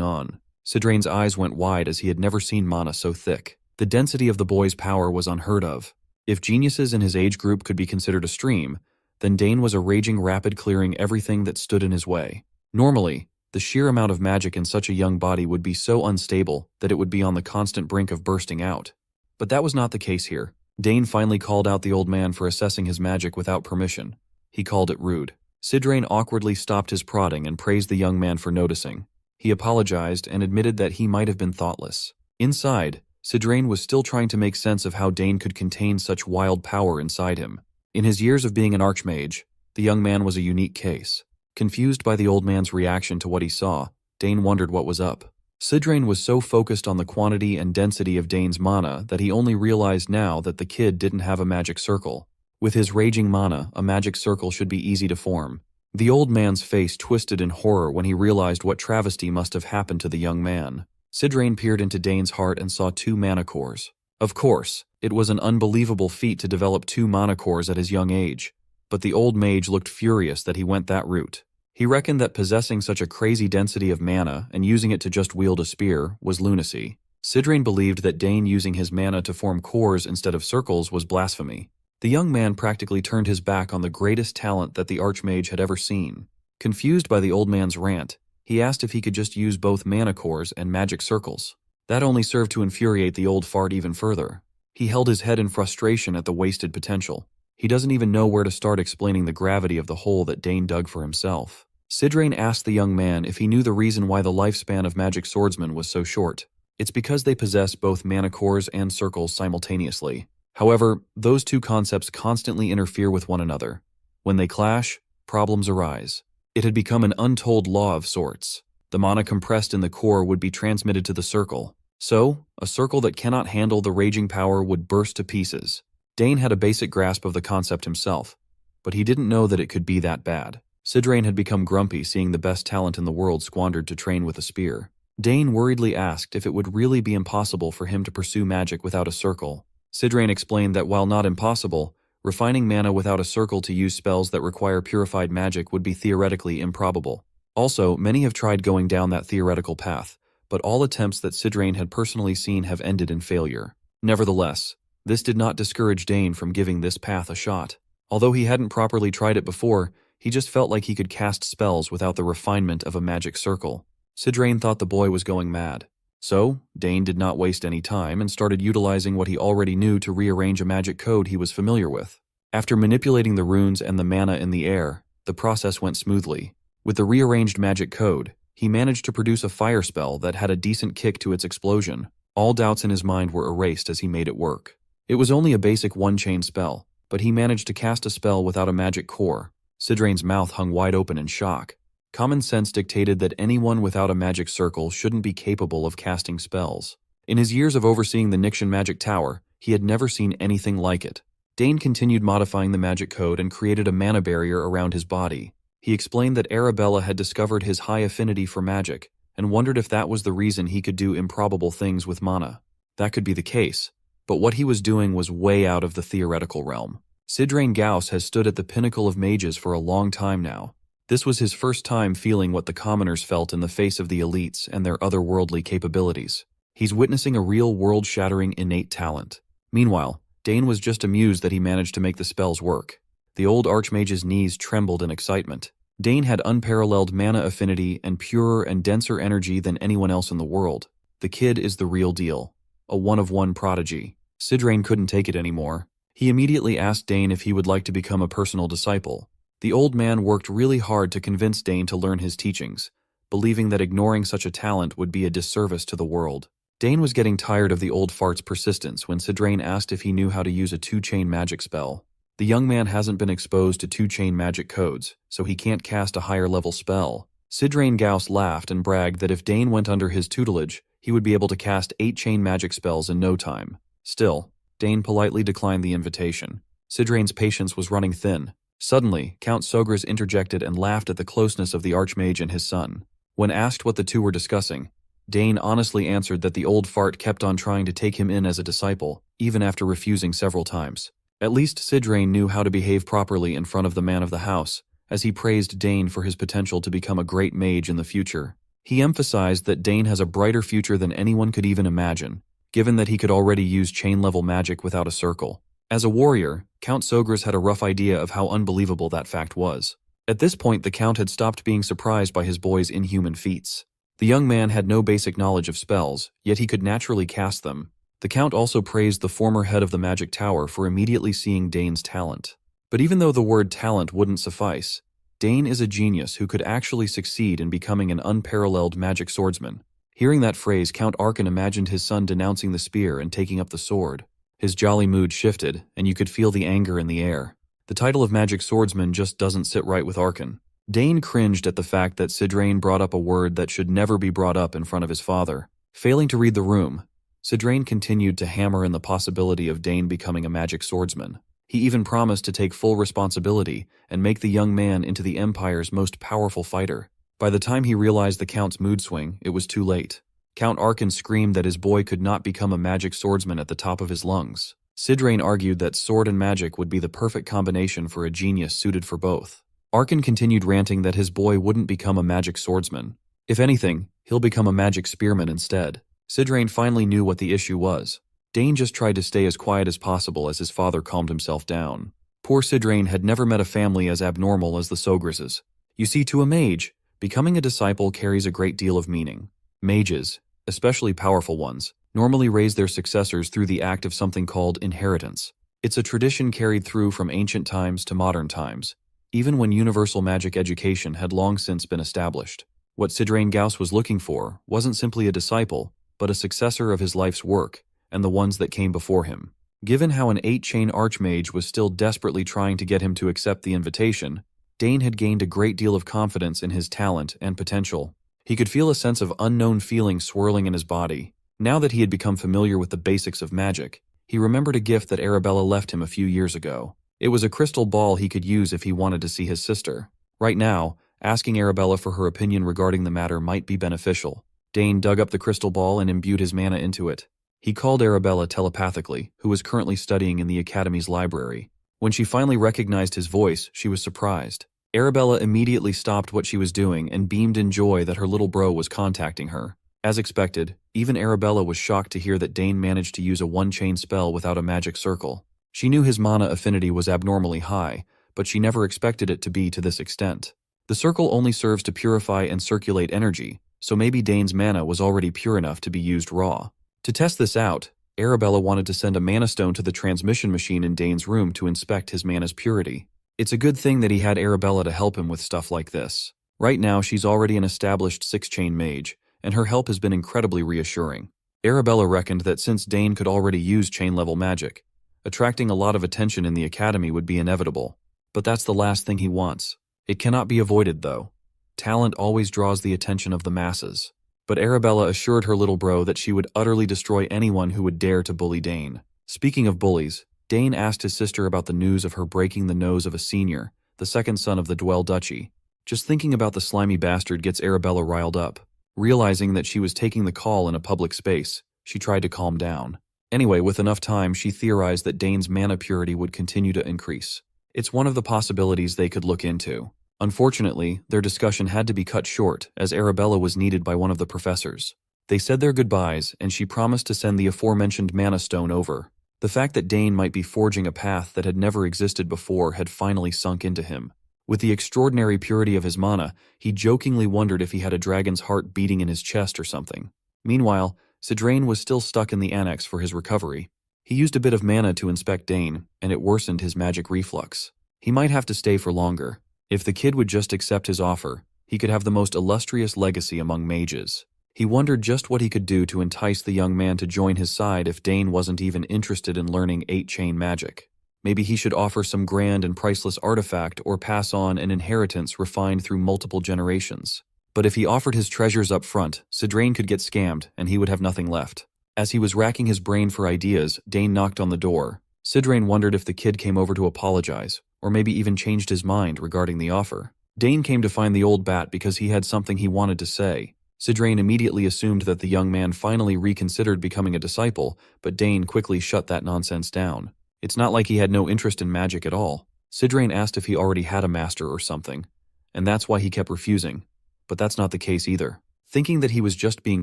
on. Sidrain's eyes went wide as he had never seen mana so thick. The density of the boy's power was unheard of. If geniuses in his age group could be considered a stream, then Dane was a raging rapid clearing everything that stood in his way. Normally, the sheer amount of magic in such a young body would be so unstable that it would be on the constant brink of bursting out. But that was not the case here. Dane finally called out the old man for assessing his magic without permission. He called it rude. Sidrain awkwardly stopped his prodding and praised the young man for noticing. He apologized and admitted that he might have been thoughtless. Inside, Sidrain was still trying to make sense of how Dane could contain such wild power inside him. In his years of being an archmage, the young man was a unique case. Confused by the old man's reaction to what he saw, Dane wondered what was up. Sidrain was so focused on the quantity and density of Dane's mana that he only realized now that the kid didn't have a magic circle. With his raging mana, a magic circle should be easy to form. The old man's face twisted in horror when he realized what travesty must have happened to the young man. Sidrain peered into Dane's heart and saw 2 mana cores. Of course, it was an unbelievable feat to develop 2 mana cores at his young age, but the old mage looked furious that he went that route. He reckoned that possessing such a crazy density of mana and using it to just wield a spear was lunacy. Sidrain believed that Dane using his mana to form cores instead of circles was blasphemy. The young man practically turned his back on the greatest talent that the archmage had ever seen. Confused by the old man's rant, he asked if he could just use both mana cores and magic circles. That only served to infuriate the old fart even further. He held his head in frustration at the wasted potential. He doesn't even know where to start explaining the gravity of the hole that Dane dug for himself. Sidrain asked the young man if he knew the reason why the lifespan of magic swordsmen was so short. It's because they possess both mana cores and circles simultaneously. However, those 2 concepts constantly interfere with one another. When they clash, problems arise. It had become an untold law of sorts. The mana compressed in the core would be transmitted to the circle. So, a circle that cannot handle the raging power would burst to pieces. Dane had a basic grasp of the concept himself, but he didn't know that it could be that bad. Sidrain had become grumpy seeing the best talent in the world squandered to train with a spear. Dane worriedly asked if it would really be impossible for him to pursue magic without a circle. Sidrain explained that while not impossible, refining mana without a circle to use spells that require purified magic would be theoretically improbable. Also, many have tried going down that theoretical path, but all attempts that Sidrain had personally seen have ended in failure. Nevertheless, this did not discourage Dane from giving this path a shot. Although he hadn't properly tried it before, he just felt like he could cast spells without the refinement of a magic circle. Sidrain thought the boy was going mad. So, Dane did not waste any time and started utilizing what he already knew to rearrange a magic code he was familiar with. After manipulating the runes and the mana in the air, the process went smoothly. With the rearranged magic code, he managed to produce a fire spell that had a decent kick to its explosion. All doubts in his mind were erased as he made it work. It was only a basic one-chain spell, but he managed to cast a spell without a magic core. Sidrain's mouth hung wide open in shock. Common sense dictated that anyone without a magic circle shouldn't be capable of casting spells. In his years of overseeing the Nixian Magic Tower, he had never seen anything like it. Dane continued modifying the magic code and created a mana barrier around his body. He explained that Arabella had discovered his high affinity for magic and wondered if that was the reason he could do improbable things with mana. That could be the case, but what he was doing was way out of the theoretical realm. Sidrain Gauss has stood at the pinnacle of mages for a long time now. This was his first time feeling what the commoners felt in the face of the elites and their otherworldly capabilities. He's witnessing a real world-shattering innate talent. Meanwhile, Dane was just amused that he managed to make the spells work. The old archmage's knees trembled in excitement. Dane had unparalleled mana affinity and purer and denser energy than anyone else in the world. The kid is the real deal. a one-of-one prodigy. Sidrain couldn't take it anymore. He immediately asked Dane if he would like to become a personal disciple. The old man worked really hard to convince Dane to learn his teachings, believing that ignoring such a talent would be a disservice to the world. Dane was getting tired of the old fart's persistence when Sidrain asked if he knew how to use a two-chain magic spell. The young man hasn't been exposed to two-chain magic codes, so he can't cast a higher-level spell. Sidrain Gauss laughed and bragged that if Dane went under his tutelage, he would be able to cast 8-chain magic spells in no time. Still, Dane politely declined the invitation. Sidrain's patience was running thin. Suddenly, Count Sogras interjected and laughed at the closeness of the Archmage and his son. When asked what the two were discussing, Dane honestly answered that the old fart kept on trying to take him in as a disciple, even after refusing several times. At least Sidrain knew how to behave properly in front of the man of the house, as he praised Dane for his potential to become a great mage in the future. He emphasized that Dane has a brighter future than anyone could even imagine, given that he could already use chain-level magic without a circle. As a warrior, Count Sogras had a rough idea of how unbelievable that fact was. At this point, the Count had stopped being surprised by his boy's inhuman feats. The young man had no basic knowledge of spells, yet he could naturally cast them. The Count also praised the former head of the Magic Tower for immediately seeing Dane's talent. But even though the word talent wouldn't suffice, Dane is a genius who could actually succeed in becoming an unparalleled magic swordsman. Hearing that phrase, Count Arkan imagined his son denouncing the spear and taking up the sword. His jolly mood shifted, and you could feel the anger in the air. The title of magic swordsman just doesn't sit right with Arkan. Dane cringed at the fact that Sidrain brought up a word that should never be brought up in front of his father. Failing to read the room, Sidrain continued to hammer in the possibility of Dane becoming a magic swordsman. He even promised to take full responsibility and make the young man into the Empire's most powerful fighter. By the time he realized the Count's mood swing, it was too late. Count Arkan screamed that his boy could not become a magic swordsman at the top of his lungs. Sidrain argued that sword and magic would be the perfect combination for a genius suited for both. Arkan continued ranting that his boy wouldn't become a magic swordsman. If anything, he'll become a magic spearman instead. Sidrain finally knew what the issue was. Dane just tried to stay as quiet as possible as his father calmed himself down. Poor Sidrain had never met a family as abnormal as the Sograses. You see, to a mage, becoming a disciple carries a great deal of meaning. Mages, especially powerful ones, normally raise their successors through the act of something called inheritance. It's a tradition carried through from ancient times to modern times, even when universal magic education had long since been established. What Sidrain Gauss was looking for wasn't simply a disciple, but a successor of his life's work, and the ones that came before him. Given how an 8-chain archmage was still desperately trying to get him to accept the invitation, Dane had gained a great deal of confidence in his talent and potential. He could feel a sense of unknown feeling swirling in his body. Now that he had become familiar with the basics of magic, he remembered a gift that Arabella left him a few years ago. It was a crystal ball he could use if he wanted to see his sister. Right now, asking Arabella for her opinion regarding the matter might be beneficial. Dane dug up the crystal ball and imbued his mana into it. He called Arabella telepathically, who was currently studying in the Academy's library. When she finally recognized his voice, she was surprised. Arabella immediately stopped what she was doing and beamed in joy that her little bro was contacting her. As expected, even Arabella was shocked to hear that Dane managed to use a one-chain spell without a magic circle. She knew his mana affinity was abnormally high, but she never expected it to be to this extent. The circle only serves to purify and circulate energy, so maybe Dane's mana was already pure enough to be used raw. To test this out, Arabella wanted to send a mana stone to the transmission machine in Dane's room to inspect his mana's purity. It's a good thing that he had Arabella to help him with stuff like this. Right now, she's already an established 6-chain mage, and her help has been incredibly reassuring. Arabella reckoned that since Dane could already use chain-level magic, attracting a lot of attention in the Academy would be inevitable. But that's the last thing he wants. It cannot be avoided, though. Talent always draws the attention of the masses. But Arabella assured her little bro that she would utterly destroy anyone who would dare to bully Dane. Speaking of bullies, Dane asked his sister about the news of her breaking the nose of a senior, the second son of the Dwell Duchy. Just thinking about the slimy bastard gets Arabella riled up. Realizing that she was taking the call in a public space, she tried to calm down. Anyway, with enough time, she theorized that Dane's mana purity would continue to increase. It's one of the possibilities they could look into. Unfortunately, their discussion had to be cut short, as Arabella was needed by one of the professors. They said their goodbyes, and she promised to send the aforementioned mana stone over. The fact that Dane might be forging a path that had never existed before had finally sunk into him. With the extraordinary purity of his mana, he jokingly wondered if he had a dragon's heart beating in his chest or something. Meanwhile, Sidrain was still stuck in the annex for his recovery. He used a bit of mana to inspect Dane, and it worsened his magic reflux. He might have to stay for longer. If the kid would just accept his offer, he could have the most illustrious legacy among mages. He wondered just what he could do to entice the young man to join his side if Dane wasn't even interested in learning 8-chain magic. Maybe he should offer some grand and priceless artifact or pass on an inheritance refined through multiple generations. But if he offered his treasures up front, Sidrain could get scammed and he would have nothing left. As he was racking his brain for ideas, Dane knocked on the door. Sidrain wondered if the kid came over to apologize, or maybe even changed his mind regarding the offer. Dane came to find the old bat because he had something he wanted to say. Sidrain immediately assumed that the young man finally reconsidered becoming a disciple, but Dane quickly shut that nonsense down. It's not like he had no interest in magic at all. Sidrain asked if he already had a master or something, and that's why he kept refusing. But that's not the case either. Thinking that he was just being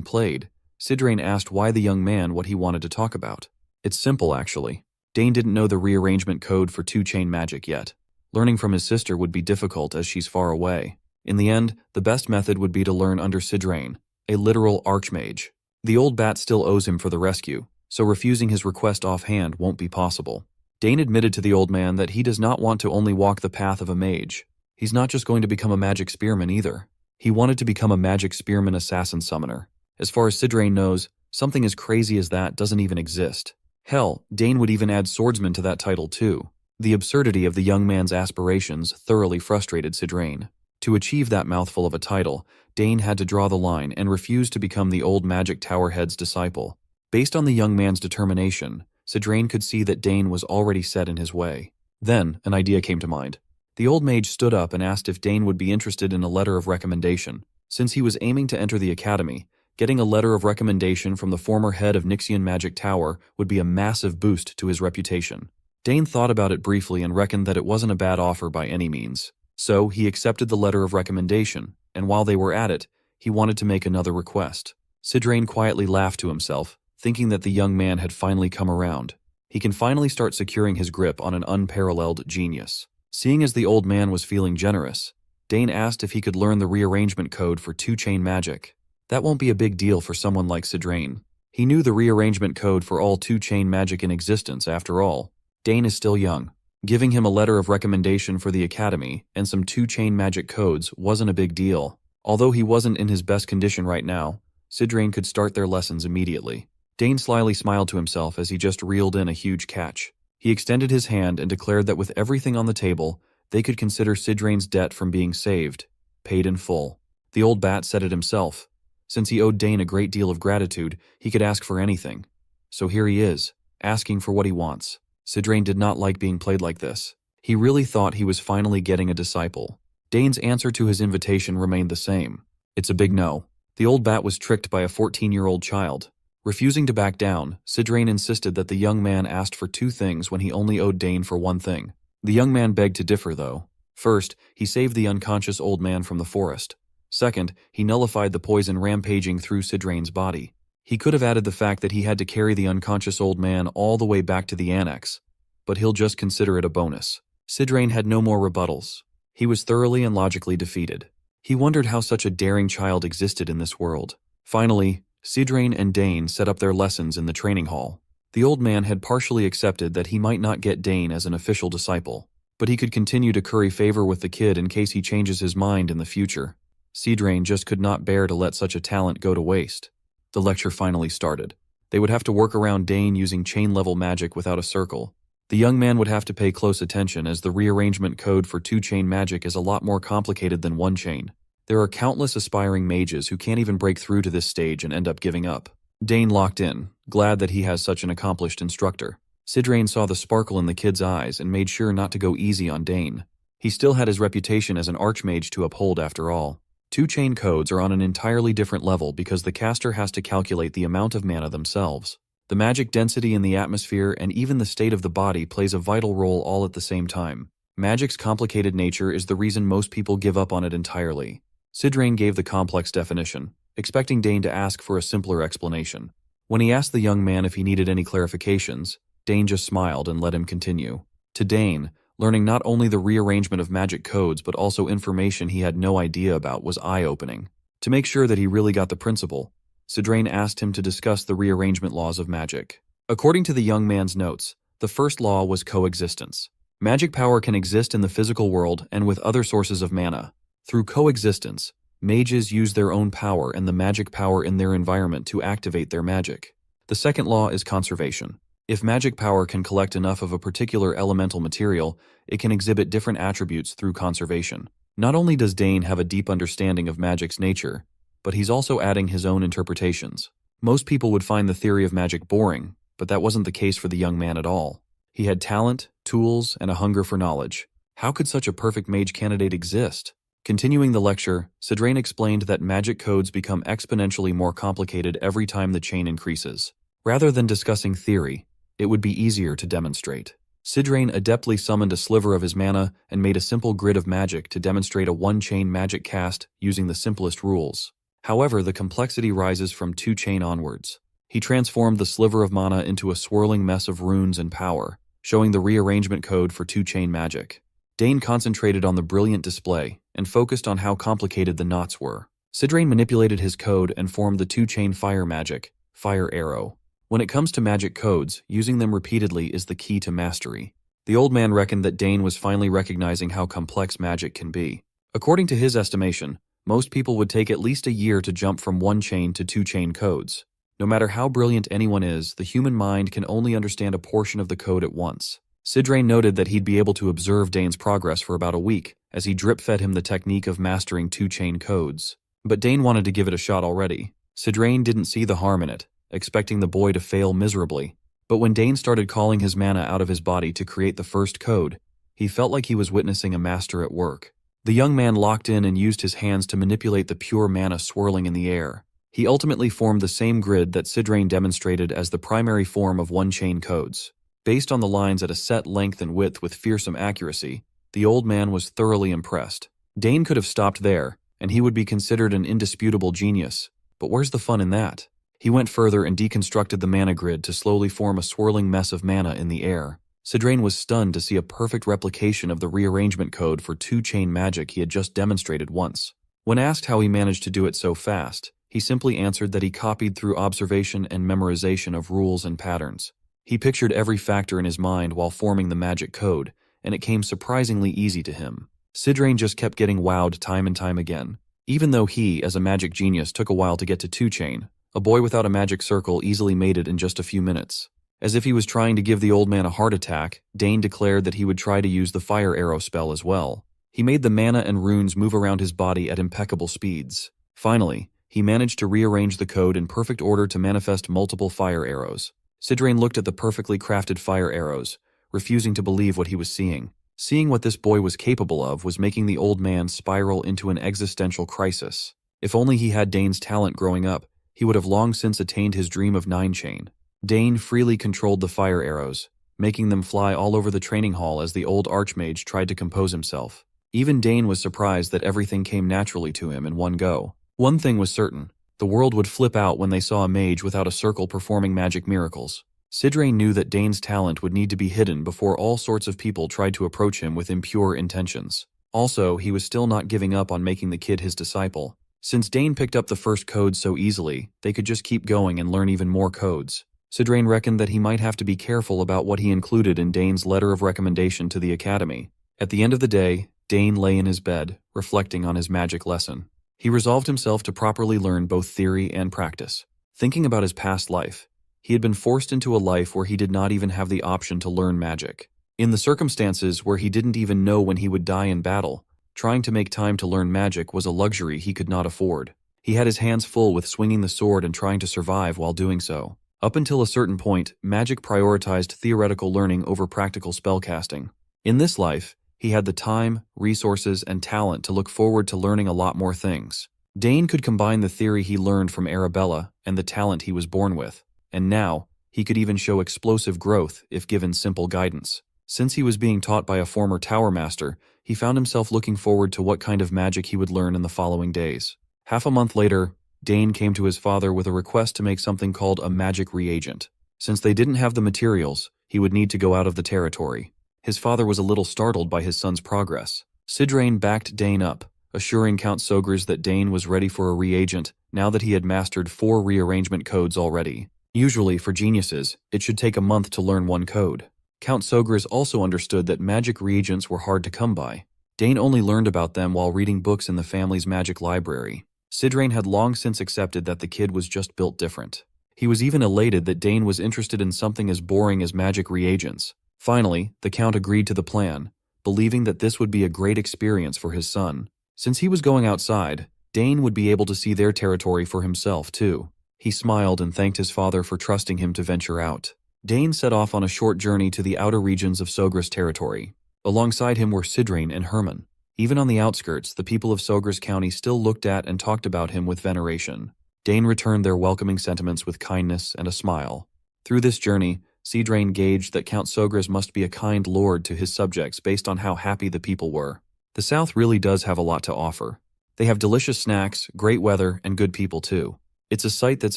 played, Sidrain asked why the young man what he wanted to talk about. It's simple, actually. Dane didn't know the rearrangement code for 2-chain magic yet. Learning from his sister would be difficult as she's far away. In the end, the best method would be to learn under Sidrain, a literal archmage. The old bat still owes him for the rescue, so refusing his request offhand won't be possible. Dane admitted to the old man that he does not want to only walk the path of a mage. He's not just going to become a magic spearman either. He wanted to become a magic spearman assassin summoner. As far as Sidrain knows, something as crazy as that doesn't even exist. Hell, Dane would even add swordsman to that title too. The absurdity of the young man's aspirations thoroughly frustrated Sidrain. To achieve that mouthful of a title, Dane had to draw the line and refuse to become the old magic tower head's disciple. Based on the young man's determination, Sidrain could see that Dane was already set in his way. Then, an idea came to mind. The old mage stood up and asked if Dane would be interested in a letter of recommendation. Since he was aiming to enter the academy, getting a letter of recommendation from the former head of Nixian Magic Tower would be a massive boost to his reputation. Dane thought about it briefly and reckoned that it wasn't a bad offer by any means. So he accepted the letter of recommendation, and while they were at it, he wanted to make another request. Sidrain quietly laughed to himself, thinking that the young man had finally come around. He can finally start securing his grip on an unparalleled genius. Seeing as the old man was feeling generous, Dane asked if he could learn the rearrangement code for 2-chain magic. That won't be a big deal for someone like Sidrain. He knew the rearrangement code for all 2-chain magic in existence after all. Dane is still young. Giving him a letter of recommendation for the academy and some 2-chain magic codes wasn't a big deal. Although he wasn't in his best condition right now, Sidrain could start their lessons immediately. Dane slyly smiled to himself as he just reeled in a huge catch. He extended his hand and declared that with everything on the table, they could consider Sidrain's debt from being saved, paid in full. The old bat said it himself. Since he owed Dane a great deal of gratitude, he could ask for anything. So here he is, asking for what he wants. Sidrain did not like being played like this. He really thought he was finally getting a disciple. Dane's answer to his invitation remained the same. It's a big no. The old bat was tricked by a 14-year-old child. Refusing to back down, Sidrain insisted that the young man asked for 2 things when he only owed Dane for 1 thing. The young man begged to differ, though. First, he saved the unconscious old man from the forest. Second, he nullified the poison rampaging through Sidrain's body. He could have added the fact that he had to carry the unconscious old man all the way back to the annex, but he'll just consider it a bonus. Sidrain had no more rebuttals. He was thoroughly and logically defeated. He wondered how such a daring child existed in this world. Finally, Sidrain and Dane set up their lessons in the training hall. The old man had partially accepted that he might not get Dane as an official disciple, but he could continue to curry favor with the kid in case he changes his mind in the future. Sidrain just could not bear to let such a talent go to waste. The lecture finally started. They would have to work around Dane using chain-level magic without a circle. The young man would have to pay close attention as the rearrangement code for 2-chain magic is a lot more complicated than 1-chain. There are countless aspiring mages who can't even break through to this stage and end up giving up. Dane locked in, glad that he has such an accomplished instructor. Sidrain saw the sparkle in the kid's eyes and made sure not to go easy on Dane. He still had his reputation as an archmage to uphold after all. 2-chain codes are on an entirely different level because the caster has to calculate the amount of mana themselves. The magic density in the atmosphere and even the state of the body plays a vital role all at the same time. Magic's complicated nature is the reason most people give up on it entirely. Sidrain gave the complex definition, expecting Dane to ask for a simpler explanation. When he asked the young man if he needed any clarifications, Dane just smiled and let him continue. To Dane, learning not only the rearrangement of magic codes but also information he had no idea about was eye-opening. To make sure that he really got the principle, Sidrain asked him to discuss the rearrangement laws of magic. According to the young man's notes, the first law was coexistence. Magic power can exist in the physical world and with other sources of mana. Through coexistence, mages use their own power and the magic power in their environment to activate their magic. The second law is conservation. If magic power can collect enough of a particular elemental material, it can exhibit different attributes through conservation. Not only does Dane have a deep understanding of magic's nature, but he's also adding his own interpretations. Most people would find the theory of magic boring, but that wasn't the case for the young man at all. He had talent, tools, and a hunger for knowledge. How could such a perfect mage candidate exist? Continuing the lecture, Sidrain explained that magic codes become exponentially more complicated every time the chain increases. Rather than discussing theory, it would be easier to demonstrate. Sidrain adeptly summoned a sliver of his mana and made a simple grid of magic to demonstrate a one-chain magic cast using the simplest rules. However, the complexity rises from two-chain onwards. He transformed the sliver of mana into a swirling mess of runes and power, showing the rearrangement code for two-chain magic. Dane concentrated on the brilliant display and focused on how complicated the knots were. Sidrain manipulated his code and formed the two-chain fire magic, Fire Arrow. When it comes to magic codes, using them repeatedly is the key to mastery. The old man reckoned that Dane was finally recognizing how complex magic can be. According to his estimation, most people would take at least a year to jump from one-chain to two-chain codes. No matter how brilliant anyone is, the human mind can only understand a portion of the code at once. Sidrain noted that he'd be able to observe Dane's progress for about a week, as he drip-fed him the technique of mastering two-chain codes. But Dane wanted to give it a shot already. Sidrain didn't see the harm in it, expecting the boy to fail miserably. But when Dane started calling his mana out of his body to create the first code, he felt like he was witnessing a master at work. The young man locked in and used his hands to manipulate the pure mana swirling in the air. He ultimately formed the same grid that Sidrain demonstrated as the primary form of one-chain codes. Based on the lines at a set length and width with fearsome accuracy, the old man was thoroughly impressed. Dane could have stopped there, and he would be considered an indisputable genius. But where's the fun in that? He went further and deconstructed the mana grid to slowly form a swirling mess of mana in the air. Sidrain was stunned to see a perfect replication of the rearrangement code for two-chain magic he had just demonstrated once. When asked how he managed to do it so fast, he simply answered that he copied through observation and memorization of rules and patterns. He pictured every factor in his mind while forming the magic code, and it came surprisingly easy to him. Sidrain just kept getting wowed time and time again. Even though he, as a magic genius, took a while to get to two-chain, a boy without a magic circle easily made it in just a few minutes. As if he was trying to give the old man a heart attack, Dane declared that he would try to use the Fire Arrow spell as well. He made the mana and runes move around his body at impeccable speeds. Finally, he managed to rearrange the code in perfect order to manifest multiple fire arrows. Sidrain looked at the perfectly crafted fire arrows, refusing to believe what he was seeing. Seeing what this boy was capable of was making the old man spiral into an existential crisis. If only he had Dane's talent growing up, he would have long since attained his dream of nine-chain. Dane freely controlled the fire arrows, making them fly all over the training hall as the old archmage tried to compose himself. Even Dane was surprised that everything came naturally to him in one go. One thing was certain: the world would flip out when they saw a mage without a circle performing magic miracles. Sidrain knew that Dane's talent would need to be hidden before all sorts of people tried to approach him with impure intentions. Also, he was still not giving up on making the kid his disciple. Since Dane picked up the first code so easily, they could just keep going and learn even more codes. Sidrain reckoned that he might have to be careful about what he included in Dane's letter of recommendation to the academy. At the end of the day, Dane lay in his bed, reflecting on his magic lesson. He resolved himself to properly learn both theory and practice. Thinking about his past life, he had been forced into a life where he did not even have the option to learn magic. In the circumstances where he didn't even know when he would die in battle, trying to make time to learn magic was a luxury he could not afford. He had his hands full with swinging the sword and trying to survive while doing so. Up until a certain point, magic prioritized theoretical learning over practical spellcasting. In this life, he had the time, resources, and talent to look forward to learning a lot more things. Dane could combine the theory he learned from Arabella and the talent he was born with, and now, he could even show explosive growth if given simple guidance. Since he was being taught by a former tower master, he found himself looking forward to what kind of magic he would learn in the following days. Half a month later, Dane came to his father with a request to make something called a magic reagent. Since they didn't have the materials, he would need to go out of the territory. His father was a little startled by his son's progress. Sidrain backed Dane up, assuring Count Sogres that Dane was ready for a reagent now that he had mastered 4 rearrangement codes already. Usually, for geniuses, it should take a month to learn one code. Count Sogres also understood that magic reagents were hard to come by. Dane only learned about them while reading books in the family's magic library. Sidrain had long since accepted that the kid was just built different. He was even elated that Dane was interested in something as boring as magic reagents. Finally, the Count agreed to the plan, believing that this would be a great experience for his son. Since he was going outside, Dane would be able to see their territory for himself too. He smiled and thanked his father for trusting him to venture out. Dane set off on a short journey to the outer regions of Sogres territory. Alongside him were Sidrain and Herman. Even on the outskirts, the people of Sogres County still looked at and talked about him with veneration. Dane returned their welcoming sentiments with kindness and a smile. Through this journey, Sidrain gauged that Count Sogres must be a kind lord to his subjects based on how happy the people were. The South really does have a lot to offer. They have delicious snacks, great weather, and good people too. It's a sight that's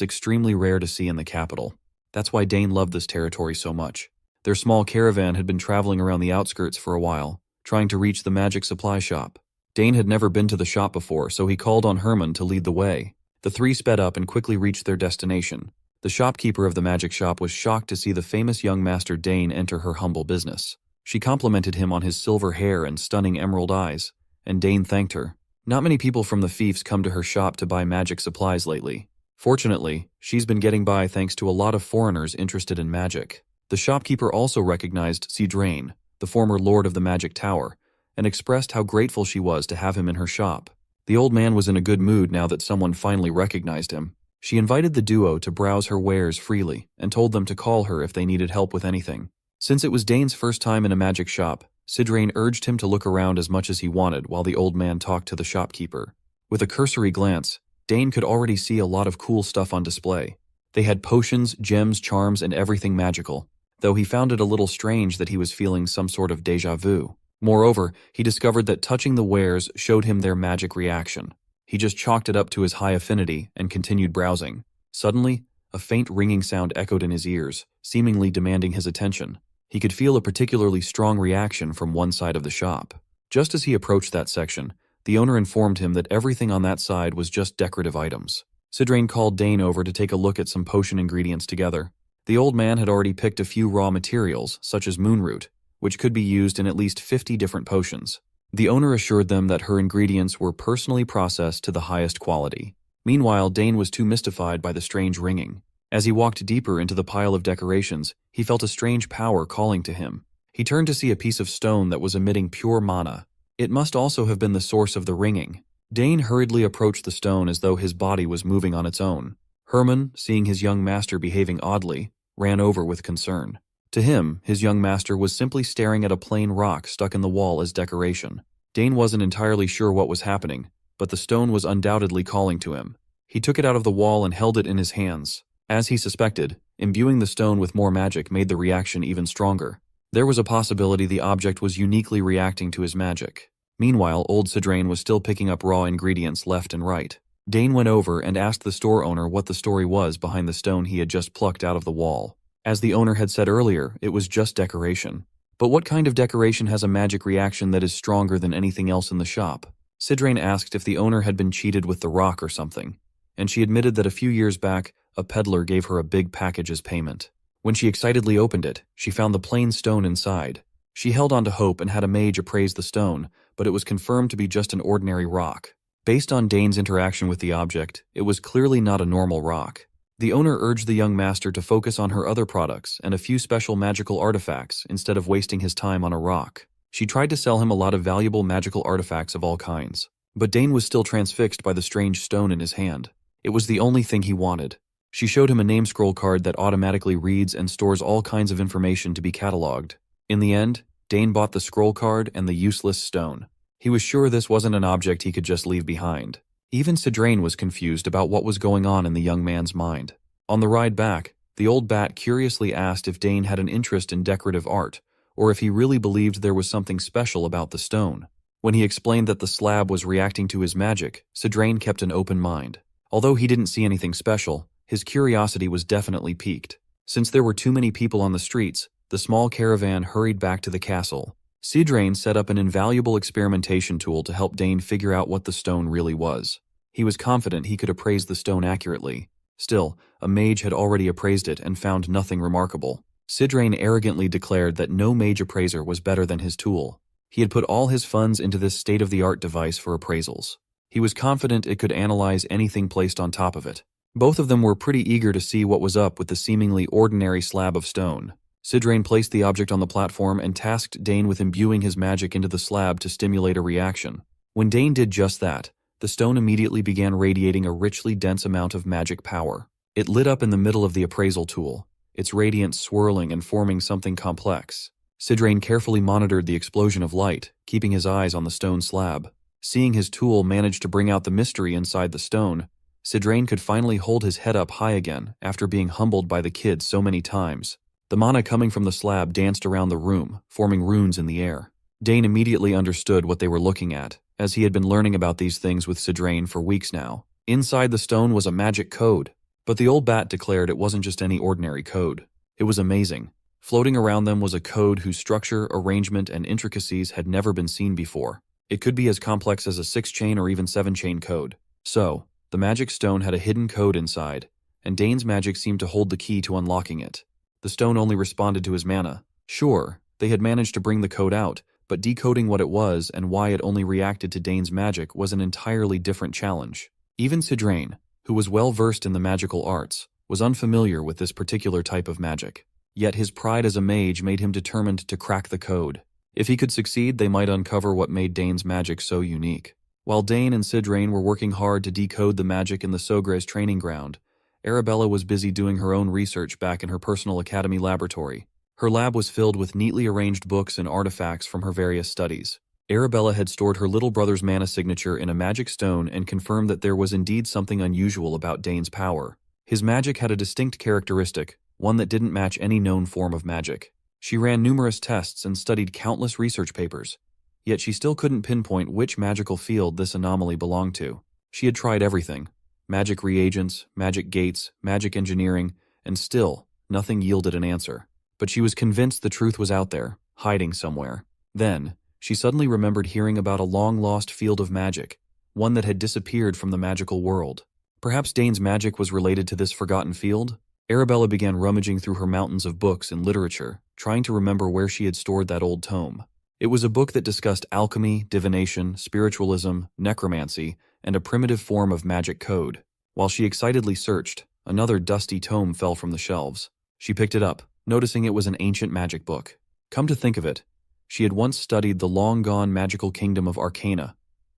extremely rare to see in the capital. That's why Dane loved this territory so much. Their small caravan had been traveling around the outskirts for a while, trying to reach the magic supply shop. Dane had never been to the shop before, so he called on Herman to lead the way. The three sped up and quickly reached their destination. The shopkeeper of the magic shop was shocked to see the famous young master Dane enter her humble business. She complimented him on his silver hair and stunning emerald eyes, and Dane thanked her. Not many people from the fiefs come to her shop to buy magic supplies lately. Fortunately, she's been getting by thanks to a lot of foreigners interested in magic. The shopkeeper also recognized Sidrain, the former lord of the magic tower, and expressed how grateful she was to have him in her shop. The old man was in a good mood now that someone finally recognized him. She invited the duo to browse her wares freely and told them to call her if they needed help with anything. Since it was Dane's first time in a magic shop, Sidrain urged him to look around as much as he wanted while the old man talked to the shopkeeper. With a cursory glance, Dane could already see a lot of cool stuff on display. They had potions, gems, charms, and everything magical, though he found it a little strange that he was feeling some sort of déjà vu. Moreover, he discovered that touching the wares showed him their magic reaction. He just chalked it up to his high affinity and continued browsing. Suddenly, a faint ringing sound echoed in his ears, seemingly demanding his attention. He could feel a particularly strong reaction from one side of the shop. Just as he approached that section, the owner informed him that everything on that side was just decorative items. Sidrain called Dane over to take a look at some potion ingredients together. The old man had already picked a few raw materials, such as moonroot, which could be used in at least 50 different potions. The owner assured them that her ingredients were personally processed to the highest quality. Meanwhile, Dane was too mystified by the strange ringing. As he walked deeper into the pile of decorations, he felt a strange power calling to him. He turned to see a piece of stone that was emitting pure mana. It must also have been the source of the ringing. Dane hurriedly approached the stone as though his body was moving on its own. Herman, seeing his young master behaving oddly, ran over with concern. To him, his young master was simply staring at a plain rock stuck in the wall as decoration. Dane wasn't entirely sure what was happening, but the stone was undoubtedly calling to him. He took it out of the wall and held it in his hands. As he suspected, imbuing the stone with more magic made the reaction even stronger. There was a possibility the object was uniquely reacting to his magic. Meanwhile, old Sidrain was still picking up raw ingredients left and right. Dane went over and asked the store owner what the story was behind the stone he had just plucked out of the wall. As the owner had said earlier, it was just decoration. But what kind of decoration has a magic reaction that is stronger than anything else in the shop? Sidrain asked if the owner had been cheated with the rock or something, and she admitted that a few years back, a peddler gave her a big package as payment. When she excitedly opened it, she found the plain stone inside. She held on to hope and had a mage appraise the stone, but it was confirmed to be just an ordinary rock. Based on Dane's interaction with the object, it was clearly not a normal rock. The owner urged the young master to focus on her other products and a few special magical artifacts instead of wasting his time on a rock. She tried to sell him a lot of valuable magical artifacts of all kinds, but Dane was still transfixed by the strange stone in his hand. It was the only thing he wanted. She showed him a name scroll card that automatically reads and stores all kinds of information to be cataloged. In the end, Dane bought the scroll card and the useless stone. He was sure this wasn't an object he could just leave behind. Even Sidrain was confused about what was going on in the young man's mind. On the ride back, the old bat curiously asked if Dane had an interest in decorative art, or if he really believed there was something special about the stone. When he explained that the slab was reacting to his magic, Sidrain kept an open mind. Although he didn't see anything special, his curiosity was definitely piqued. Since there were too many people on the streets, the small caravan hurried back to the castle. Sidrain set up an invaluable experimentation tool to help Dane figure out what the stone really was. He was confident he could appraise the stone accurately. Still, a mage had already appraised it and found nothing remarkable. Sidrain arrogantly declared that no mage appraiser was better than his tool. He had put all his funds into this state-of-the-art device for appraisals. He was confident it could analyze anything placed on top of it. Both of them were pretty eager to see what was up with the seemingly ordinary slab of stone. Sidrain placed the object on the platform and tasked Dane with imbuing his magic into the slab to stimulate a reaction. When Dane did just that, the stone immediately began radiating a richly dense amount of magic power. It lit up in the middle of the appraisal tool, its radiance swirling and forming something complex. Sidrain carefully monitored the explosion of light, keeping his eyes on the stone slab. Seeing his tool manage to bring out the mystery inside the stone, Sidrain could finally hold his head up high again after being humbled by the kid so many times. The mana coming from the slab danced around the room, forming runes in the air. Dane immediately understood what they were looking at, as he had been learning about these things with Sidrain for weeks now. Inside the stone was a magic code, but the old bat declared it wasn't just any ordinary code. It was amazing. Floating around them was a code whose structure, arrangement, and intricacies had never been seen before. It could be as complex as a 6-chain or even 7-chain code. So, the magic stone had a hidden code inside, and Dane's magic seemed to hold the key to unlocking it. The stone only responded to his mana. Sure, they had managed to bring the code out, but decoding what it was and why it only reacted to Dane's magic was an entirely different challenge. Even Sidrain, who was well versed in the magical arts, was unfamiliar with this particular type of magic. Yet his pride as a mage made him determined to crack the code. If he could succeed, they might uncover what made Dane's magic so unique. While Dane and Sidrain were working hard to decode the magic in the Sogre's training ground, Arabella was busy doing her own research back in her personal academy laboratory. Her lab was filled with neatly arranged books and artifacts from her various studies. Arabella had stored her little brother's mana signature in a magic stone and confirmed that there was indeed something unusual about Dane's power. His magic had a distinct characteristic, one that didn't match any known form of magic. She ran numerous tests and studied countless research papers, yet she still couldn't pinpoint which magical field this anomaly belonged to. She had tried everything: magic reagents, magic gates, magic engineering, and still, nothing yielded an answer. But she was convinced the truth was out there, hiding somewhere. Then, she suddenly remembered hearing about a long-lost field of magic, one that had disappeared from the magical world. Perhaps Dane's magic was related to this forgotten field? Arabella began rummaging through her mountains of books and literature, trying to remember where she had stored that old tome. It was a book that discussed alchemy, divination, spiritualism, necromancy, and a primitive form of magic code. While she excitedly searched, another dusty tome fell from the shelves. She picked it up, noticing it was an ancient magic book. Come to think of it, she had once studied the long-gone magical kingdom of Arcana,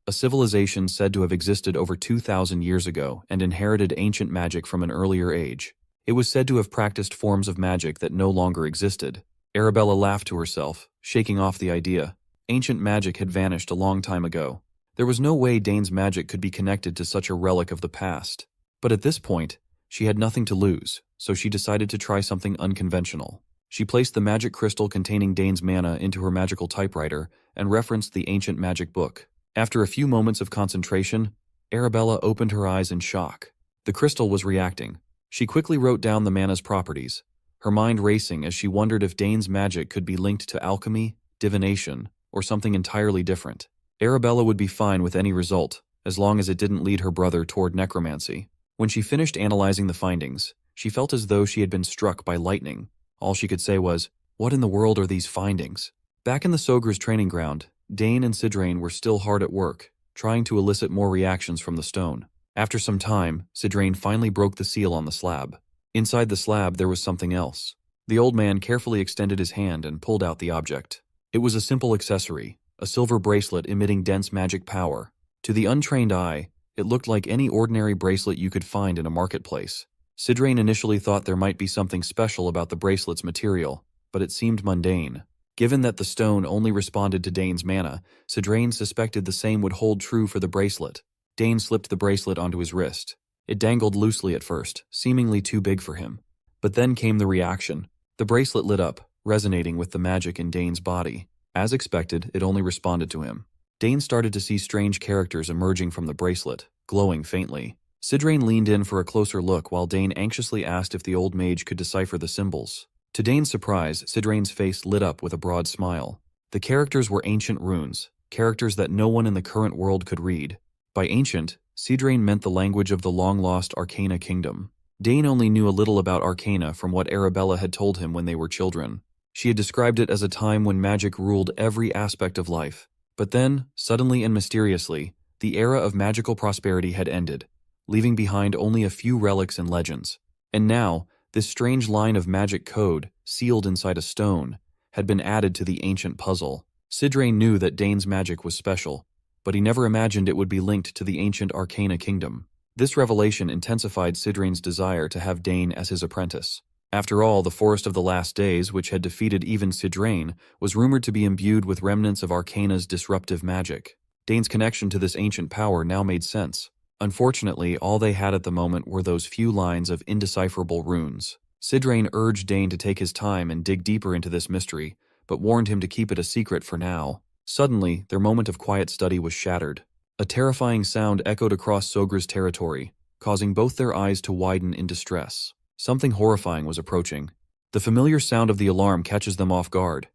a civilization said to have existed over 2,000 years ago and inherited ancient magic from an earlier age. It was said to have practiced forms of magic that no longer existed. Arabella laughed to herself, shaking off the idea. Ancient magic had vanished a long time ago. There was no way Dane's magic could be connected to such a relic of the past. But at this point, she had nothing to lose, so she decided to try something unconventional. She placed the magic crystal containing Dane's mana into her magical typewriter and referenced the ancient magic book. After a few moments of concentration, Arabella opened her eyes in shock. The crystal was reacting. She quickly wrote down the mana's properties, her mind racing as she wondered if Dane's magic could be linked to alchemy, divination, or something entirely different. Arabella would be fine with any result, as long as it didn't lead her brother toward necromancy. When she finished analyzing the findings, she felt as though she had been struck by lightning. All she could say was, "What in the world are these findings?" Back in the Sogre's training ground, Dane and Sidrain were still hard at work, trying to elicit more reactions from the stone. After some time, Sidrain finally broke the seal on the slab. Inside the slab there was something else. The old man carefully extended his hand and pulled out the object. It was a simple accessory, a silver bracelet emitting dense magic power. To the untrained eye, it looked like any ordinary bracelet you could find in a marketplace. Sidrain initially thought there might be something special about the bracelet's material, but it seemed mundane. Given that the stone only responded to Dane's mana, Sidrain suspected the same would hold true for the bracelet. Dane slipped the bracelet onto his wrist. It dangled loosely at first, seemingly too big for him. But then came the reaction. The bracelet lit up, resonating with the magic in Dane's body. As expected, it only responded to him. Dane started to see strange characters emerging from the bracelet, glowing faintly. Sidrain leaned in for a closer look while Dane anxiously asked if the old mage could decipher the symbols. To Dane's surprise, Sidrain's face lit up with a broad smile. The characters were ancient runes, characters that no one in the current world could read. By ancient, Cedrain meant the language of the long-lost Arcana kingdom. Dane only knew a little about Arcana from what Arabella had told him when they were children. She had described it as a time when magic ruled every aspect of life. But then, suddenly and mysteriously, the era of magical prosperity had ended, leaving behind only a few relics and legends. And now, this strange line of magic code, sealed inside a stone, had been added to the ancient puzzle. Cedrain knew that Dane's magic was special, but he never imagined it would be linked to the ancient Arcana kingdom. This revelation intensified Cedrain's desire to have Dane as his apprentice. After all, the Forest of the Last Days, which had defeated even Cedrain, was rumored to be imbued with remnants of Arcana's disruptive magic. Dane's connection to this ancient power now made sense. Unfortunately, all they had at the moment were those few lines of indecipherable runes. Cedrain urged Dane to take his time and dig deeper into this mystery, but warned him to keep it a secret for now. Suddenly, their moment of quiet study was shattered. A terrifying sound echoed across Sogra's territory, causing both their eyes to widen in distress. Something horrifying was approaching. The familiar sound of the alarm catches them off guard,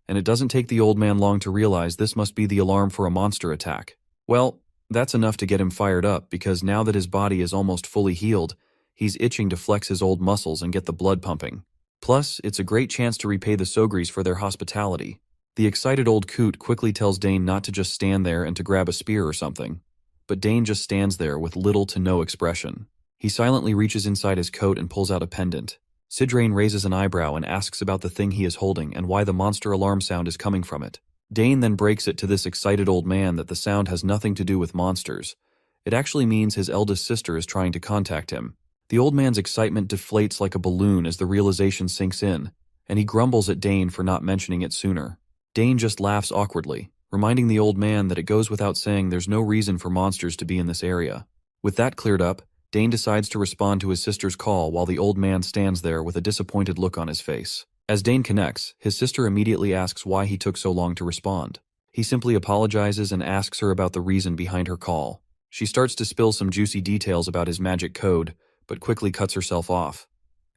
and it doesn't take the old man long to realize this must be the alarm for a monster attack. Well, that's enough to get him fired up, because now that his body is almost fully healed, he's itching to flex his old muscles and get the blood pumping. Plus, it's a great chance to repay the Sogris for their hospitality. The excited old coot quickly tells Dane not to just stand there and to grab a spear or something, but Dane just stands there with little to no expression. He silently reaches inside his coat and pulls out a pendant. Cedrain raises an eyebrow and asks about the thing he is holding and why the monster alarm sound is coming from it. Dane then breaks it to this excited old man that the sound has nothing to do with monsters. It actually means his eldest sister is trying to contact him. The old man's excitement deflates like a balloon as the realization sinks in, and he grumbles at Dane for not mentioning it sooner. Dane just laughs awkwardly, reminding the old man that it goes without saying there's no reason for monsters to be in this area. With that cleared up, Dane decides to respond to his sister's call while the old man stands there with a disappointed look on his face. As Dane connects, his sister immediately asks why he took so long to respond. He simply apologizes and asks her about the reason behind her call. She starts to spill some juicy details about his magic code, but quickly cuts herself off,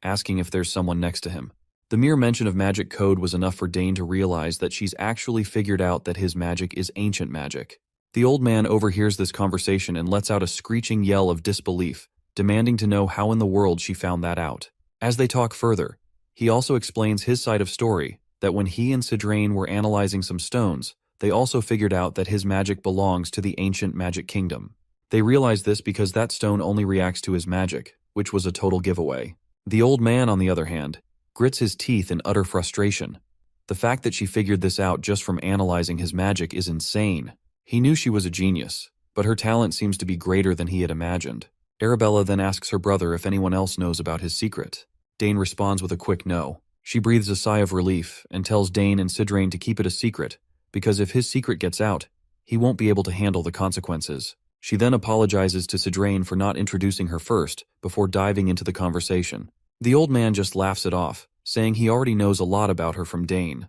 asking if there's someone next to him. The mere mention of magic code was enough for Dane to realize that she's actually figured out that his magic is ancient magic. The old man overhears this conversation and lets out a screeching yell of disbelief, demanding to know how in the world she found that out. As they talk further, he also explains his side of story, that when he and Cedrain were analyzing some stones, they also figured out that his magic belongs to the ancient magic kingdom. They realized this because that stone only reacts to his magic, which was a total giveaway. The old man, on the other hand, grits his teeth in utter frustration. The fact that she figured this out just from analyzing his magic is insane. He knew she was a genius, but her talent seems to be greater than he had imagined. Arabella then asks her brother if anyone else knows about his secret. Dane responds with a quick no. She breathes a sigh of relief and tells Dane and Cedrain to keep it a secret, because if his secret gets out, he won't be able to handle the consequences. She then apologizes to Cedrain for not introducing her first, before diving into the conversation. The old man just laughs it off, saying he already knows a lot about her from Dane.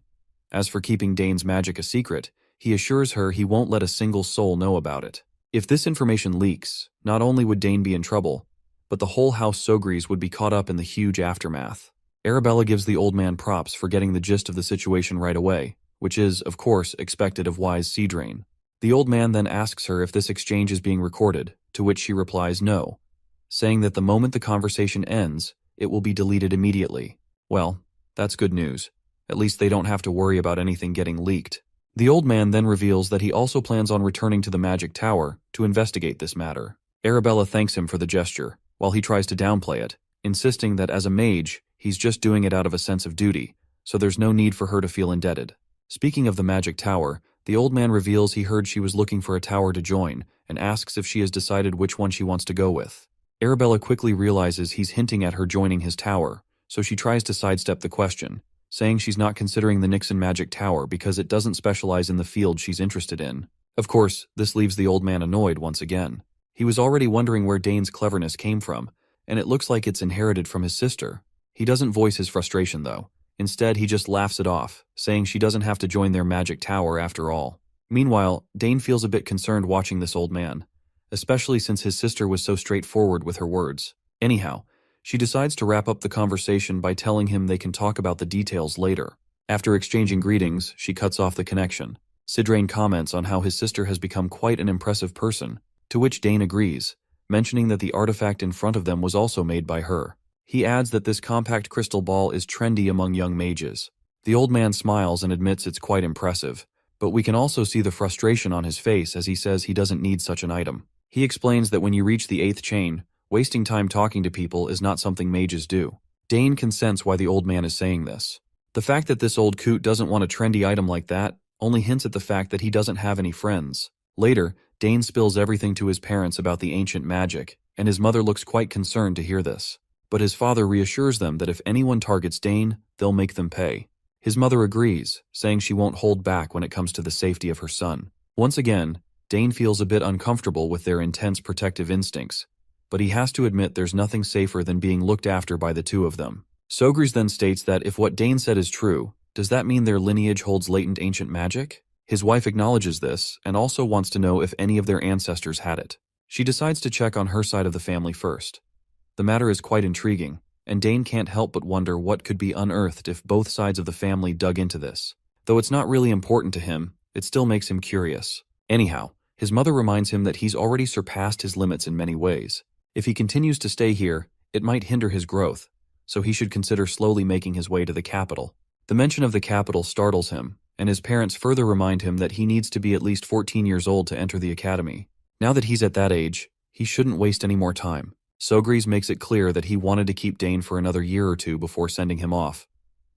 As for keeping Dane's magic a secret, he assures her he won't let a single soul know about it. If this information leaks, not only would Dane be in trouble, but the whole House Sogris would be caught up in the huge aftermath. Arabella gives the old man props for getting the gist of the situation right away, which is, of course, expected of wise Cedrain. The old man then asks her if this exchange is being recorded, to which she replies no, saying that the moment the conversation ends, it will be deleted immediately. Well, that's good news. At least they don't have to worry about anything getting leaked. The old man then reveals that he also plans on returning to the Magic Tower to investigate this matter. Arabella thanks him for the gesture, while he tries to downplay it, insisting that as a mage, he's just doing it out of a sense of duty, so there's no need for her to feel indebted. Speaking of the Magic Tower, the old man reveals he heard she was looking for a tower to join, and asks if she has decided which one she wants to go with. Arabella quickly realizes he's hinting at her joining his tower, so she tries to sidestep the question, saying she's not considering the Nixon Magic Tower because it doesn't specialize in the field she's interested in. Of course, this leaves the old man annoyed once again. He was already wondering where Dane's cleverness came from, and it looks like it's inherited from his sister. He doesn't voice his frustration, though. Instead, he just laughs it off, saying she doesn't have to join their magic tower after all. Meanwhile, Dane feels a bit concerned watching this old man, especially since his sister was so straightforward with her words. Anyhow, she decides to wrap up the conversation by telling him they can talk about the details later. After exchanging greetings, she cuts off the connection. Sidrain comments on how his sister has become quite an impressive person, to which Dane agrees, mentioning that the artifact in front of them was also made by her. He adds that this compact crystal ball is trendy among young mages. The old man smiles and admits it's quite impressive, but we can also see the frustration on his face as he says he doesn't need such an item. He explains that when you reach the 8th chain, wasting time talking to people is not something mages do. Dane can sense why the old man is saying this. The fact that this old coot doesn't want a trendy item like that only hints at the fact that he doesn't have any friends. Later, Dane spills everything to his parents about the ancient magic, and his mother looks quite concerned to hear this. But his father reassures them that if anyone targets Dane, they'll make them pay. His mother agrees, saying she won't hold back when it comes to the safety of her son. Once again, Dane feels a bit uncomfortable with their intense protective instincts, but he has to admit there's nothing safer than being looked after by the two of them. Sogris then states that if what Dane said is true, does that mean their lineage holds latent ancient magic? His wife acknowledges this and also wants to know if any of their ancestors had it. She decides to check on her side of the family first. The matter is quite intriguing, and Dane can't help but wonder what could be unearthed if both sides of the family dug into this. Though it's not really important to him, it still makes him curious. Anyhow, his mother reminds him that he's already surpassed his limits in many ways. If he continues to stay here, it might hinder his growth, so he should consider slowly making his way to the capital. The mention of the capital startles him, and his parents further remind him that he needs to be at least 14 years old to enter the academy. Now that he's at that age, he shouldn't waste any more time. Sogris makes it clear that he wanted to keep Dane for another year or two before sending him off,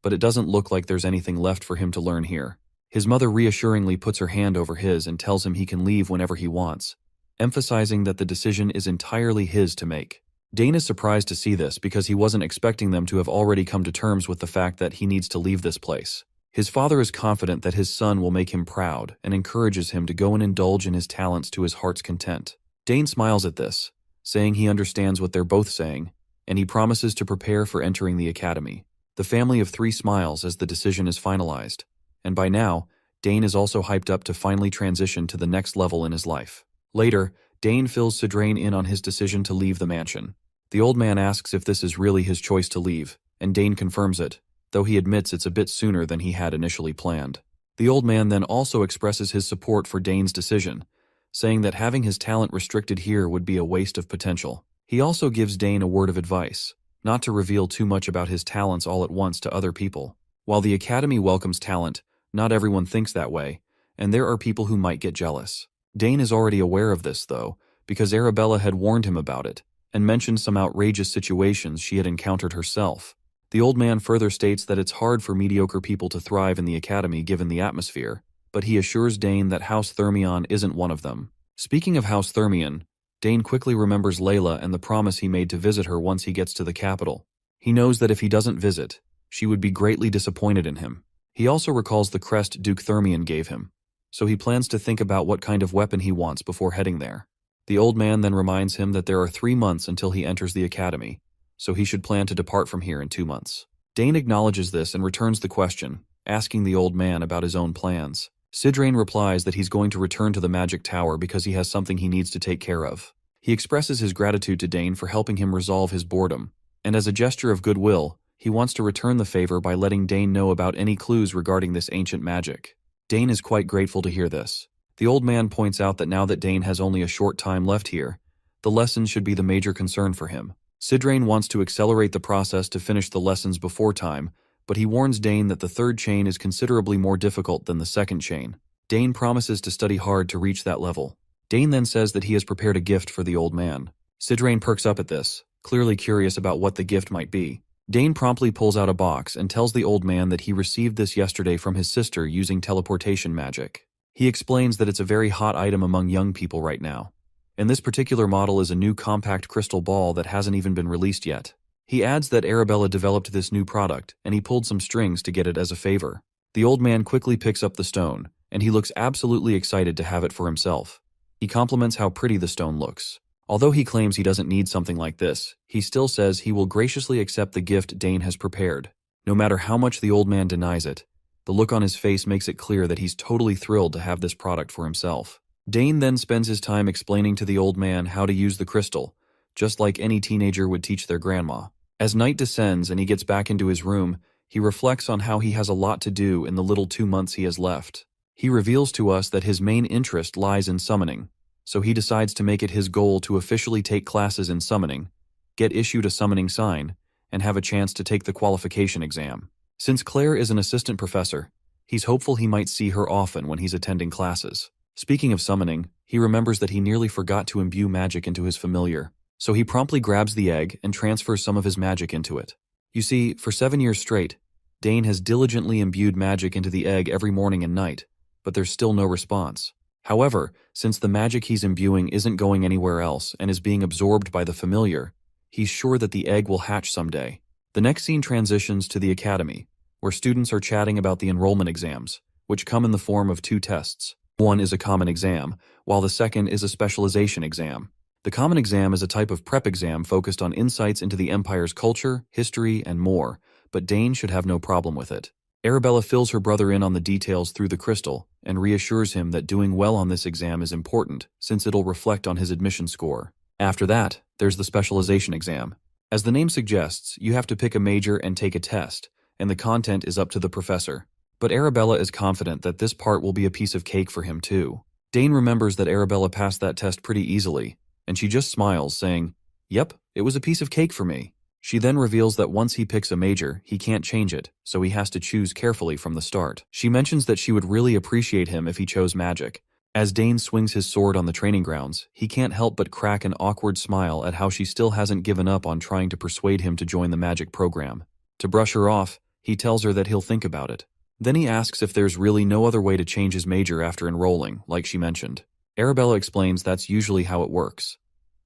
but it doesn't look like there's anything left for him to learn here. His mother reassuringly puts her hand over his and tells him he can leave whenever he wants, emphasizing that the decision is entirely his to make. Dane is surprised to see this because he wasn't expecting them to have already come to terms with the fact that he needs to leave this place. His father is confident that his son will make him proud and encourages him to go and indulge in his talents to his heart's content. Dane smiles at this, saying he understands what they're both saying, and he promises to prepare for entering the academy. The family of three smiles as the decision is finalized, and by now, Dane is also hyped up to finally transition to the next level in his life. Later, Dane fills Sidrain in on his decision to leave the mansion. The old man asks if this is really his choice to leave, and Dane confirms it, though he admits it's a bit sooner than he had initially planned. The old man then also expresses his support for Dane's decision, saying that having his talent restricted here would be a waste of potential. He also gives Dane a word of advice, not to reveal too much about his talents all at once to other people. While the academy welcomes talent, not everyone thinks that way, and there are people who might get jealous. Dane is already aware of this, though, because Arabella had warned him about it, and mentioned some outrageous situations she had encountered herself. The old man further states that it's hard for mediocre people to thrive in the academy given the atmosphere, but he assures Dane that House Thermion isn't one of them. Speaking of House Thermion, Dane quickly remembers Layla and the promise he made to visit her once he gets to the capital. He knows that if he doesn't visit, she would be greatly disappointed in him. He also recalls the crest Duke Thermion gave him, so he plans to think about what kind of weapon he wants before heading there. The old man then reminds him that there are 3 months until he enters the academy, so he should plan to depart from here in 2 months. Dane acknowledges this and returns the question, asking the old man about his own plans. Sidrain replies that he's going to return to the magic tower because he has something he needs to take care of. He expresses his gratitude to Dane for helping him resolve his boredom, and as a gesture of goodwill, he wants to return the favor by letting Dane know about any clues regarding this ancient magic. Dane is quite grateful to hear this. The old man points out that now that Dane has only a short time left here, the lessons should be the major concern for him. Sidrain wants to accelerate the process to finish the lessons before time, but he warns Dane that the 3rd chain is considerably more difficult than the 2nd chain. Dane promises to study hard to reach that level. Dane then says that he has prepared a gift for the old man. Sidrain perks up at this, clearly curious about what the gift might be. Dane promptly pulls out a box and tells the old man that he received this yesterday from his sister using teleportation magic. He explains that it's a very hot item among young people right now, and this particular model is a new compact crystal ball that hasn't even been released yet. He adds that Arabella developed this new product, and he pulled some strings to get it as a favor. The old man quickly picks up the stone, and he looks absolutely excited to have it for himself. He compliments how pretty the stone looks. Although he claims he doesn't need something like this, he still says he will graciously accept the gift Dane has prepared. No matter how much the old man denies it, the look on his face makes it clear that he's totally thrilled to have this product for himself. Dane then spends his time explaining to the old man how to use the crystal, just like any teenager would teach their grandma. As night descends and he gets back into his room, He reflects on how he has a lot to do in the little 2 months he has left. He reveals to us that his main interest lies in summoning, so he decides to make it his goal to officially take classes in summoning, get issued a summoning sign, and have a chance to take the qualification exam. Since Claire is an assistant professor, he's hopeful he might see her often when he's attending classes. Speaking of summoning, he remembers that he nearly forgot to imbue magic into his familiar, so he promptly grabs the egg and transfers some of his magic into it. You see, for 7 years straight, Dane has diligently imbued magic into the egg every morning and night, but there's still no response. However, since the magic he's imbuing isn't going anywhere else and is being absorbed by the familiar, he's sure that the egg will hatch someday. The next scene transitions to the academy, where students are chatting about the enrollment exams, which come in the form of 2 tests. One is a common exam, while the second is a specialization exam. The common exam is a type of prep exam focused on insights into the Empire's culture, history, and more, but Dane should have no problem with it. Arabella fills her brother in on the details through the crystal and reassures him that doing well on this exam is important, since it'll reflect on his admission score. After that, there's the specialization exam. As the name suggests, you have to pick a major and take a test, and the content is up to the professor. But Arabella is confident that this part will be a piece of cake for him too. Dane remembers that Arabella passed that test pretty easily, and she just smiles, saying, "Yep, it was a piece of cake for me." She then reveals that once he picks a major, he can't change it, so he has to choose carefully from the start. She mentions that she would really appreciate him if he chose magic. As Dane swings his sword on the training grounds, he can't help but crack an awkward smile at how she still hasn't given up on trying to persuade him to join the magic program. To brush her off, he tells her that he'll think about it. Then he asks if there's really no other way to change his major after enrolling, like she mentioned. Arabella explains that's usually how it works.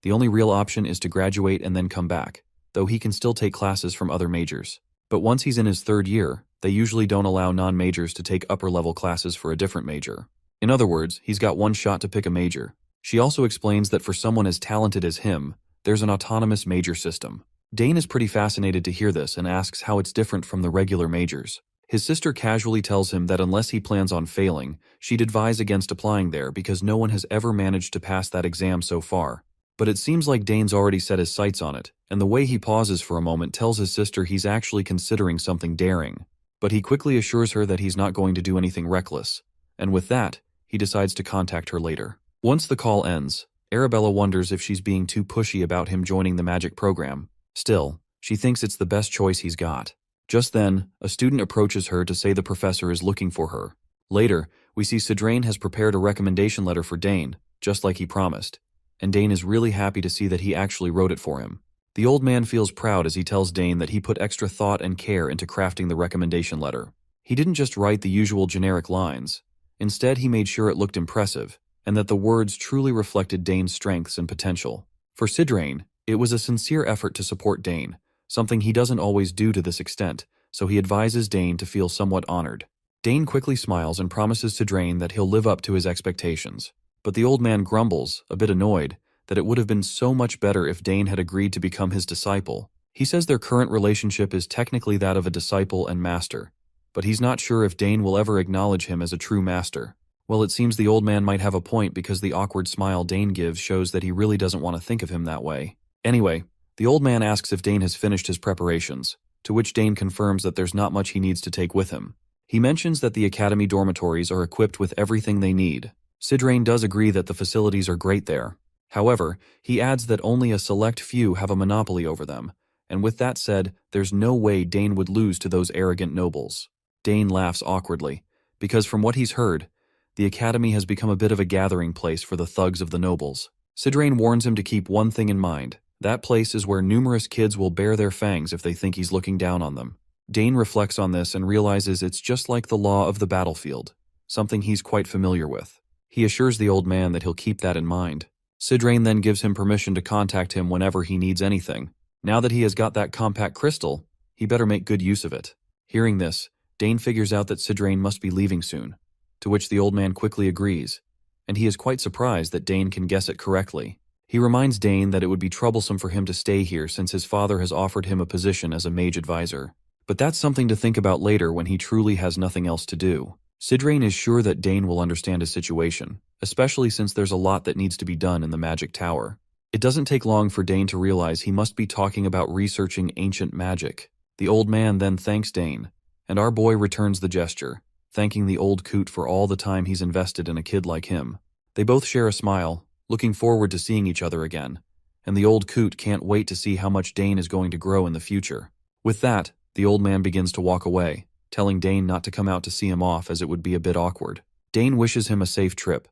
The only real option is to graduate and then come back, though he can still take classes from other majors. But once he's in his 3rd year, they usually don't allow non-majors to take upper-level classes for a different major. In other words, he's got one shot to pick a major. She also explains that for someone as talented as him, there's an autonomous major system. Dane is pretty fascinated to hear this and asks how it's different from the regular majors. His sister casually tells him that unless he plans on failing, she'd advise against applying there because no one has ever managed to pass that exam so far. But it seems like Dane's already set his sights on it, and the way he pauses for a moment tells his sister he's actually considering something daring. But he quickly assures her that he's not going to do anything reckless, and with that, he decides to contact her later. Once the call ends, Arabella wonders if she's being too pushy about him joining the magic program. Still, she thinks it's the best choice he's got. Just then, a student approaches her to say the professor is looking for her. Later, we see Sidrain has prepared a recommendation letter for Dane, just like he promised, and Dane is really happy to see that he actually wrote it for him. The old man feels proud as he tells Dane that he put extra thought and care into crafting the recommendation letter. He didn't just write the usual generic lines. Instead, he made sure it looked impressive, and that the words truly reflected Dane's strengths and potential. For Sidrain, it was a sincere effort to support Dane, something he doesn't always do to this extent, so he advises Dane to feel somewhat honored. Dane quickly smiles and promises Sidrain that he'll live up to his expectations. But the old man grumbles, a bit annoyed, that it would have been so much better if Dane had agreed to become his disciple. He says their current relationship is technically that of a disciple and master, but he's not sure if Dane will ever acknowledge him as a true master. Well, it seems the old man might have a point because the awkward smile Dane gives shows that he really doesn't want to think of him that way. Anyway, the old man asks if Dane has finished his preparations, to which Dane confirms that there's not much he needs to take with him. He mentions that the academy dormitories are equipped with everything they need. Sidrain does agree that the facilities are great there. However, he adds that only a select few have a monopoly over them, and with that said, there's no way Dane would lose to those arrogant nobles. Dane laughs awkwardly, because from what he's heard, the academy has become a bit of a gathering place for the thugs of the nobles. Sidrain warns him to keep one thing in mind. That place is where numerous kids will bare their fangs if they think he's looking down on them. Dane reflects on this and realizes it's just like the law of the battlefield, something he's quite familiar with. He assures the old man that he'll keep that in mind. Sidrain then gives him permission to contact him whenever he needs anything. Now that he has got that compact crystal, he better make good use of it. Hearing this, Dane figures out that Sidrain must be leaving soon, to which the old man quickly agrees, and he is quite surprised that Dane can guess it correctly. He reminds Dane that it would be troublesome for him to stay here since his father has offered him a position as a mage advisor. But that's something to think about later when he truly has nothing else to do. Sidrain is sure that Dane will understand his situation, especially since there's a lot that needs to be done in the magic tower. It doesn't take long for Dane to realize he must be talking about researching ancient magic. The old man then thanks Dane, and our boy returns the gesture, thanking the old coot for all the time he's invested in a kid like him. They both share a smile, looking forward to seeing each other again, and the old coot can't wait to see how much Dane is going to grow in the future. With that, the old man begins to walk away, telling Dane not to come out to see him off as it would be a bit awkward. Dane wishes him a safe trip,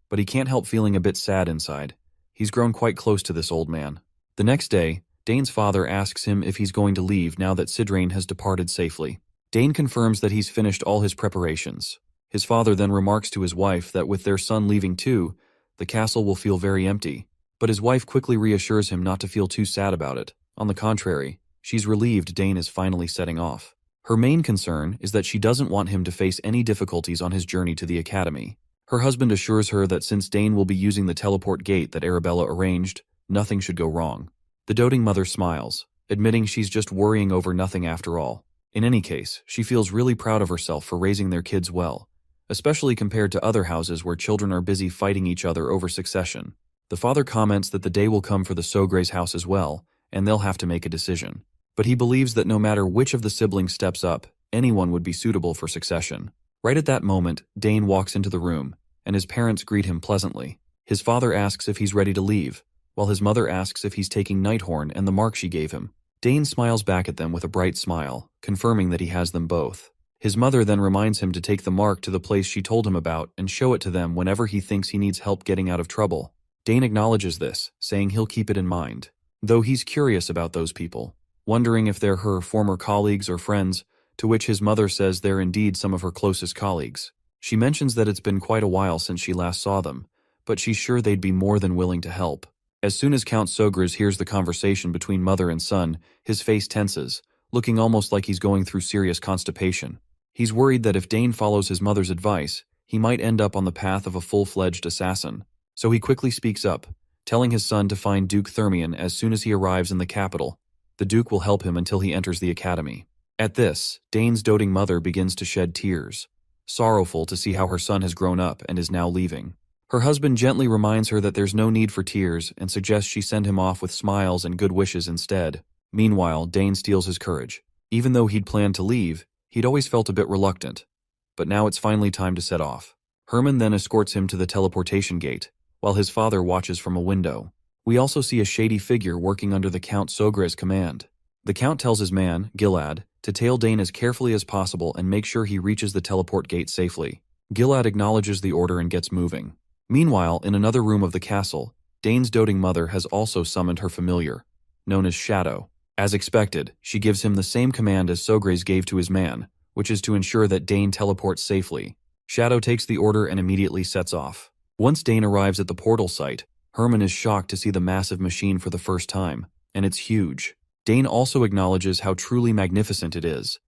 but he can't help feeling a bit sad inside. He's grown quite close to this old man. The next day, Dane's father asks him if he's going to leave now that Sidrain has departed safely. Dane confirms that he's finished all his preparations. His father then remarks to his wife that with their son leaving too, the castle will feel very empty. But his wife quickly reassures him not to feel too sad about it. On the contrary, she's relieved Dane is finally setting off. Her main concern is that she doesn't want him to face any difficulties on his journey to the academy. Her husband assures her that since Dane will be using the teleport gate that Arabella arranged, nothing should go wrong. The doting mother smiles, admitting she's just worrying over nothing after all. In any case, she feels really proud of herself for raising their kids well, especially compared to other houses where children are busy fighting each other over succession. The father comments that the day will come for the Sogre's house as well, and they'll have to make a decision. But he believes that no matter which of the siblings steps up, anyone would be suitable for succession. Right at that moment, Dane walks into the room, and his parents greet him pleasantly. His father asks if he's ready to leave, while his mother asks if he's taking Nighthorn and the mark she gave him. Dane smiles back at them with a bright smile, confirming that he has them both. His mother then reminds him to take the mark to the place she told him about and show it to them whenever he thinks he needs help getting out of trouble. Dane acknowledges this, saying he'll keep it in mind, though he's curious about those people, wondering if they're her former colleagues or friends, to which his mother says they're indeed some of her closest colleagues. She mentions that it's been quite a while since she last saw them, but she's sure they'd be more than willing to help. As soon as Count Sogres hears the conversation between mother and son, his face tenses, looking almost like he's going through serious constipation. He's worried that if Dane follows his mother's advice, he might end up on the path of a full-fledged assassin. So he quickly speaks up, telling his son to find Duke Thermion as soon as he arrives in the capital. The Duke will help him until he enters the academy. At this, Dane's doting mother begins to shed tears, sorrowful to see how her son has grown up and is now leaving. Her husband gently reminds her that there's no need for tears and suggests she send him off with smiles and good wishes instead. Meanwhile, Dane steals his courage. Even though he'd planned to leave, he'd always felt a bit reluctant. But now it's finally time to set off. Herman then escorts him to the teleportation gate, while his father watches from a window. We also see a shady figure working under the Count Sogre's command. The Count tells his man, Gilad, to tail Dane as carefully as possible and make sure he reaches the teleport gate safely. Gilad acknowledges the order and gets moving. Meanwhile, in another room of the castle, Dane's doting mother has also summoned her familiar, known as Shadow. As expected, she gives him the same command as Sogres gave to his man, which is to ensure that Dane teleports safely. Shadow takes the order and immediately sets off. Once Dane arrives at the portal site, Herman is shocked to see the massive machine for the first time, and it's huge. Dane also acknowledges how truly magnificent it is.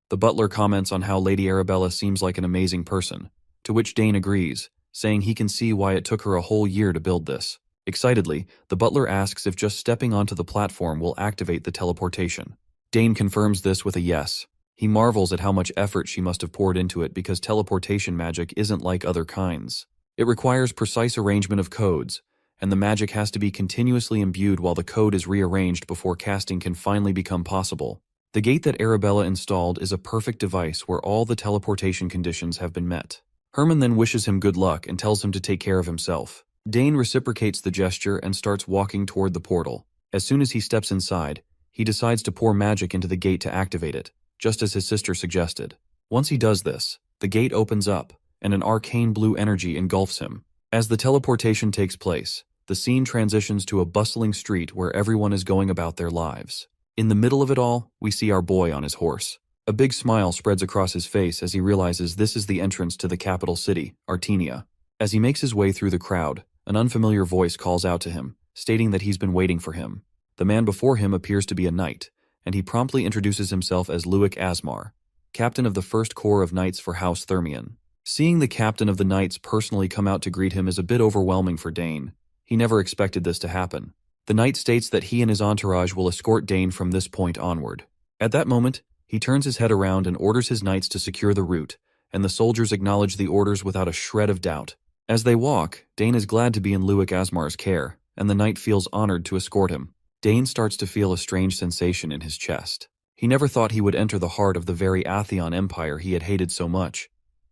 The butler comments on how Lady Arabella seems like an amazing person, to which Dane agrees, saying he can see why it took her a whole year to build this. Excitedly, the butler asks if just stepping onto the platform will activate the teleportation. Dane confirms this with a yes. He marvels at how much effort she must have poured into it because teleportation magic isn't like other kinds. It requires precise arrangement of codes, and the magic has to be continuously imbued while the code is rearranged before casting can finally become possible. The gate that Arabella installed is a perfect device where all the teleportation conditions have been met. Herman then wishes him good luck and tells him to take care of himself. Dane reciprocates the gesture and starts walking toward the portal. As soon as he steps inside, he decides to pour magic into the gate to activate it, just as his sister suggested. Once he does this, the gate opens up, and an arcane blue energy engulfs him. As the teleportation takes place, the scene transitions to a bustling street where everyone is going about their lives. In the middle of it all, we see our boy on his horse. A big smile spreads across his face as he realizes this is the entrance to the capital city, Artenia. As he makes his way through the crowd, an unfamiliar voice calls out to him, stating that he's been waiting for him. The man before him appears to be a knight, and he promptly introduces himself as Luik Asmar, captain of the First Corps of Knights for House Thermion. Seeing the captain of the Knights personally come out to greet him is a bit overwhelming for Dane. He never expected this to happen. The knight states that he and his entourage will escort Dane from this point onward. At that moment, he turns his head around and orders his knights to secure the route, and the soldiers acknowledge the orders without a shred of doubt. As they walk, Dane is glad to be in Luik Asmar's care, and the knight feels honored to escort him. Dane starts to feel a strange sensation in his chest. He never thought he would enter the heart of the very Atheon Empire he had hated so much.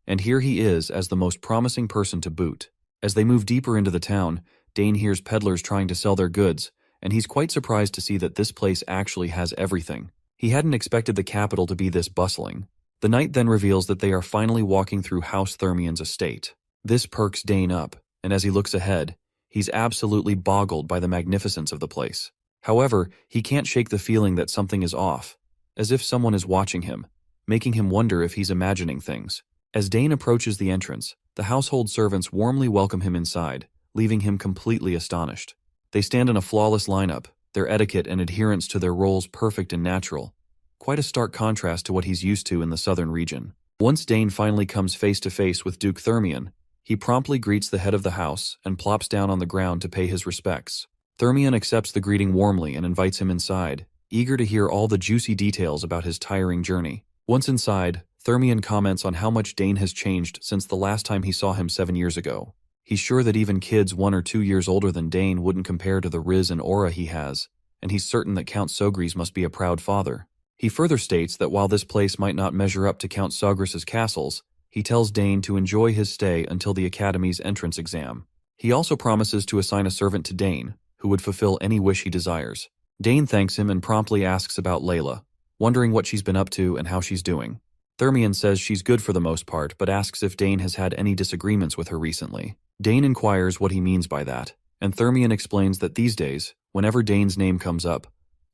And here he is as the most promising person to boot. As they move deeper into the town, Dane hears peddlers trying to sell their goods, and he's quite surprised to see that this place actually has everything. He hadn't expected the capital to be this bustling. The knight then reveals that they are finally walking through House Thermian's estate. This perks Dane up, and as he looks ahead, he's absolutely boggled by the magnificence of the place. However, he can't shake the feeling that something is off, as if someone is watching him, making him wonder if he's imagining things. As Dane approaches the entrance, the household servants warmly welcome him inside, leaving him completely astonished. They stand in a flawless lineup, their etiquette and adherence to their roles perfect and natural. Quite a stark contrast to what he's used to in the southern region. Once Dane finally comes face to face with Duke Thermian, he promptly greets the head of the house and plops down on the ground to pay his respects. Thermian accepts the greeting warmly and invites him inside, eager to hear all the juicy details about his tiring journey. Once inside, Thermian comments on how much Dane has changed since the last time he saw him 7 years ago. He's sure that even kids 1 or 2 years older than Dane wouldn't compare to the riz and aura he has, and he's certain that Count Sogris must be a proud father. He further states that while this place might not measure up to Count Sogris's castles, he tells Dane to enjoy his stay until the Academy's entrance exam. He also promises to assign a servant to Dane, who would fulfill any wish he desires. Dane thanks him and promptly asks about Layla, wondering what she's been up to and how she's doing. Thermian says she's good for the most part, but asks if Dane has had any disagreements with her recently. Dane inquires what he means by that, and Thermian explains that these days, whenever Dane's name comes up,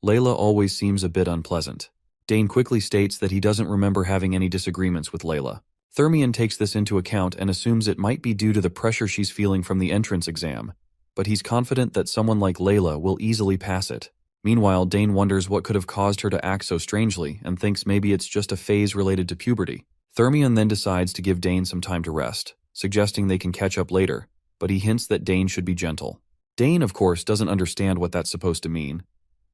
Layla always seems a bit unpleasant. Dane quickly states that he doesn't remember having any disagreements with Layla. Thermian takes this into account and assumes it might be due to the pressure she's feeling from the entrance exam, but he's confident that someone like Layla will easily pass it. Meanwhile, Dane wonders what could have caused her to act so strangely and thinks maybe it's just a phase related to puberty. Thermian then decides to give Dane some time to rest, suggesting they can catch up later, but he hints that Dane should be gentle. Dane, of course, doesn't understand what that's supposed to mean,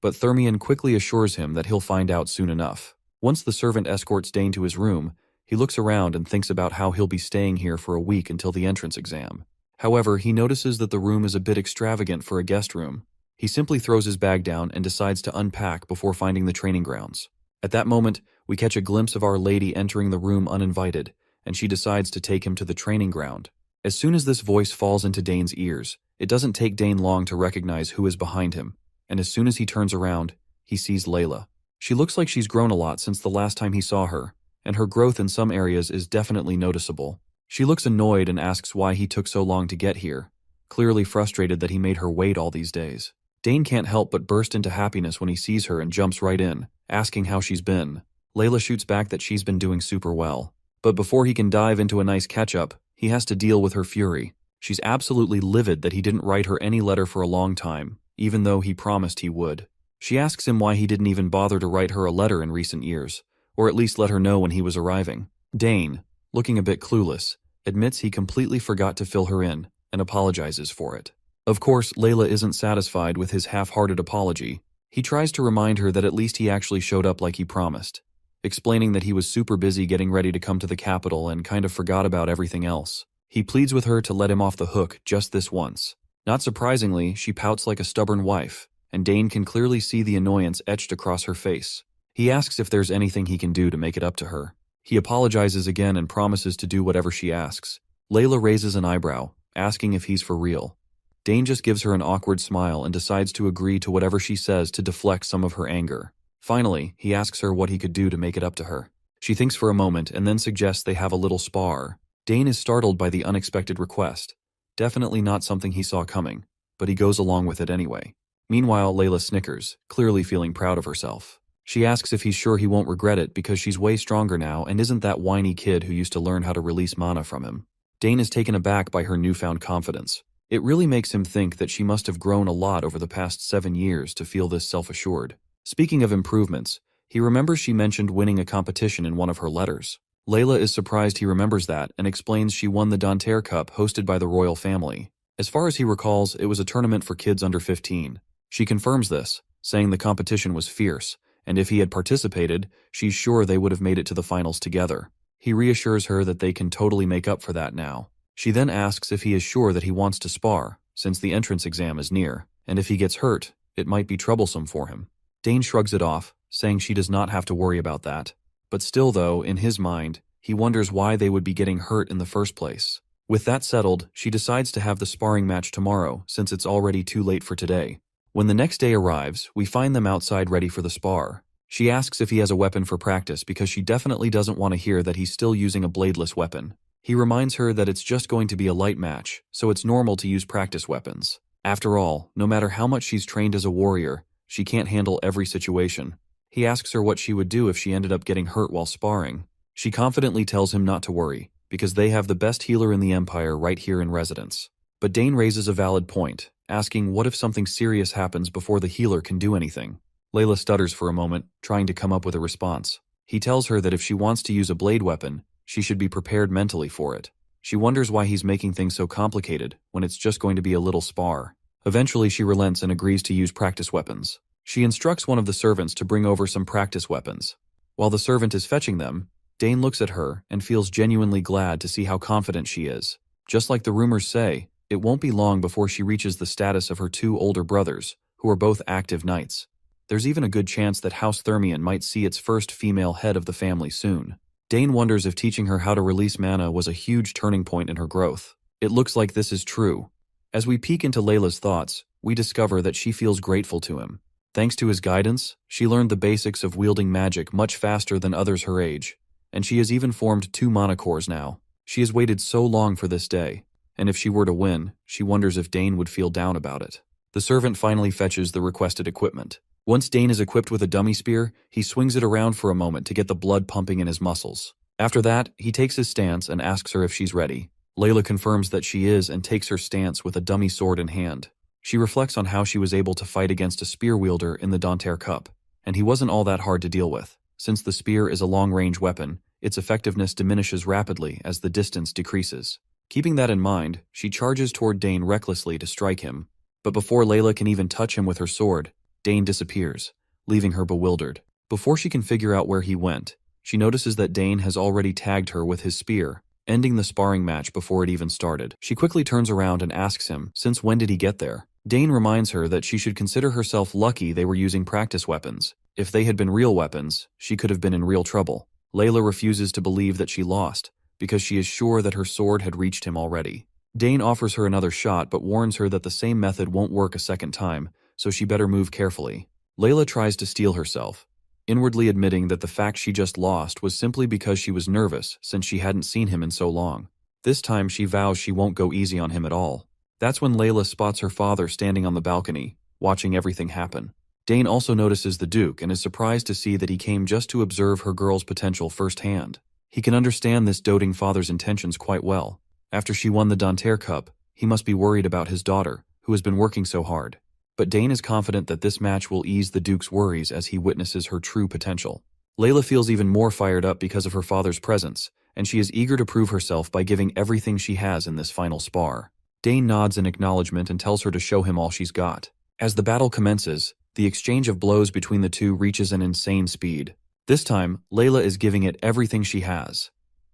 but Thermian quickly assures him that he'll find out soon enough. Once the servant escorts Dane to his room, he looks around and thinks about how he'll be staying here for a week until the entrance exam. However, he notices that the room is a bit extravagant for a guest room. He simply throws his bag down and decides to unpack before finding the training grounds. At that moment, we catch a glimpse of Our Lady entering the room uninvited, and she decides to take him to the training ground. As soon as this voice falls into Dane's ears, it doesn't take Dane long to recognize who is behind him, and as soon as he turns around, he sees Layla. She looks like she's grown a lot since the last time he saw her, and her growth in some areas is definitely noticeable. She looks annoyed and asks why he took so long to get here, clearly frustrated that he made her wait all these days. Dane can't help but burst into happiness when he sees her and jumps right in, asking how she's been. Layla shoots back that she's been doing super well. But before he can dive into a nice catch-up, he has to deal with her fury. She's absolutely livid that he didn't write her any letter for a long time, even though he promised he would. She asks him why he didn't even bother to write her a letter in recent years, or at least let her know when he was arriving. Dane, looking a bit clueless, admits he completely forgot to fill her in and apologizes for it. Of course, Layla isn't satisfied with his half-hearted apology. He tries to remind her that at least he actually showed up like he promised, explaining that he was super busy getting ready to come to the capital and kind of forgot about everything else. He pleads with her to let him off the hook just this once. Not surprisingly, she pouts like a stubborn wife, and Dane can clearly see the annoyance etched across her face. He asks if there's anything he can do to make it up to her. He apologizes again and promises to do whatever she asks. Layla raises an eyebrow, asking if he's for real. Dane just gives her an awkward smile and decides to agree to whatever she says to deflect some of her anger. Finally, he asks her what he could do to make it up to her. She thinks for a moment and then suggests they have a little spar. Dane is startled by the unexpected request. Definitely not something he saw coming, but he goes along with it anyway. Meanwhile, Layla snickers, clearly feeling proud of herself. She asks if he's sure he won't regret it because she's way stronger now and isn't that whiny kid who used to learn how to release mana from him. Dane is taken aback by her newfound confidence. It really makes him think that she must have grown a lot over the past 7 years to feel this self-assured. Speaking of improvements, he remembers she mentioned winning a competition in one of her letters. Layla is surprised he remembers that and explains she won the Danter Cup hosted by the royal family. As far as he recalls, it was a tournament for kids under 15. She confirms this, saying the competition was fierce, and if he had participated, she's sure they would have made it to the finals together. He reassures her that they can totally make up for that now. She then asks if he is sure that he wants to spar, since the entrance exam is near, and if he gets hurt, it might be troublesome for him. Dane shrugs it off, saying she does not have to worry about that. But still though, in his mind, he wonders why they would be getting hurt in the first place. With that settled, she decides to have the sparring match tomorrow, since it's already too late for today. When the next day arrives, we find them outside ready for the spar. She asks if he has a weapon for practice because she definitely doesn't want to hear that he's still using a bladeless weapon. He reminds her that it's just going to be a light match, so it's normal to use practice weapons. After all, no matter how much she's trained as a warrior, she can't handle every situation. He asks her what she would do if she ended up getting hurt while sparring. She confidently tells him not to worry, because they have the best healer in the Empire right here in residence. But Dane raises a valid point, asking what if something serious happens before the healer can do anything. Layla stutters for a moment, trying to come up with a response. He tells her that if she wants to use a blade weapon, she should be prepared mentally for it. She wonders why he's making things so complicated when it's just going to be a little spar. Eventually she relents and agrees to use practice weapons. She instructs one of the servants to bring over some practice weapons. While the servant is fetching them, Dane looks at her and feels genuinely glad to see how confident she is. Just like the rumors say, it won't be long before she reaches the status of her two older brothers, who are both active knights. There's even a good chance that House Thermion might see its first female head of the family soon. Dane wonders if teaching her how to release mana was a huge turning point in her growth. It looks like this is true. As we peek into Layla's thoughts, we discover that she feels grateful to him. Thanks to his guidance, she learned the basics of wielding magic much faster than others her age, and she has even formed 2 mana cores now. She has waited so long for this day, and if she were to win, she wonders if Dane would feel down about it. The servant finally fetches the requested equipment. Once Dane is equipped with a dummy spear, he swings it around for a moment to get the blood pumping in his muscles. After that, he takes his stance and asks her if she's ready. Layla confirms that she is and takes her stance with a dummy sword in hand. She reflects on how she was able to fight against a spear wielder in the Dronzer Cup, and he wasn't all that hard to deal with. Since the spear is a long-range weapon, its effectiveness diminishes rapidly as the distance decreases. Keeping that in mind, she charges toward Dane recklessly to strike him. But before Layla can even touch him with her sword, Dane disappears, leaving her bewildered. Before she can figure out where he went, she notices that Dane has already tagged her with his spear, ending the sparring match before it even started. She quickly turns around and asks him, since when did he get there? Dane reminds her that she should consider herself lucky they were using practice weapons. If they had been real weapons, she could have been in real trouble. Layla refuses to believe that she lost, because she is sure that her sword had reached him already. Dane offers her another shot but warns her that the same method won't work a second time, so she better move carefully. Layla tries to steel herself, inwardly admitting that the fact she just lost was simply because she was nervous since she hadn't seen him in so long. This time she vows she won't go easy on him at all. That's when Layla spots her father standing on the balcony, watching everything happen. Dane also notices the Duke and is surprised to see that he came just to observe her girl's potential firsthand. He can understand this doting father's intentions quite well. After she won the Dronzer Cup, he must be worried about his daughter, who has been working so hard. But Dane is confident that this match will ease the Duke's worries as he witnesses her true potential. Layla feels even more fired up because of her father's presence, and she is eager to prove herself by giving everything she has in this final spar. Dane nods in acknowledgement and tells her to show him all she's got. As the battle commences, the exchange of blows between the two reaches an insane speed. This time, Layla is giving it everything she has.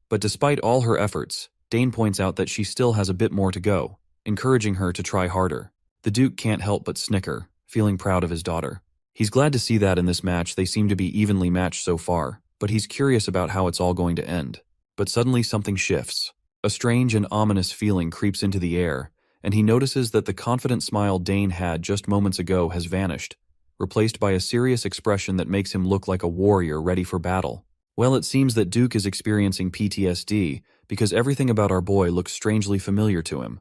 But despite all her efforts, Dane points out that she still has a bit more to go, encouraging her to try harder. The Duke can't help but snicker, feeling proud of his daughter. He's glad to see that in this match they seem to be evenly matched so far, but he's curious about how it's all going to end. But suddenly something shifts. A strange and ominous feeling creeps into the air, and he notices that the confident smile Dane had just moments ago has vanished, replaced by a serious expression that makes him look like a warrior ready for battle. Well, it seems that Duke is experiencing PTSD because everything about our boy looks strangely familiar to him.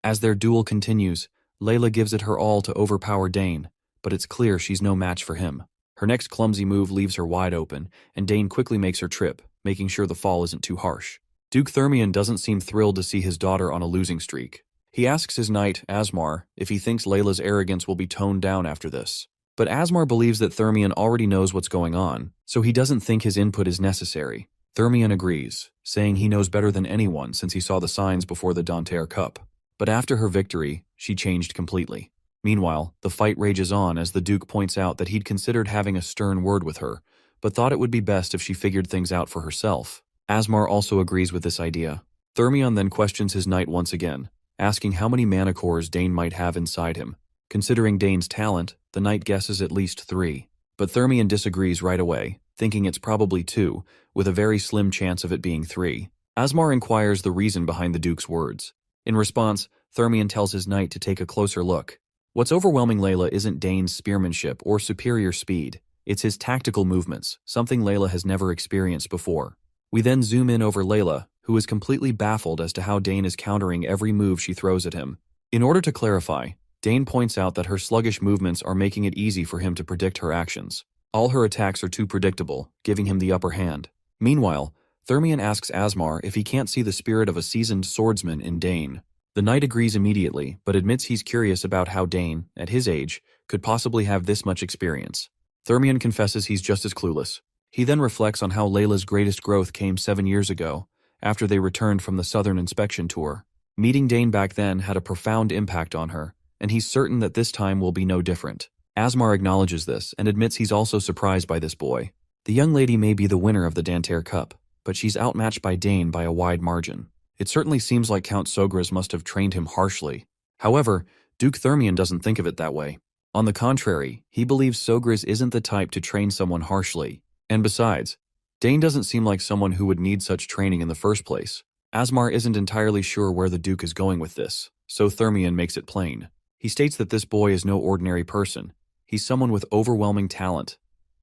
As their duel continues, Layla gives it her all to overpower Dane, but it's clear she's no match for him. Her next clumsy move leaves her wide open, and Dane quickly makes her trip, making sure the fall isn't too harsh. Duke Thermion doesn't seem thrilled to see his daughter on a losing streak. He asks his knight, Asmar, if he thinks Layla's arrogance will be toned down after this. But Asmar believes that Thermion already knows what's going on, so he doesn't think his input is necessary. Thermion agrees, saying he knows better than anyone since he saw the signs before the Dronzer Cup. But after her victory, she changed completely. Meanwhile, the fight rages on as the Duke points out that he'd considered having a stern word with her, but thought it would be best if she figured things out for herself. Asmar also agrees with this idea. Thermion then questions his knight once again, asking how many mana cores Dane might have inside him. Considering Dane's talent, the knight guesses at least 3. But Thermion disagrees right away, thinking it's probably 2, with a very slim chance of it being 3. Asmar inquires the reason behind the Duke's words. In response, Thermion tells his knight to take a closer look. What's overwhelming Layla isn't Dane's spearmanship or superior speed, it's his tactical movements, something Layla has never experienced before. We then zoom in over Layla, who is completely baffled as to how Dane is countering every move she throws at him. In order to clarify, Dane points out that her sluggish movements are making it easy for him to predict her actions. All her attacks are too predictable, giving him the upper hand. Meanwhile, Thermion asks Asmar if he can't see the spirit of a seasoned swordsman in Dane. The knight agrees immediately, but admits he's curious about how Dane, at his age, could possibly have this much experience. Thermion confesses he's just as clueless. He then reflects on how Layla's greatest growth came 7 years ago, after they returned from the Southern Inspection Tour. Meeting Dane back then had a profound impact on her, and he's certain that this time will be no different. Asmar acknowledges this and admits he's also surprised by this boy. The young lady may be the winner of the Danter Cup, but she's outmatched by Dane by a wide margin. It certainly seems like Count Sogras must have trained him harshly. However, Duke Thermion doesn't think of it that way. On the contrary, he believes Sogras isn't the type to train someone harshly. And besides, Dane doesn't seem like someone who would need such training in the first place. Asmar isn't entirely sure where the Duke is going with this, so Thermion makes it plain. He states that this boy is no ordinary person. He's someone with overwhelming talent,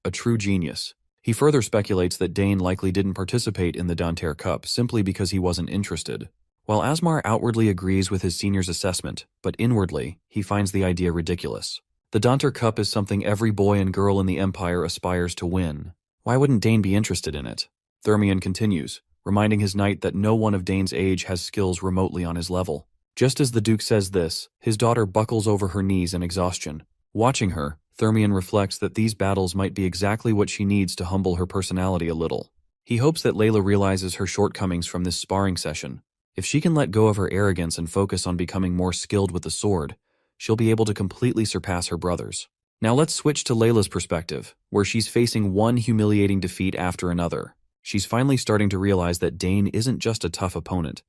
a true genius. He further speculates that Dane likely didn't participate in the Danter Cup simply because he wasn't interested. While Asmar outwardly agrees with his senior's assessment, but inwardly, he finds the idea ridiculous. The Danter Cup is something every boy and girl in the Empire aspires to win. Why wouldn't Dane be interested in it? Thermion continues, reminding his knight that no one of Dane's age has skills remotely on his level. Just as the Duke says this, his daughter buckles over her knees in exhaustion. Watching her, Thermion reflects that these battles might be exactly what she needs to humble her personality a little. He hopes that Layla realizes her shortcomings from this sparring session. If she can let go of her arrogance and focus on becoming more skilled with the sword, she'll be able to completely surpass her brothers. Now let's switch to Layla's perspective, where she's facing one humiliating defeat after another. She's finally starting to realize that Dane isn't just a tough opponent.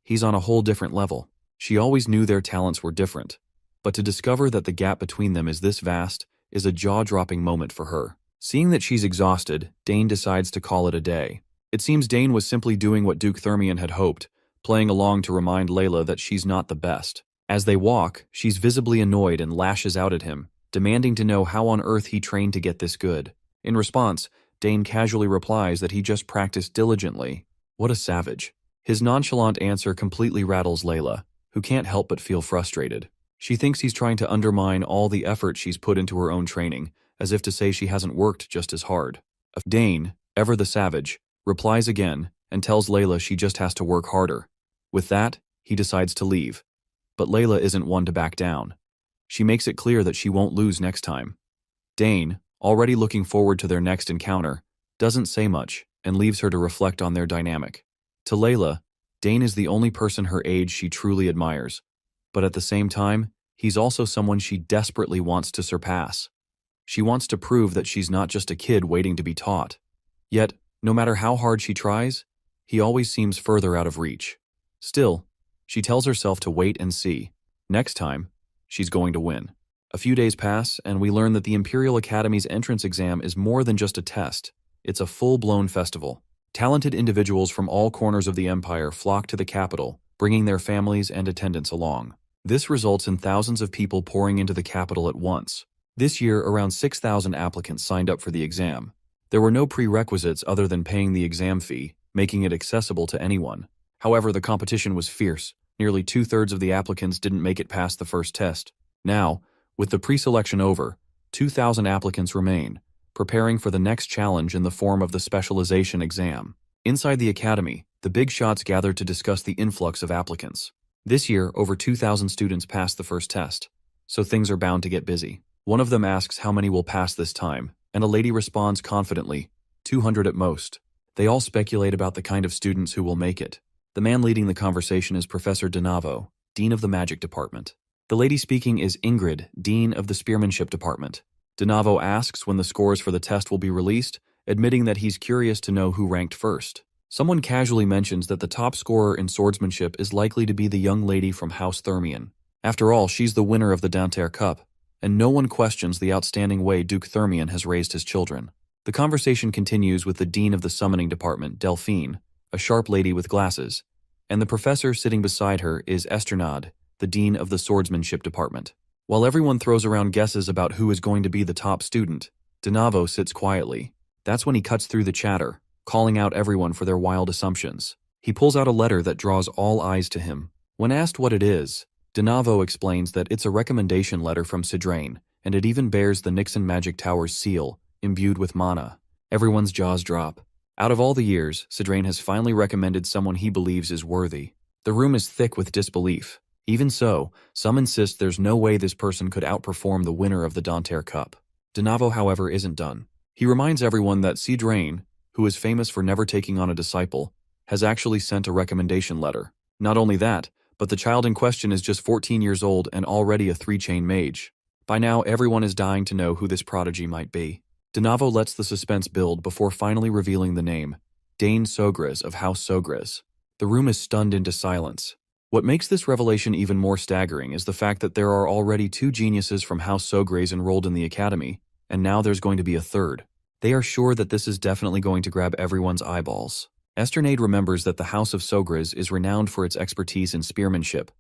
He's on a whole different level. She always knew their talents were different, but to discover that the gap between them is this vast is a jaw-dropping moment for her. Seeing that she's exhausted, Dane decides to call it a day. It seems Dane was simply doing what Duke Thermion had hoped, playing along to remind Layla that she's not the best. As they walk, she's visibly annoyed and lashes out at him, demanding to know how on earth he trained to get this good. In response, Dane casually replies that he just practiced diligently. What a savage. His nonchalant answer completely rattles Layla, who can't help but feel frustrated. She thinks he's trying to undermine all the effort she's put into her own training, as if to say she hasn't worked just as hard. Dane, ever the savage, replies again and tells Layla she just has to work harder. With that, he decides to leave. But Layla isn't one to back down. She makes it clear that she won't lose next time. Dane, already looking forward to their next encounter, doesn't say much and leaves her to reflect on their dynamic. To Layla, Dane is the only person her age she truly admires, but at the same time, he's also someone she desperately wants to surpass. She wants to prove that she's not just a kid waiting to be taught. Yet, no matter how hard she tries, he always seems further out of reach. Still, she tells herself to wait and see. Next time, she's going to win. A few days pass, and we learn that the Imperial Academy's entrance exam is more than just a test. It's a full-blown festival. Talented individuals from all corners of the Empire flock to the capital, bringing their families and attendants along. This results in thousands of people pouring into the capital at once. This year, around 6,000 applicants signed up for the exam. There were no prerequisites other than paying the exam fee, making it accessible to anyone. However, the competition was fierce. Nearly 2/3 of the applicants didn't make it past the first test. Now, with the pre-selection over, 2,000 applicants remain, preparing for the next challenge in the form of the specialization exam. Inside the academy, the big shots gathered to discuss the influx of applicants. This year, over 2,000 students passed the first test, so things are bound to get busy. One of them asks how many will pass this time, and a lady responds confidently, 200 at most. They all speculate about the kind of students who will make it. The man leading the conversation is Professor Donavo, Dean of the Magic Department. The lady speaking is Ingrid, Dean of the Spearmanship Department. Donavo asks when the scores for the test will be released, admitting that he's curious to know who ranked first. Someone casually mentions that the top scorer in swordsmanship is likely to be the young lady from House Thermion. After all, she's the winner of the Danter Cup, and no one questions the outstanding way Duke Thermion has raised his children. The conversation continues with the dean of the summoning department, Delphine, a sharp lady with glasses, and the professor sitting beside her is Esternade, the dean of the swordsmanship department. While everyone throws around guesses about who is going to be the top student, Denavo sits quietly. That's when he cuts through the chatter, calling out everyone for their wild assumptions. He pulls out a letter that draws all eyes to him. When asked what it is, Denavo explains that it's a recommendation letter from Sidrain, and it even bears the Nixon Magic Tower's seal, imbued with mana. Everyone's jaws drop. Out of all the years, Sidrain has finally recommended someone he believes is worthy. The room is thick with disbelief. Even so, some insist there's no way this person could outperform the winner of the Danter Cup. Denavo, however, isn't done. He reminds everyone that Sidrain, who is famous for never taking on a disciple, has actually sent a recommendation letter. Not only that, but the child in question is just 14 years old and already a 3-chain mage. By now, everyone is dying to know who this prodigy might be. Denavo lets the suspense build before finally revealing the name, Dane Sogres of House Sogres. The room is stunned into silence. What makes this revelation even more staggering is the fact that there are already 2 geniuses from House Sogres enrolled in the academy, and now there's going to be a third. They are sure that this is definitely going to grab everyone's eyeballs. Esternade remembers that the House of Sogres is renowned for its expertise in spearmanship,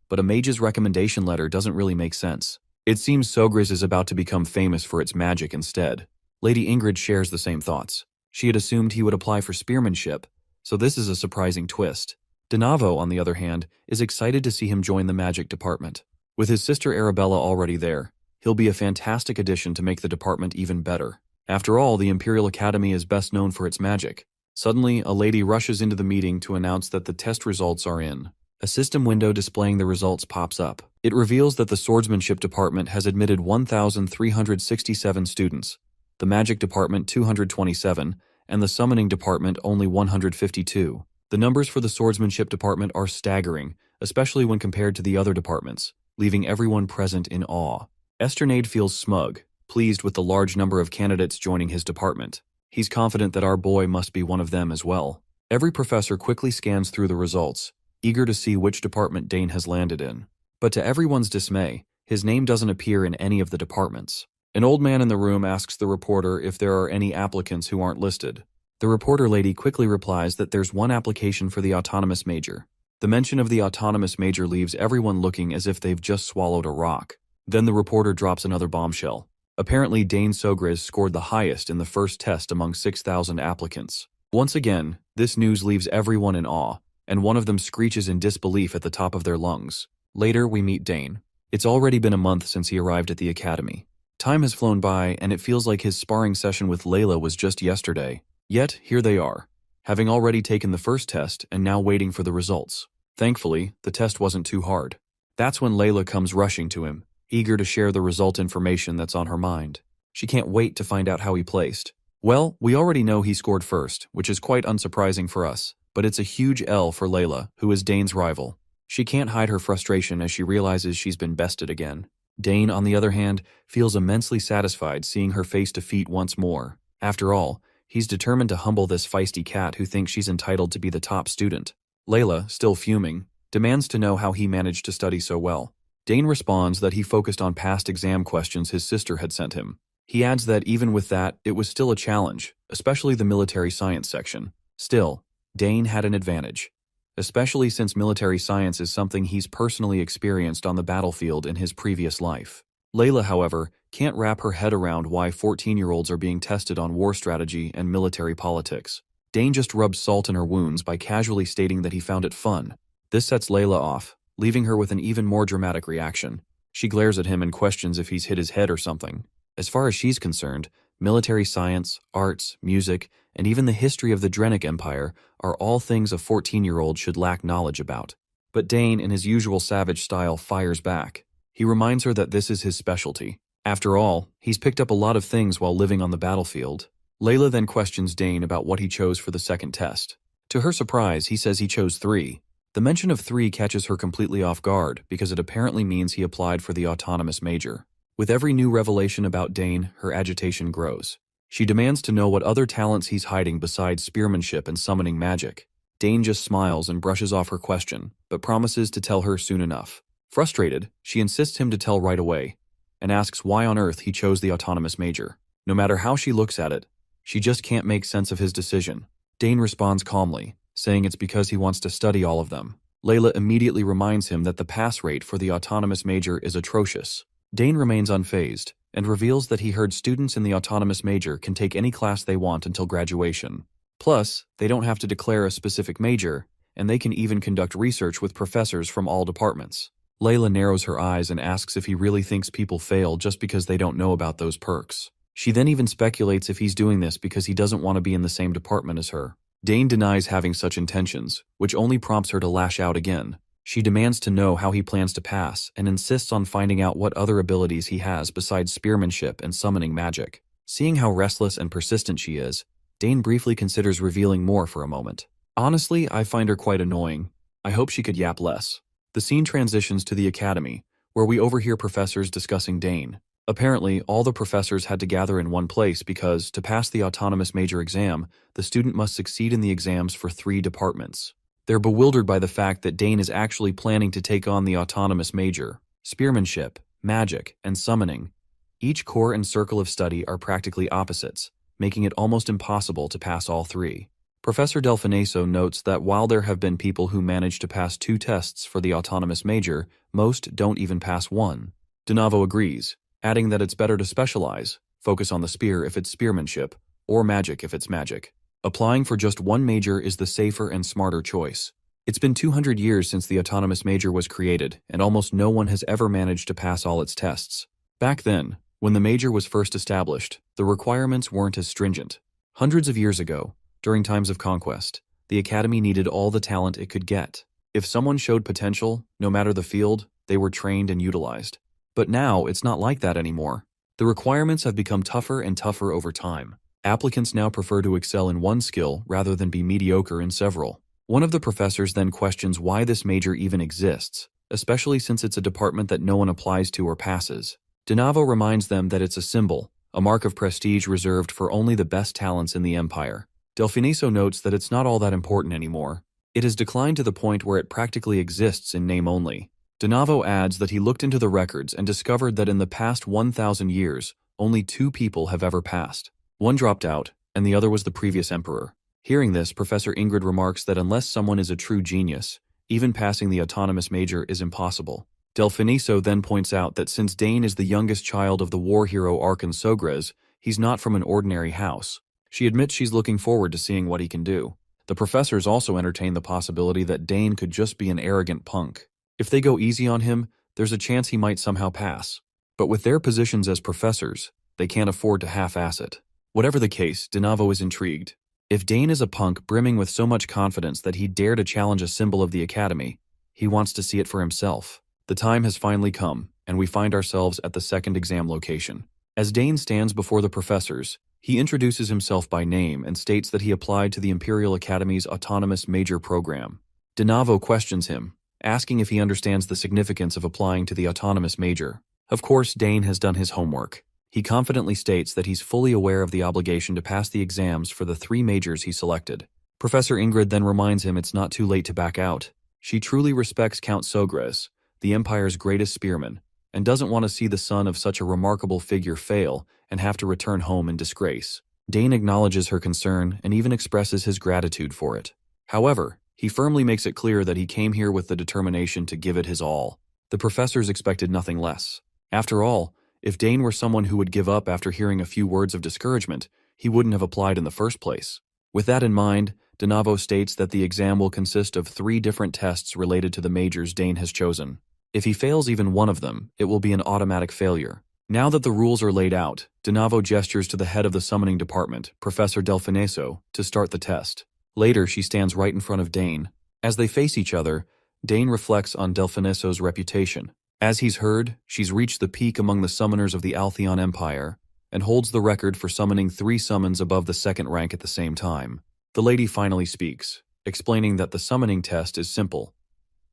but a mage's recommendation letter doesn't really make sense. It seems Sogres is about to become famous for its magic instead. Lady Ingrid shares the same thoughts. She had assumed he would apply for spearmanship, so this is a surprising twist. Denavo, on the other hand, is excited to see him join the magic department. With his sister Arabella already there, he'll be a fantastic addition to make the department even better. After all, the Imperial Academy is best known for its magic. Suddenly, a lady rushes into the meeting to announce that the test results are in. A system window displaying the results pops up. It reveals that the swordsmanship department has admitted 1,367 students, the magic department 227, and the summoning department only 152. The numbers for the swordsmanship department are staggering, especially when compared to the other departments, leaving everyone present in awe. Esternade feels smug, pleased with the large number of candidates joining his department. He's confident that our boy must be one of them as well. Every professor quickly scans through the results, eager to see which department Dane has landed in. But to everyone's dismay, his name doesn't appear in any of the departments. An old man in the room asks the reporter if there are any applicants who aren't listed. The reporter lady quickly replies that there's one application for the autonomous major. The mention of the autonomous major leaves everyone looking as if they've just swallowed a rock. Then the reporter drops another bombshell. Apparently, Dane Sogres scored the highest in the first test among 6,000 applicants. Once again, this news leaves everyone in awe, and one of them screeches in disbelief at the top of their lungs. Later, we meet Dane. It's already been a month since he arrived at the academy. Time has flown by, and it feels like his sparring session with Layla was just yesterday. Yet, here they are, having already taken the first test and now waiting for the results. Thankfully, the test wasn't too hard. That's when Layla comes rushing to him, eager to share the result information that's on her mind. She can't wait to find out how he placed. Well, we already know he scored first, which is quite unsurprising for us, but it's a huge L for Layla, who is Dane's rival. She can't hide her frustration as she realizes she's been bested again. Dane, on the other hand, feels immensely satisfied seeing her face defeat once more. After all, he's determined to humble this feisty cat who thinks she's entitled to be the top student. Layla, still fuming, demands to know how he managed to study so well. Dane responds that he focused on past exam questions his sister had sent him. He adds that even with that, it was still a challenge, especially the military science section. Still, Dane had an advantage, especially since military science is something he's personally experienced on the battlefield in his previous life. Layla, however, can't wrap her head around why 14-year-olds are being tested on war strategy and military politics. Dane just rubs salt in her wounds by casually stating that he found it fun. This sets Layla off, leaving her with an even more dramatic reaction. She glares at him and questions if he's hit his head or something. As far as she's concerned, military science, arts, music, and even the history of the Drenic Empire are all things a 14-year-old should lack knowledge about. But Dane, in his usual savage style, fires back. He reminds her that this is his specialty. After all, he's picked up a lot of things while living on the battlefield. Layla then questions Dane about what he chose for the second test. To her surprise, he says he chose 3. The mention of 3 catches her completely off guard because it apparently means he applied for the autonomous major. With every new revelation about Dane, her agitation grows. She demands to know what other talents he's hiding besides spearmanship and summoning magic. Dane just smiles and brushes off her question, but promises to tell her soon enough. Frustrated, she insists him to tell right away, and asks why on earth he chose the autonomous major. No matter how she looks at it, she just can't make sense of his decision. Dane responds calmly, saying it's because he wants to study all of them. Layla immediately reminds him that the pass rate for the autonomous major is atrocious. Dane remains unfazed, and reveals that he heard students in the autonomous major can take any class they want until graduation. Plus, they don't have to declare a specific major, and they can even conduct research with professors from all departments. Layla narrows her eyes and asks if he really thinks people fail just because they don't know about those perks. She then even speculates if he's doing this because he doesn't want to be in the same department as her. Dane denies having such intentions, which only prompts her to lash out again. She demands to know how he plans to pass and insists on finding out what other abilities he has besides spearmanship and summoning magic. Seeing how restless and persistent she is, Dane briefly considers revealing more for a moment. Honestly, I find her quite annoying. I hope she could yap less. The scene transitions to the academy, where we overhear professors discussing Dane. Apparently, all the professors had to gather in one place because, to pass the autonomous major exam, the student must succeed in the exams for 3 departments. They're bewildered by the fact that Dane is actually planning to take on the autonomous major. Spearmanship, magic, and summoning. Each core and circle of study are practically opposites, making it almost impossible to pass all 3. Professor Delfineso notes that while there have been people who manage to pass 2 tests for the autonomous major, most don't even pass 1. Donavo agrees, adding that it's better to specialize, focus on the spear if it's spearmanship, or magic if it's magic. Applying for just one major is the safer and smarter choice. It's been 200 years since the autonomous major was created, and almost no one has ever managed to pass all its tests. Back then, when the major was first established, the requirements weren't as stringent. Hundreds of years ago, during times of conquest, the academy needed all the talent it could get. If someone showed potential, no matter the field, they were trained and utilized. But now, it's not like that anymore. The requirements have become tougher and tougher over time. Applicants now prefer to excel in one skill rather than be mediocre in several. One of the professors then questions why this major even exists, especially since it's a department that no one applies to or passes. Donavo reminds them that it's a symbol, a mark of prestige reserved for only the best talents in the empire. Delfineso notes that it's not all that important anymore. It has declined to the point where it practically exists in name only. Donavo adds that he looked into the records and discovered that in the past 1,000 years, only 2 people have ever passed. One dropped out, and the other was the previous emperor. Hearing this, Professor Ingrid remarks that unless someone is a true genius, even passing the autonomous major is impossible. Delfineso then points out that since Dane is the youngest child of the war hero Arkan Sogres, he's not from an ordinary house. She admits she's looking forward to seeing what he can do. The professors also entertain the possibility that Dane could just be an arrogant punk. If they go easy on him, there's a chance he might somehow pass. But with their positions as professors, they can't afford to half-ass it. Whatever the case, Donavo is intrigued. If Dane is a punk brimming with so much confidence that he'd dare to challenge a symbol of the academy, he wants to see it for himself. The time has finally come, and we find ourselves at the second exam location. As Dane stands before the professors, he introduces himself by name and states that he applied to the Imperial Academy's autonomous major program. Donavo questions him, asking if he understands the significance of applying to the autonomous major. Of course, Dane has done his homework. He confidently states that he's fully aware of the obligation to pass the exams for the 3 majors he selected. Professor Ingrid then reminds him it's not too late to back out. She truly respects Count Sogres, the Empire's greatest spearman, and doesn't want to see the son of such a remarkable figure fail and have to return home in disgrace. Dane acknowledges her concern and even expresses his gratitude for it. However, he firmly makes it clear that he came here with the determination to give it his all. The professors expected nothing less. After all, if Dane were someone who would give up after hearing a few words of discouragement, he wouldn't have applied in the first place. With that in mind, Donavo states that the exam will consist of 3 different tests related to the majors Dane has chosen. If he fails even one of them, it will be an automatic failure. Now that the rules are laid out, Donavo gestures to the head of the summoning department, Professor Delfineso, to start the test. Later, she stands right in front of Dane. As they face each other, Dane reflects on Delfineso's reputation. As he's heard, she's reached the peak among the summoners of the Altheon Empire, and holds the record for summoning 3 summons above the 2nd rank at the same time. The lady finally speaks, explaining that the summoning test is simple.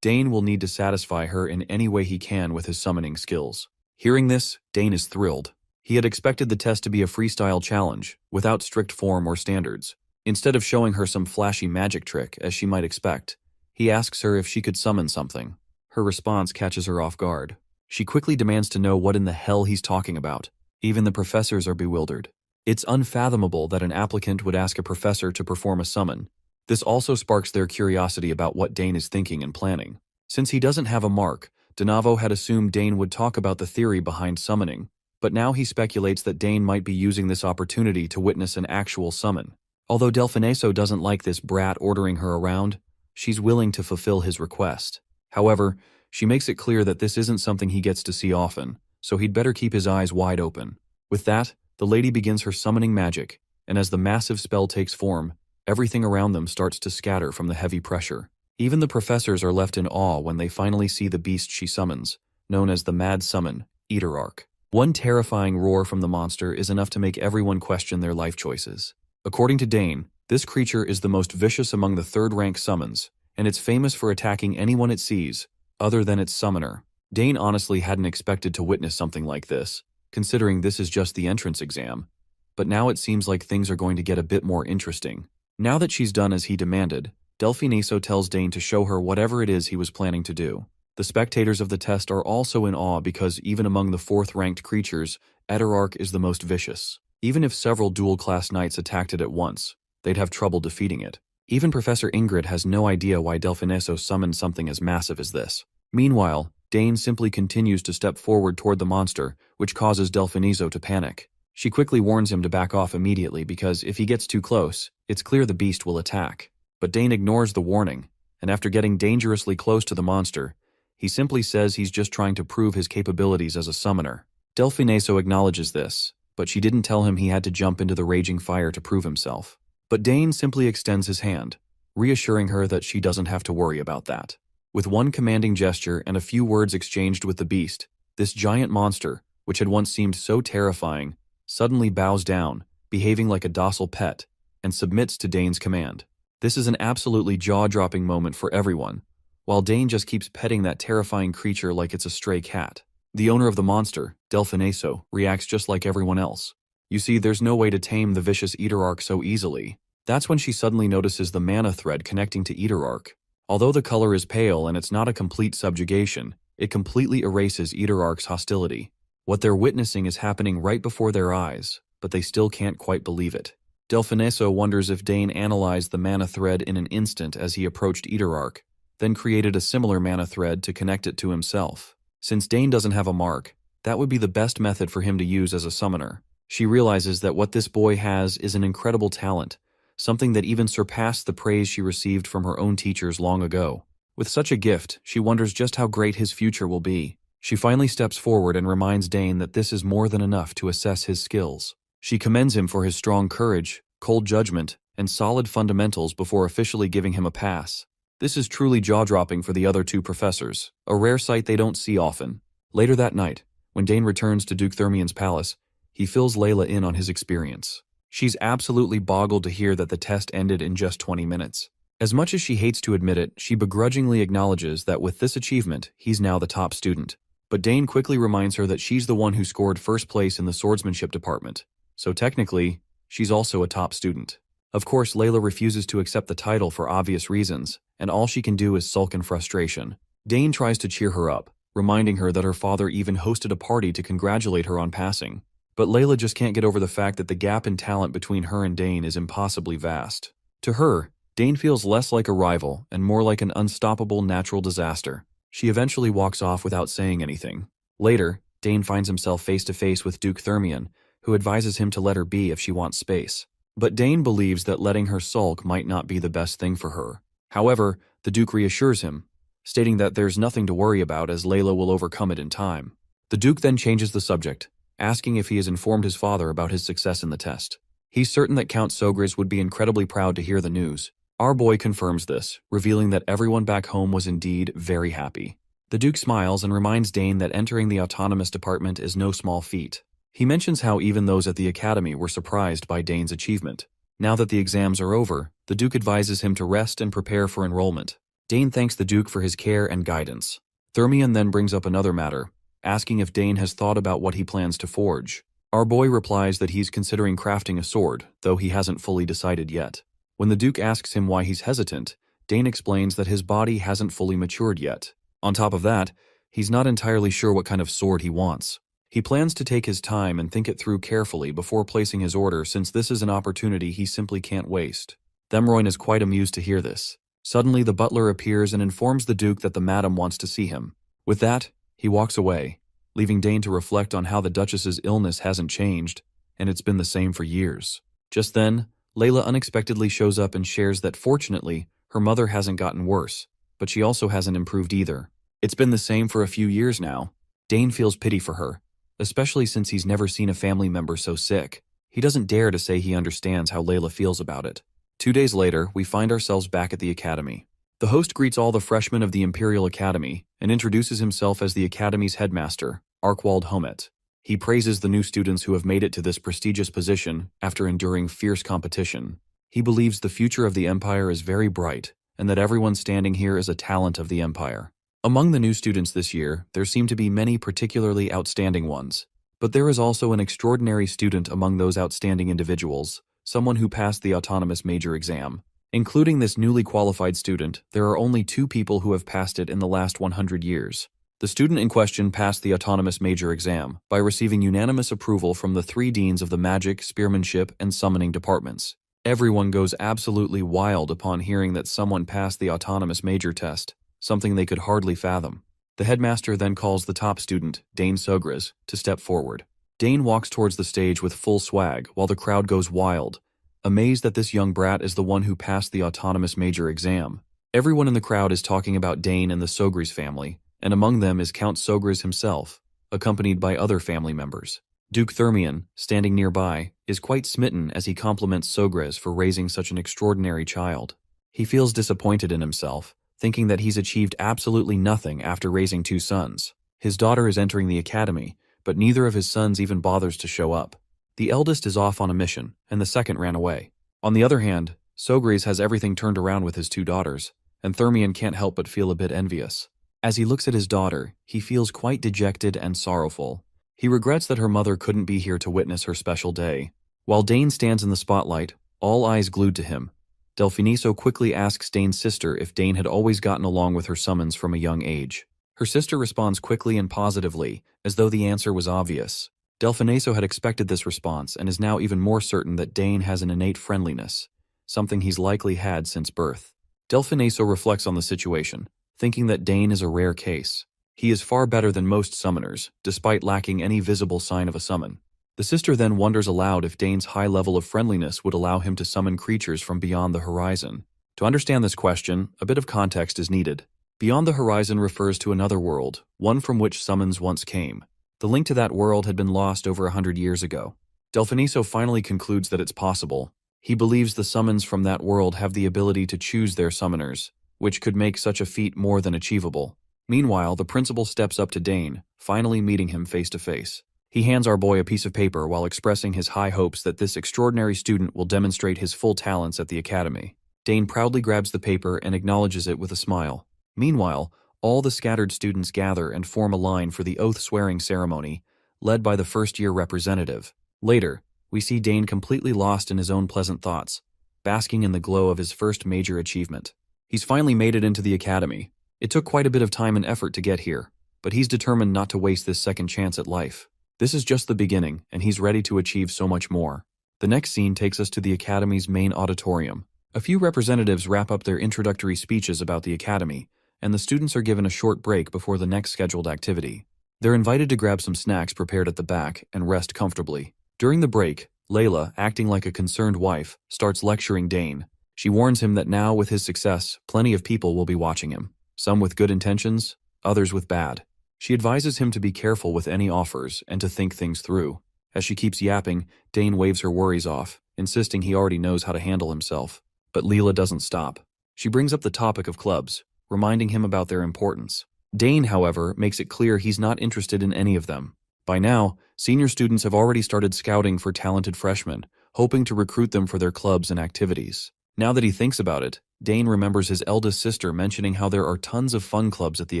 Dane will need to satisfy her in any way he can with his summoning skills. Hearing this, Dane is thrilled. He had expected the test to be a freestyle challenge, without strict form or standards. Instead of showing her some flashy magic trick, as she might expect, he asks her if she could summon something. Her response catches her off guard. She quickly demands to know what in the hell he's talking about. Even the professors are bewildered. It's unfathomable that an applicant would ask a professor to perform a summon. This also sparks their curiosity about what Dane is thinking and planning. Since he doesn't have a mark, Donavo had assumed Dane would talk about the theory behind summoning, but now he speculates that Dane might be using this opportunity to witness an actual summon. Although Delfineso doesn't like this brat ordering her around, she's willing to fulfill his request. However, she makes it clear that this isn't something he gets to see often, so he'd better keep his eyes wide open. With that, the lady begins her summoning magic, and as the massive spell takes form, everything around them starts to scatter from the heavy pressure. Even the professors are left in awe when they finally see the beast she summons, known as the Mad Summon, Eaterarch. One terrifying roar from the monster is enough to make everyone question their life choices. According to Dane, this creature is the most vicious among the third-rank summons, and it's famous for attacking anyone it sees, other than its summoner. Dane honestly hadn't expected to witness something like this, considering this is just the entrance exam. But now it seems like things are going to get a bit more interesting. Now that she's done as he demanded, Delfineso tells Dane to show her whatever it is he was planning to do. The spectators of the test are also in awe because even among the fourth-ranked creatures, Eaterarch is the most vicious. Even if several dual-class knights attacked it at once, they'd have trouble defeating it. Even Professor Ingrid has no idea why Delfineso summoned something as massive as this. Meanwhile, Dane simply continues to step forward toward the monster, which causes Delfineso to panic. She quickly warns him to back off immediately because if he gets too close, it's clear the beast will attack. But Dane ignores the warning, and after getting dangerously close to the monster, he simply says he's just trying to prove his capabilities as a summoner. Delfineso acknowledges this, but she didn't tell him he had to jump into the raging fire to prove himself. But Dane simply extends his hand, reassuring her that she doesn't have to worry about that. With one commanding gesture and a few words exchanged with the beast, this giant monster, which had once seemed so terrifying, suddenly bows down, behaving like a docile pet, and submits to Dane's command. This is an absolutely jaw-dropping moment for everyone, while Dane just keeps petting that terrifying creature like it's a stray cat. The owner of the monster, Delfineso, reacts just like everyone else. You see, there's no way to tame the vicious Eaterarch so easily. That's when she suddenly notices the mana thread connecting to Eaterarch. Although the color is pale and it's not a complete subjugation, it completely erases Eaterarch's hostility. What they're witnessing is happening right before their eyes, but they still can't quite believe it. Delfineso wonders if Dane analyzed the mana thread in an instant as he approached Eaterarch, then created a similar mana thread to connect it to himself. Since Dane doesn't have a mark, that would be the best method for him to use as a summoner. She realizes that what this boy has is an incredible talent, something that even surpassed the praise she received from her own teachers long ago. With such a gift, she wonders just how great his future will be. She finally steps forward and reminds Dane that this is more than enough to assess his skills. She commends him for his strong courage, cold judgment, and solid fundamentals before officially giving him a pass. This is truly jaw-dropping for the other two professors, a rare sight they don't see often. Later that night, when Dane returns to Duke Thermian's palace, he fills Layla in on his experience. She's absolutely boggled to hear that the test ended in just 20 minutes. As much as she hates to admit it, she begrudgingly acknowledges that with this achievement, he's now the top student. But Dane quickly reminds her that she's the one who scored first place in the swordsmanship department, so technically, she's also a top student. Of course, Layla refuses to accept the title for obvious reasons, and all she can do is sulk in frustration. Dane tries to cheer her up, reminding her that her father even hosted a party to congratulate her on passing. But Layla just can't get over the fact that the gap in talent between her and Dane is impossibly vast. To her, Dane feels less like a rival and more like an unstoppable natural disaster. She eventually walks off without saying anything. Later, Dane finds himself face-to-face with Duke Thermian, who advises him to let her be if she wants space. But Dane believes that letting her sulk might not be the best thing for her. However, the Duke reassures him, stating that there's nothing to worry about as Layla will overcome it in time. The Duke then changes the subject, asking if he has informed his father about his success in the test. He's certain that Count Sogris would be incredibly proud to hear the news. Our boy confirms this, revealing that everyone back home was indeed very happy. The Duke smiles and reminds Dane that entering the autonomous department is no small feat. He mentions how even those at the academy were surprised by Dane's achievement. Now that the exams are over, the Duke advises him to rest and prepare for enrollment. Dane thanks the Duke for his care and guidance. Thermian then brings up another matter, asking if Dane has thought about what he plans to forge. Our boy replies that he's considering crafting a sword, though he hasn't fully decided yet. When the Duke asks him why he's hesitant, Dane explains that his body hasn't fully matured yet. On top of that, he's not entirely sure what kind of sword he wants. He plans to take his time and think it through carefully before placing his order, since this is an opportunity he simply can't waste. Themroyn is quite amused to hear this. Suddenly, the butler appears and informs the Duke that the madam wants to see him. With that, he walks away, leaving Dane to reflect on how the Duchess's illness hasn't changed, and it's been the same for years. Just then, Layla unexpectedly shows up and shares that fortunately, her mother hasn't gotten worse, but she also hasn't improved either. It's been the same for a few years now. Dane feels pity for her, especially since he's never seen a family member so sick. He doesn't dare to say he understands how Layla feels about it. 2 days later, we find ourselves back at the academy. The host greets all the freshmen of the Imperial Academy and introduces himself as the academy's headmaster, Arkwald Homet. He praises the new students who have made it to this prestigious position after enduring fierce competition. He believes the future of the Empire is very bright and that everyone standing here is a talent of the Empire. Among the new students this year, there seem to be many particularly outstanding ones. But there is also an extraordinary student among those outstanding individuals, someone who passed the autonomous major exam. Including this newly qualified student, there are only 2 people who have passed it in the last 100 years. The student in question passed the autonomous major exam by receiving unanimous approval from the 3 deans of the magic, spearmanship, and summoning departments. Everyone goes absolutely wild upon hearing that someone passed the autonomous major test, something they could hardly fathom. The headmaster then calls the top student, Dane Sogras, to step forward. Dane walks towards the stage with full swag while the crowd goes wild, amazed that this young brat is the one who passed the autonomous major exam. Everyone in the crowd is talking about Dane and the Sogras family, and among them is Count Sogras himself, accompanied by other family members. Duke Thermion, standing nearby, is quite smitten as he compliments Sogras for raising such an extraordinary child. He feels disappointed in himself, thinking that he's achieved absolutely nothing after raising 2 sons. His daughter is entering the academy, but neither of his sons even bothers to show up. The eldest is off on a mission, and the second ran away. On the other hand, Sogras has everything turned around with his 2 daughters, and Thermion can't help but feel a bit envious. As he looks at his daughter, he feels quite dejected and sorrowful. He regrets that her mother couldn't be here to witness her special day. While Dane stands in the spotlight, all eyes glued to him, Delfiniso quickly asks Dane's sister if Dane had always gotten along with her summons from a young age. Her sister responds quickly and positively, as though the answer was obvious. Delfiniso had expected this response and is now even more certain that Dane has an innate friendliness, something he's likely had since birth. Delfiniso reflects on the situation, thinking that Dane is a rare case. He is far better than most summoners, despite lacking any visible sign of a summon. The sister then wonders aloud if Dane's high level of friendliness would allow him to summon creatures from beyond the horizon. To understand this question, a bit of context is needed. Beyond the horizon refers to another world, one from which summons once came. The link to that world had been lost over 100 years ago. Delfiniso finally concludes that it's possible. He believes the summons from that world have the ability to choose their summoners, which could make such a feat more than achievable. Meanwhile, the principal steps up to Dane, finally meeting him face to face. He hands our boy a piece of paper while expressing his high hopes that this extraordinary student will demonstrate his full talents at the academy. Dane proudly grabs the paper and acknowledges it with a smile. Meanwhile, all the scattered students gather and form a line for the oath-swearing ceremony, led by the first-year representative. Later, we see Dane completely lost in his own pleasant thoughts, basking in the glow of his first major achievement. He's finally made it into the academy. It took quite a bit of time and effort to get here, but he's determined not to waste this second chance at life. This is just the beginning, and he's ready to achieve so much more. The next scene takes us to the Academy's main auditorium. A few representatives wrap up their introductory speeches about the Academy, and the students are given a short break before the next scheduled activity. They're invited to grab some snacks prepared at the back and rest comfortably. During the break, Layla, acting like a concerned wife, starts lecturing Dane. She warns him that now, with his success, plenty of people will be watching him. Some with good intentions, others with bad. She advises him to be careful with any offers and to think things through. As she keeps yapping, Dane waves her worries off, insisting he already knows how to handle himself. But Leela doesn't stop. She brings up the topic of clubs, reminding him about their importance. Dane, however, makes it clear he's not interested in any of them. By now, senior students have already started scouting for talented freshmen, hoping to recruit them for their clubs and activities. Now that he thinks about it, Dane remembers his eldest sister mentioning how there are tons of fun clubs at the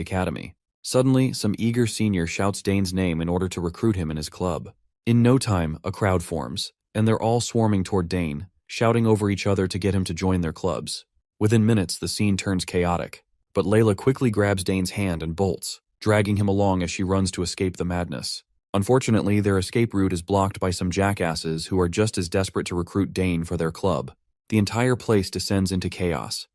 academy. Suddenly, some eager senior shouts Dane's name in order to recruit him in his club. In no time, a crowd forms, and they're all swarming toward Dane, shouting over each other to get him to join their clubs. Within minutes, the scene turns chaotic. but Layla quickly grabs Dane's hand and bolts, dragging him along as she runs to escape the madness. Unfortunately, their escape route is blocked by some jackasses who are just as desperate to recruit Dane for their club. The entire place descends into chaos.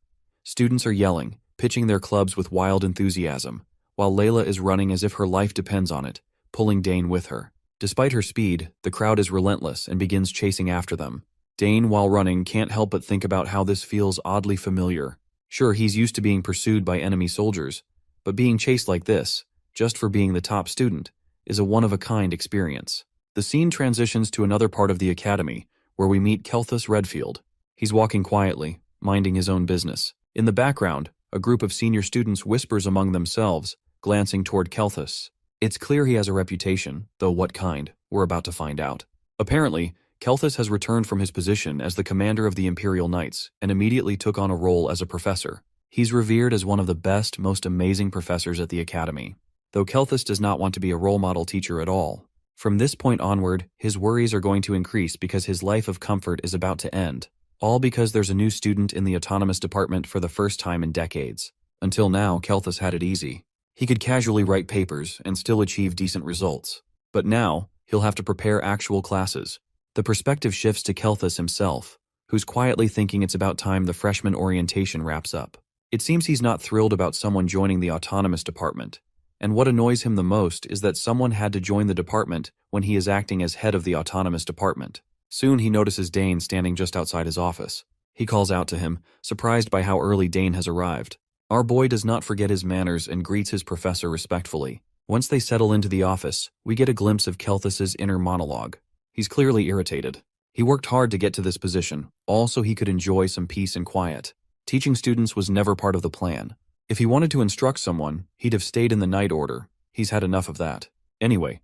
Students are yelling, pitching their clubs with wild enthusiasm, while Layla is running as if her life depends on it, pulling Dane with her. Despite her speed, the crowd is relentless and begins chasing after them. Dane, while running, can't help but think about how this feels oddly familiar. Sure, he's used to being pursued by enemy soldiers, but being chased like this, just for being the top student, is a one-of-a-kind experience. The scene transitions to another part of the academy, where we meet Kelthus Redfield. He's walking quietly, minding his own business. In the background, a group of senior students whispers among themselves, glancing toward Kelthus. It's clear he has a reputation, though what kind, we're about to find out. Apparently, Kelthus has returned from his position as the commander of the Imperial Knights and immediately took on a role as a professor. He's revered as one of the best, most amazing professors at the academy, though Kelthus does not want to be a role model teacher at all. From this point onward, his worries are going to increase because his life of comfort is about to end, all because there's a new student in the autonomous department for the first time in decades. Until now, Kelthus had it easy. He could casually write papers and still achieve decent results. But now, he'll have to prepare actual classes. The perspective shifts to Kelthus himself, who's quietly thinking it's about time the freshman orientation wraps up. It seems he's not thrilled about someone joining the autonomous department, and what annoys him the most is that someone had to join the department when he is acting as head of the autonomous department. Soon he notices Dane standing just outside his office. He calls out to him, surprised by how early Dane has arrived. Our boy does not forget his manners and greets his professor respectfully. Once they settle into the office, we get a glimpse of Kelthus's inner monologue. He's clearly irritated. He worked hard to get to this position, all so he could enjoy some peace and quiet. Teaching students was never part of the plan. If he wanted to instruct someone, he'd have stayed in the Night Order. He's had enough of that. Anyway,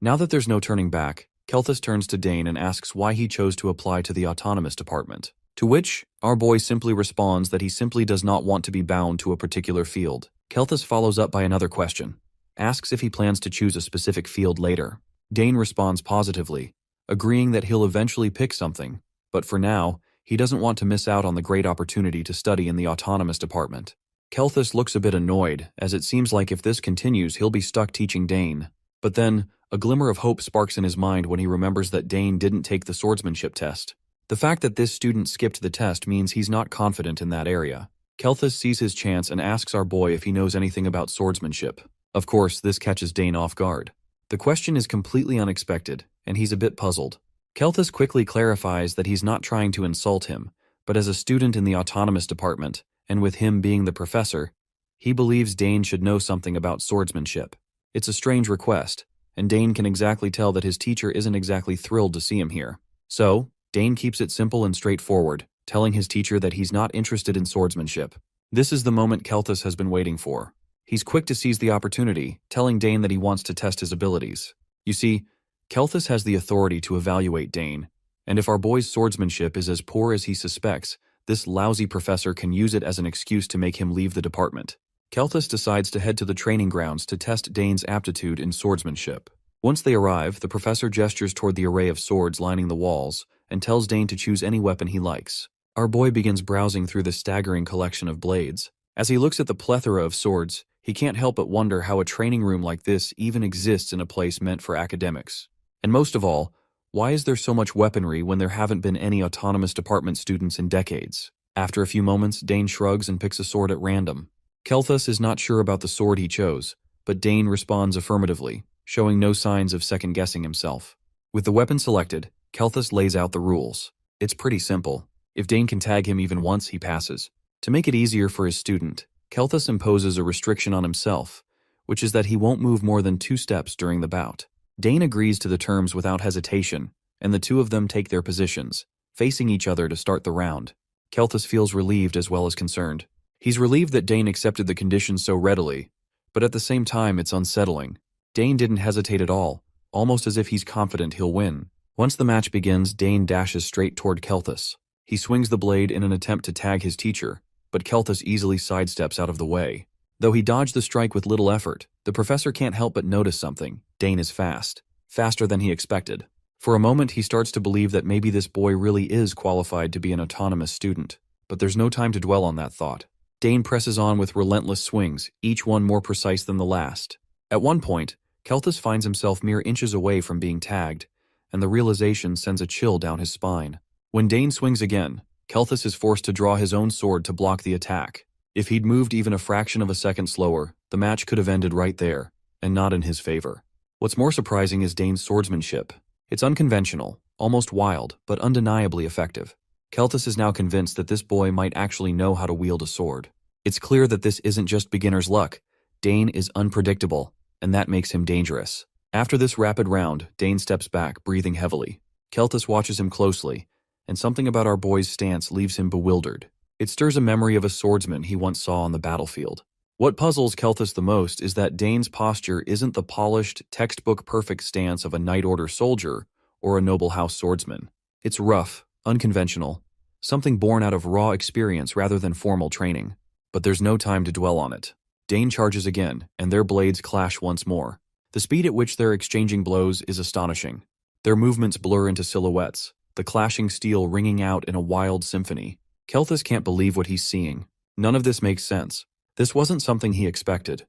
now that there's no turning back, Kelthus turns to Dane and asks why he chose to apply to the autonomous department. To which, our boy simply responds that he simply does not want to be bound to a particular field. Kelthus follows up by another question, asks if he plans to choose a specific field later. Dane responds positively, agreeing that he'll eventually pick something, but for now, he doesn't want to miss out on the great opportunity to study in the autonomous department. Kelthus looks a bit annoyed, as it seems like if this continues, he'll be stuck teaching Dane. But then, a glimmer of hope sparks in his mind when he remembers that Dane didn't take the swordsmanship test. The fact that this student skipped the test means he's not confident in that area. Kelthus sees his chance and asks our boy if he knows anything about swordsmanship. Of course, this catches Dane off guard. The question is completely unexpected, and he's a bit puzzled. Kelthus quickly clarifies that he's not trying to insult him, but as a student in the autonomous department, and with him being the professor, he believes Dane should know something about swordsmanship. It's a strange request, and Dane can exactly tell that his teacher isn't exactly thrilled to see him here. So, Dane keeps it simple and straightforward, telling his teacher that he's not interested in swordsmanship. This is the moment Kelthus has been waiting for. He's quick to seize the opportunity, telling Dane that he wants to test his abilities. You see, Kelthus has the authority to evaluate Dane, and if our boy's swordsmanship is as poor as he suspects, this lousy professor can use it as an excuse to make him leave the department. Kelthus decides to head to the training grounds to test Dane's aptitude in swordsmanship. Once they arrive, the professor gestures toward the array of swords lining the walls and tells Dane to choose any weapon he likes. Our boy begins browsing through the staggering collection of blades. As he looks at the plethora of swords, he can't help but wonder how a training room like this even exists in a place meant for academics. And most of all, why is there so much weaponry when there haven't been any autonomous department students in decades? After a few moments, Dane shrugs and picks a sword at random. Kelthus is not sure about the sword he chose, but Dane responds affirmatively, showing no signs of second-guessing himself. With the weapon selected, Kelthus lays out the rules. It's pretty simple. If Dane can tag him even once, he passes. To make it easier for his student, Kelthus imposes a restriction on himself, which is that he won't move more than 2 steps during the bout. Dane agrees to the terms without hesitation, and the two of them take their positions, facing each other to start the round. Kelthus feels relieved as well as concerned. He's relieved that Dane accepted the conditions so readily, but at the same time it's unsettling. Dane didn't hesitate at all, almost as if he's confident he'll win. Once the match begins, Dane dashes straight toward Kelthus. He swings the blade in an attempt to tag his teacher, but Kelthus easily sidesteps out of the way. Though he dodged the strike with little effort, the professor can't help but notice something. Dane is fast. Faster than he expected. For a moment, he starts to believe that maybe this boy really is qualified to be an autonomous student. But there's no time to dwell on that thought. Dane presses on with relentless swings, each one more precise than the last. At one point, Kelthus finds himself mere inches away from being tagged, and the realization sends a chill down his spine. When Dane swings again, Kelthus is forced to draw his own sword to block the attack. If he'd moved even a fraction of a second slower, the match could have ended right there, and not in his favor. What's more surprising is Dane's swordsmanship. It's unconventional, almost wild, but undeniably effective. Kelthus is now convinced that this boy might actually know how to wield a sword. It's clear that this isn't just beginner's luck. Dane is unpredictable, and that makes him dangerous. After this rapid round, Dane steps back, breathing heavily. Kelthus watches him closely, and something about our boy's stance leaves him bewildered. It stirs a memory of a swordsman he once saw on the battlefield. What puzzles Kelthus the most is that Dane's posture isn't the polished, textbook-perfect stance of a Knight Order soldier or a noble house swordsman. It's rough, unconventional, something born out of raw experience rather than formal training. But there's no time to dwell on it. Dane charges again, and their blades clash once more. The speed at which they're exchanging blows is astonishing. Their movements blur into silhouettes, the clashing steel ringing out in a wild symphony. Kelthus can't believe what he's seeing. None of this makes sense. This wasn't something he expected.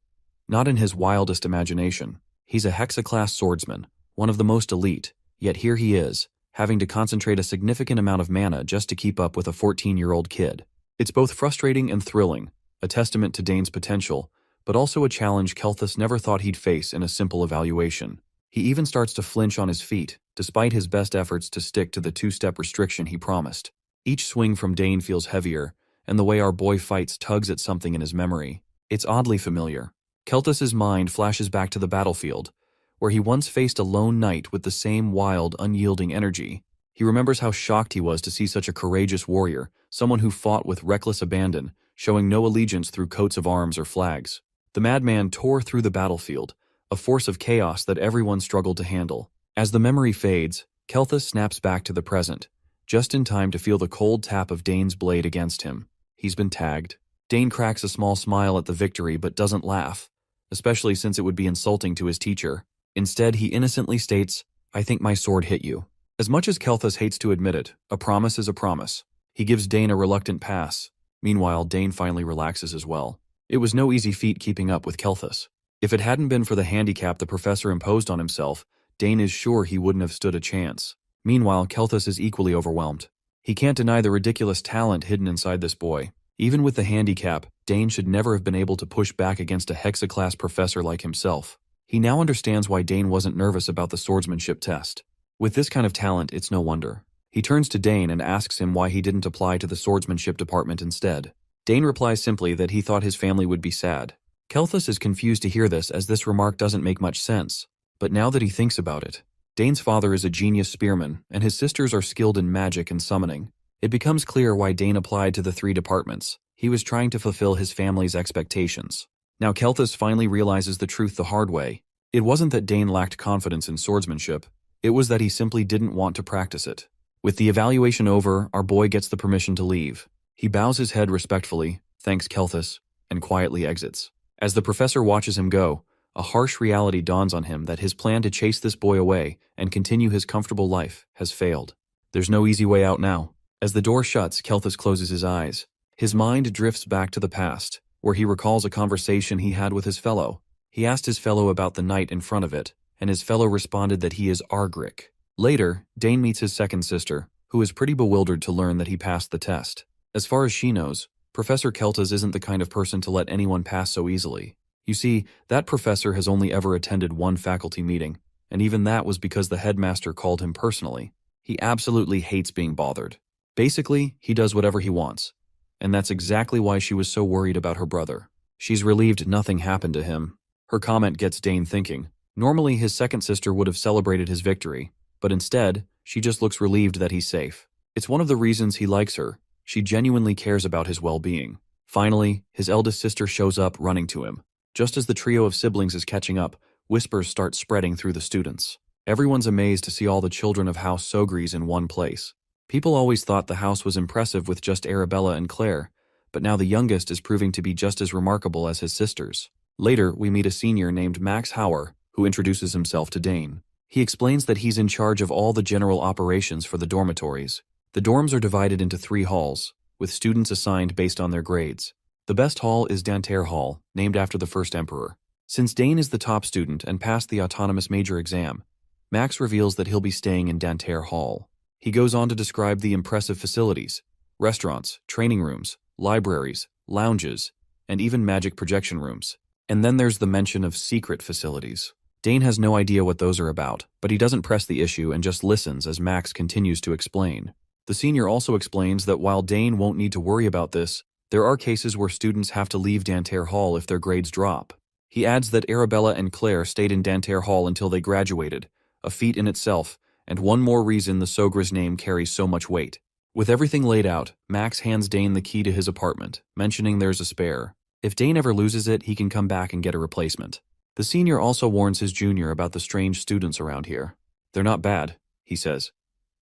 Not in his wildest imagination. He's a Hexa-class swordsman, one of the most elite, yet here he is, having to concentrate a significant amount of mana just to keep up with a 14-year-old kid. It's both frustrating and thrilling, a testament to Dane's potential, but also a challenge Kelthus never thought he'd face in a simple evaluation. He even starts to flinch on his feet, despite his best efforts to stick to the two-step restriction he promised. Each swing from Dane feels heavier, and the way our boy fights tugs at something in his memory. It's oddly familiar. Kelthus's mind flashes back to the battlefield, where he once faced a lone knight with the same wild, unyielding energy. He remembers how shocked he was to see such a courageous warrior, someone who fought with reckless abandon, showing no allegiance through coats of arms or flags. The madman tore through the battlefield, a force of chaos that everyone struggled to handle. As the memory fades, Kelthus snaps back to the present, just in time to feel the cold tap of Dane's blade against him. He's been tagged. Dane cracks a small smile at the victory but doesn't laugh, especially since it would be insulting to his teacher. Instead, he innocently states, "I think my sword hit you." As much as Kelthus hates to admit it, a promise is a promise. He gives Dane a reluctant pass. Meanwhile, Dane finally relaxes as well. It was no easy feat keeping up with Kelthus. If it hadn't been for the handicap the professor imposed on himself, Dane is sure he wouldn't have stood a chance. Meanwhile, Kelthus is equally overwhelmed. He can't deny the ridiculous talent hidden inside this boy. Even with the handicap, Dane should never have been able to push back against a Hexa-class professor like himself. He now understands why Dane wasn't nervous about the swordsmanship test. With this kind of talent, it's no wonder. He turns to Dane and asks him why he didn't apply to the swordsmanship department instead. Dane replies simply that he thought his family would be sad. Kelthus is confused to hear this, as this remark doesn't make much sense. But now that he thinks about it, Dane's father is a genius spearman, and his sisters are skilled in magic and summoning. It becomes clear why Dane applied to the 3 departments. He was trying to fulfill his family's expectations. Now Kelthus finally realizes the truth the hard way. It wasn't that Dane lacked confidence in swordsmanship. It was that he simply didn't want to practice it. With the evaluation over, our boy gets the permission to leave. He bows his head respectfully, thanks Kelthus, and quietly exits. As the professor watches him go, a harsh reality dawns on him that his plan to chase this boy away and continue his comfortable life has failed. There's no easy way out now. As the door shuts, Kelthus closes his eyes. His mind drifts back to the past, where he recalls a conversation he had with his fellow. He asked his fellow about the knight in front of it, and his fellow responded that he is Argric. Later, Dane meets his second sister, who is pretty bewildered to learn that he passed the test. As far as she knows, Professor Kelthus isn't the kind of person to let anyone pass so easily. You see, that professor has only ever attended one faculty meeting, and even that was because the headmaster called him personally. He absolutely hates being bothered. Basically, he does whatever he wants. And that's exactly why she was so worried about her brother. She's relieved nothing happened to him. Her comment gets Dane thinking. Normally, his second sister would have celebrated his victory, but instead, she just looks relieved that he's safe. It's one of the reasons he likes her. She genuinely cares about his well-being. Finally, his eldest sister shows up, running to him. Just as the trio of siblings is catching up, whispers start spreading through the students. Everyone's amazed to see all the children of House Sogries in one place. People always thought the house was impressive with just Arabella and Claire, but now the youngest is proving to be just as remarkable as his sisters. Later, we meet a senior named Max Hauer, who introduces himself to Dane. He explains that he's in charge of all the general operations for the dormitories. The dorms are divided into 3 halls, with students assigned based on their grades. The best hall is Danter Hall, named after the first emperor. Since Dane is the top student and passed the autonomous major exam, Max reveals that he'll be staying in Danter Hall. He goes on to describe the impressive facilities: restaurants, training rooms, libraries, lounges, and even magic projection rooms. And then there's the mention of secret facilities. Dane has no idea what those are about, but he doesn't press the issue and just listens as Max continues to explain. The senior also explains that while Dane won't need to worry about this, there are cases where students have to leave Danter Hall if their grades drop. He adds that Arabella and Claire stayed in Danter Hall until they graduated, a feat in itself, and one more reason the Sogra's name carries so much weight. With everything laid out, Max hands Dane the key to his apartment, mentioning there's a spare. If Dane ever loses it, he can come back and get a replacement. The senior also warns his junior about the strange students around here. They're not bad, he says,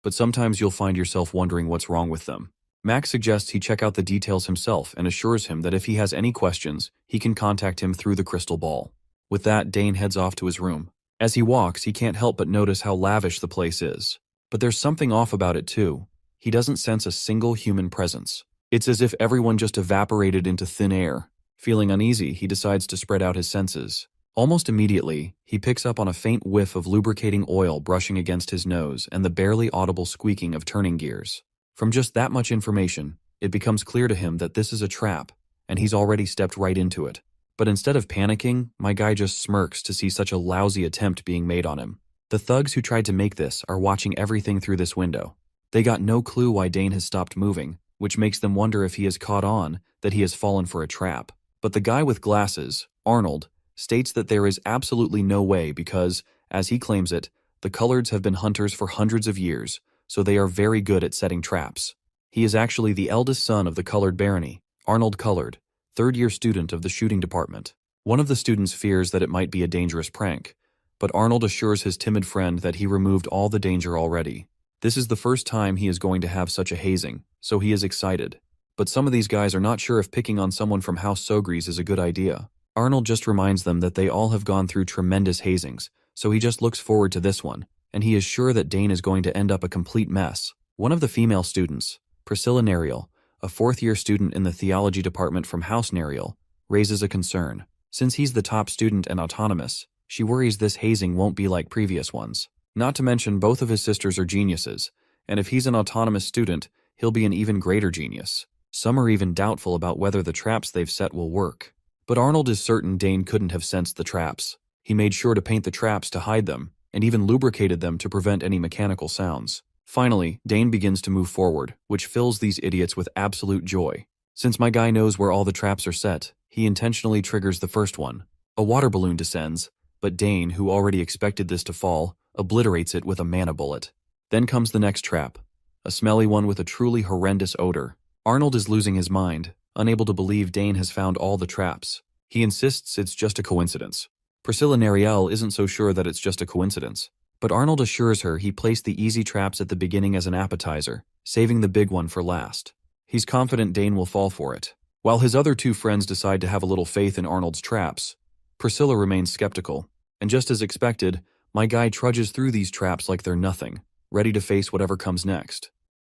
but sometimes you'll find yourself wondering what's wrong with them. Max suggests he check out the details himself and assures him that if he has any questions, he can contact him through the crystal ball. With that, Dane heads off to his room. As he walks, he can't help but notice how lavish the place is. But there's something off about it too. He doesn't sense a single human presence. It's as if everyone just evaporated into thin air. Feeling uneasy, he decides to spread out his senses. Almost immediately, he picks up on a faint whiff of lubricating oil brushing against his nose and the barely audible squeaking of turning gears. From just that much information, it becomes clear to him that this is a trap, and he's already stepped right into it. But instead of panicking, my guy just smirks to see such a lousy attempt being made on him. The thugs who tried to make this are watching everything through this window. They got no clue why Dane has stopped moving, which makes them wonder if he has caught on that he has fallen for a trap. But the guy with glasses, Arnold, states that there is absolutely no way because, as he claims it, the Coloreds have been hunters for hundreds of years, so they are very good at setting traps. He is actually the eldest son of the Colored Barony, Arnold Colored, third-year student of the shooting department. One of the students fears that it might be a dangerous prank, but Arnold assures his timid friend that he removed all the danger already. This is the first time he is going to have such a hazing, so he is excited. But some of these guys are not sure if picking on someone from House Sogries is a good idea. Arnold just reminds them that they all have gone through tremendous hazings, so he just looks forward to this one, and he is sure that Dane is going to end up a complete mess. One of the female students, Priscilla Nerial, a fourth-year student in the theology department from House Nerial, raises a concern. Since he's the top student and autonomous, she worries this hazing won't be like previous ones. Not to mention both of his sisters are geniuses, and if he's an autonomous student, he'll be an even greater genius. Some are even doubtful about whether the traps they've set will work. But Arnold is certain Dane couldn't have sensed the traps. He made sure to paint the traps to hide them, and even lubricated them to prevent any mechanical sounds. Finally, Dane begins to move forward, which fills these idiots with absolute joy. Since my guy knows where all the traps are set, he intentionally triggers the first one. A water balloon descends, but Dane, who already expected this to fall, obliterates it with a mana bullet. Then comes the next trap, a smelly one with a truly horrendous odor. Arnold is losing his mind, unable to believe Dane has found all the traps. He insists it's just a coincidence. Priscilla Neriel isn't so sure that it's just a coincidence, but Arnold assures her he placed the easy traps at the beginning as an appetizer, saving the big one for last. He's confident Dane will fall for it. While his other two friends decide to have a little faith in Arnold's traps, Priscilla remains skeptical, and just as expected, my guy trudges through these traps like they're nothing, ready to face whatever comes next.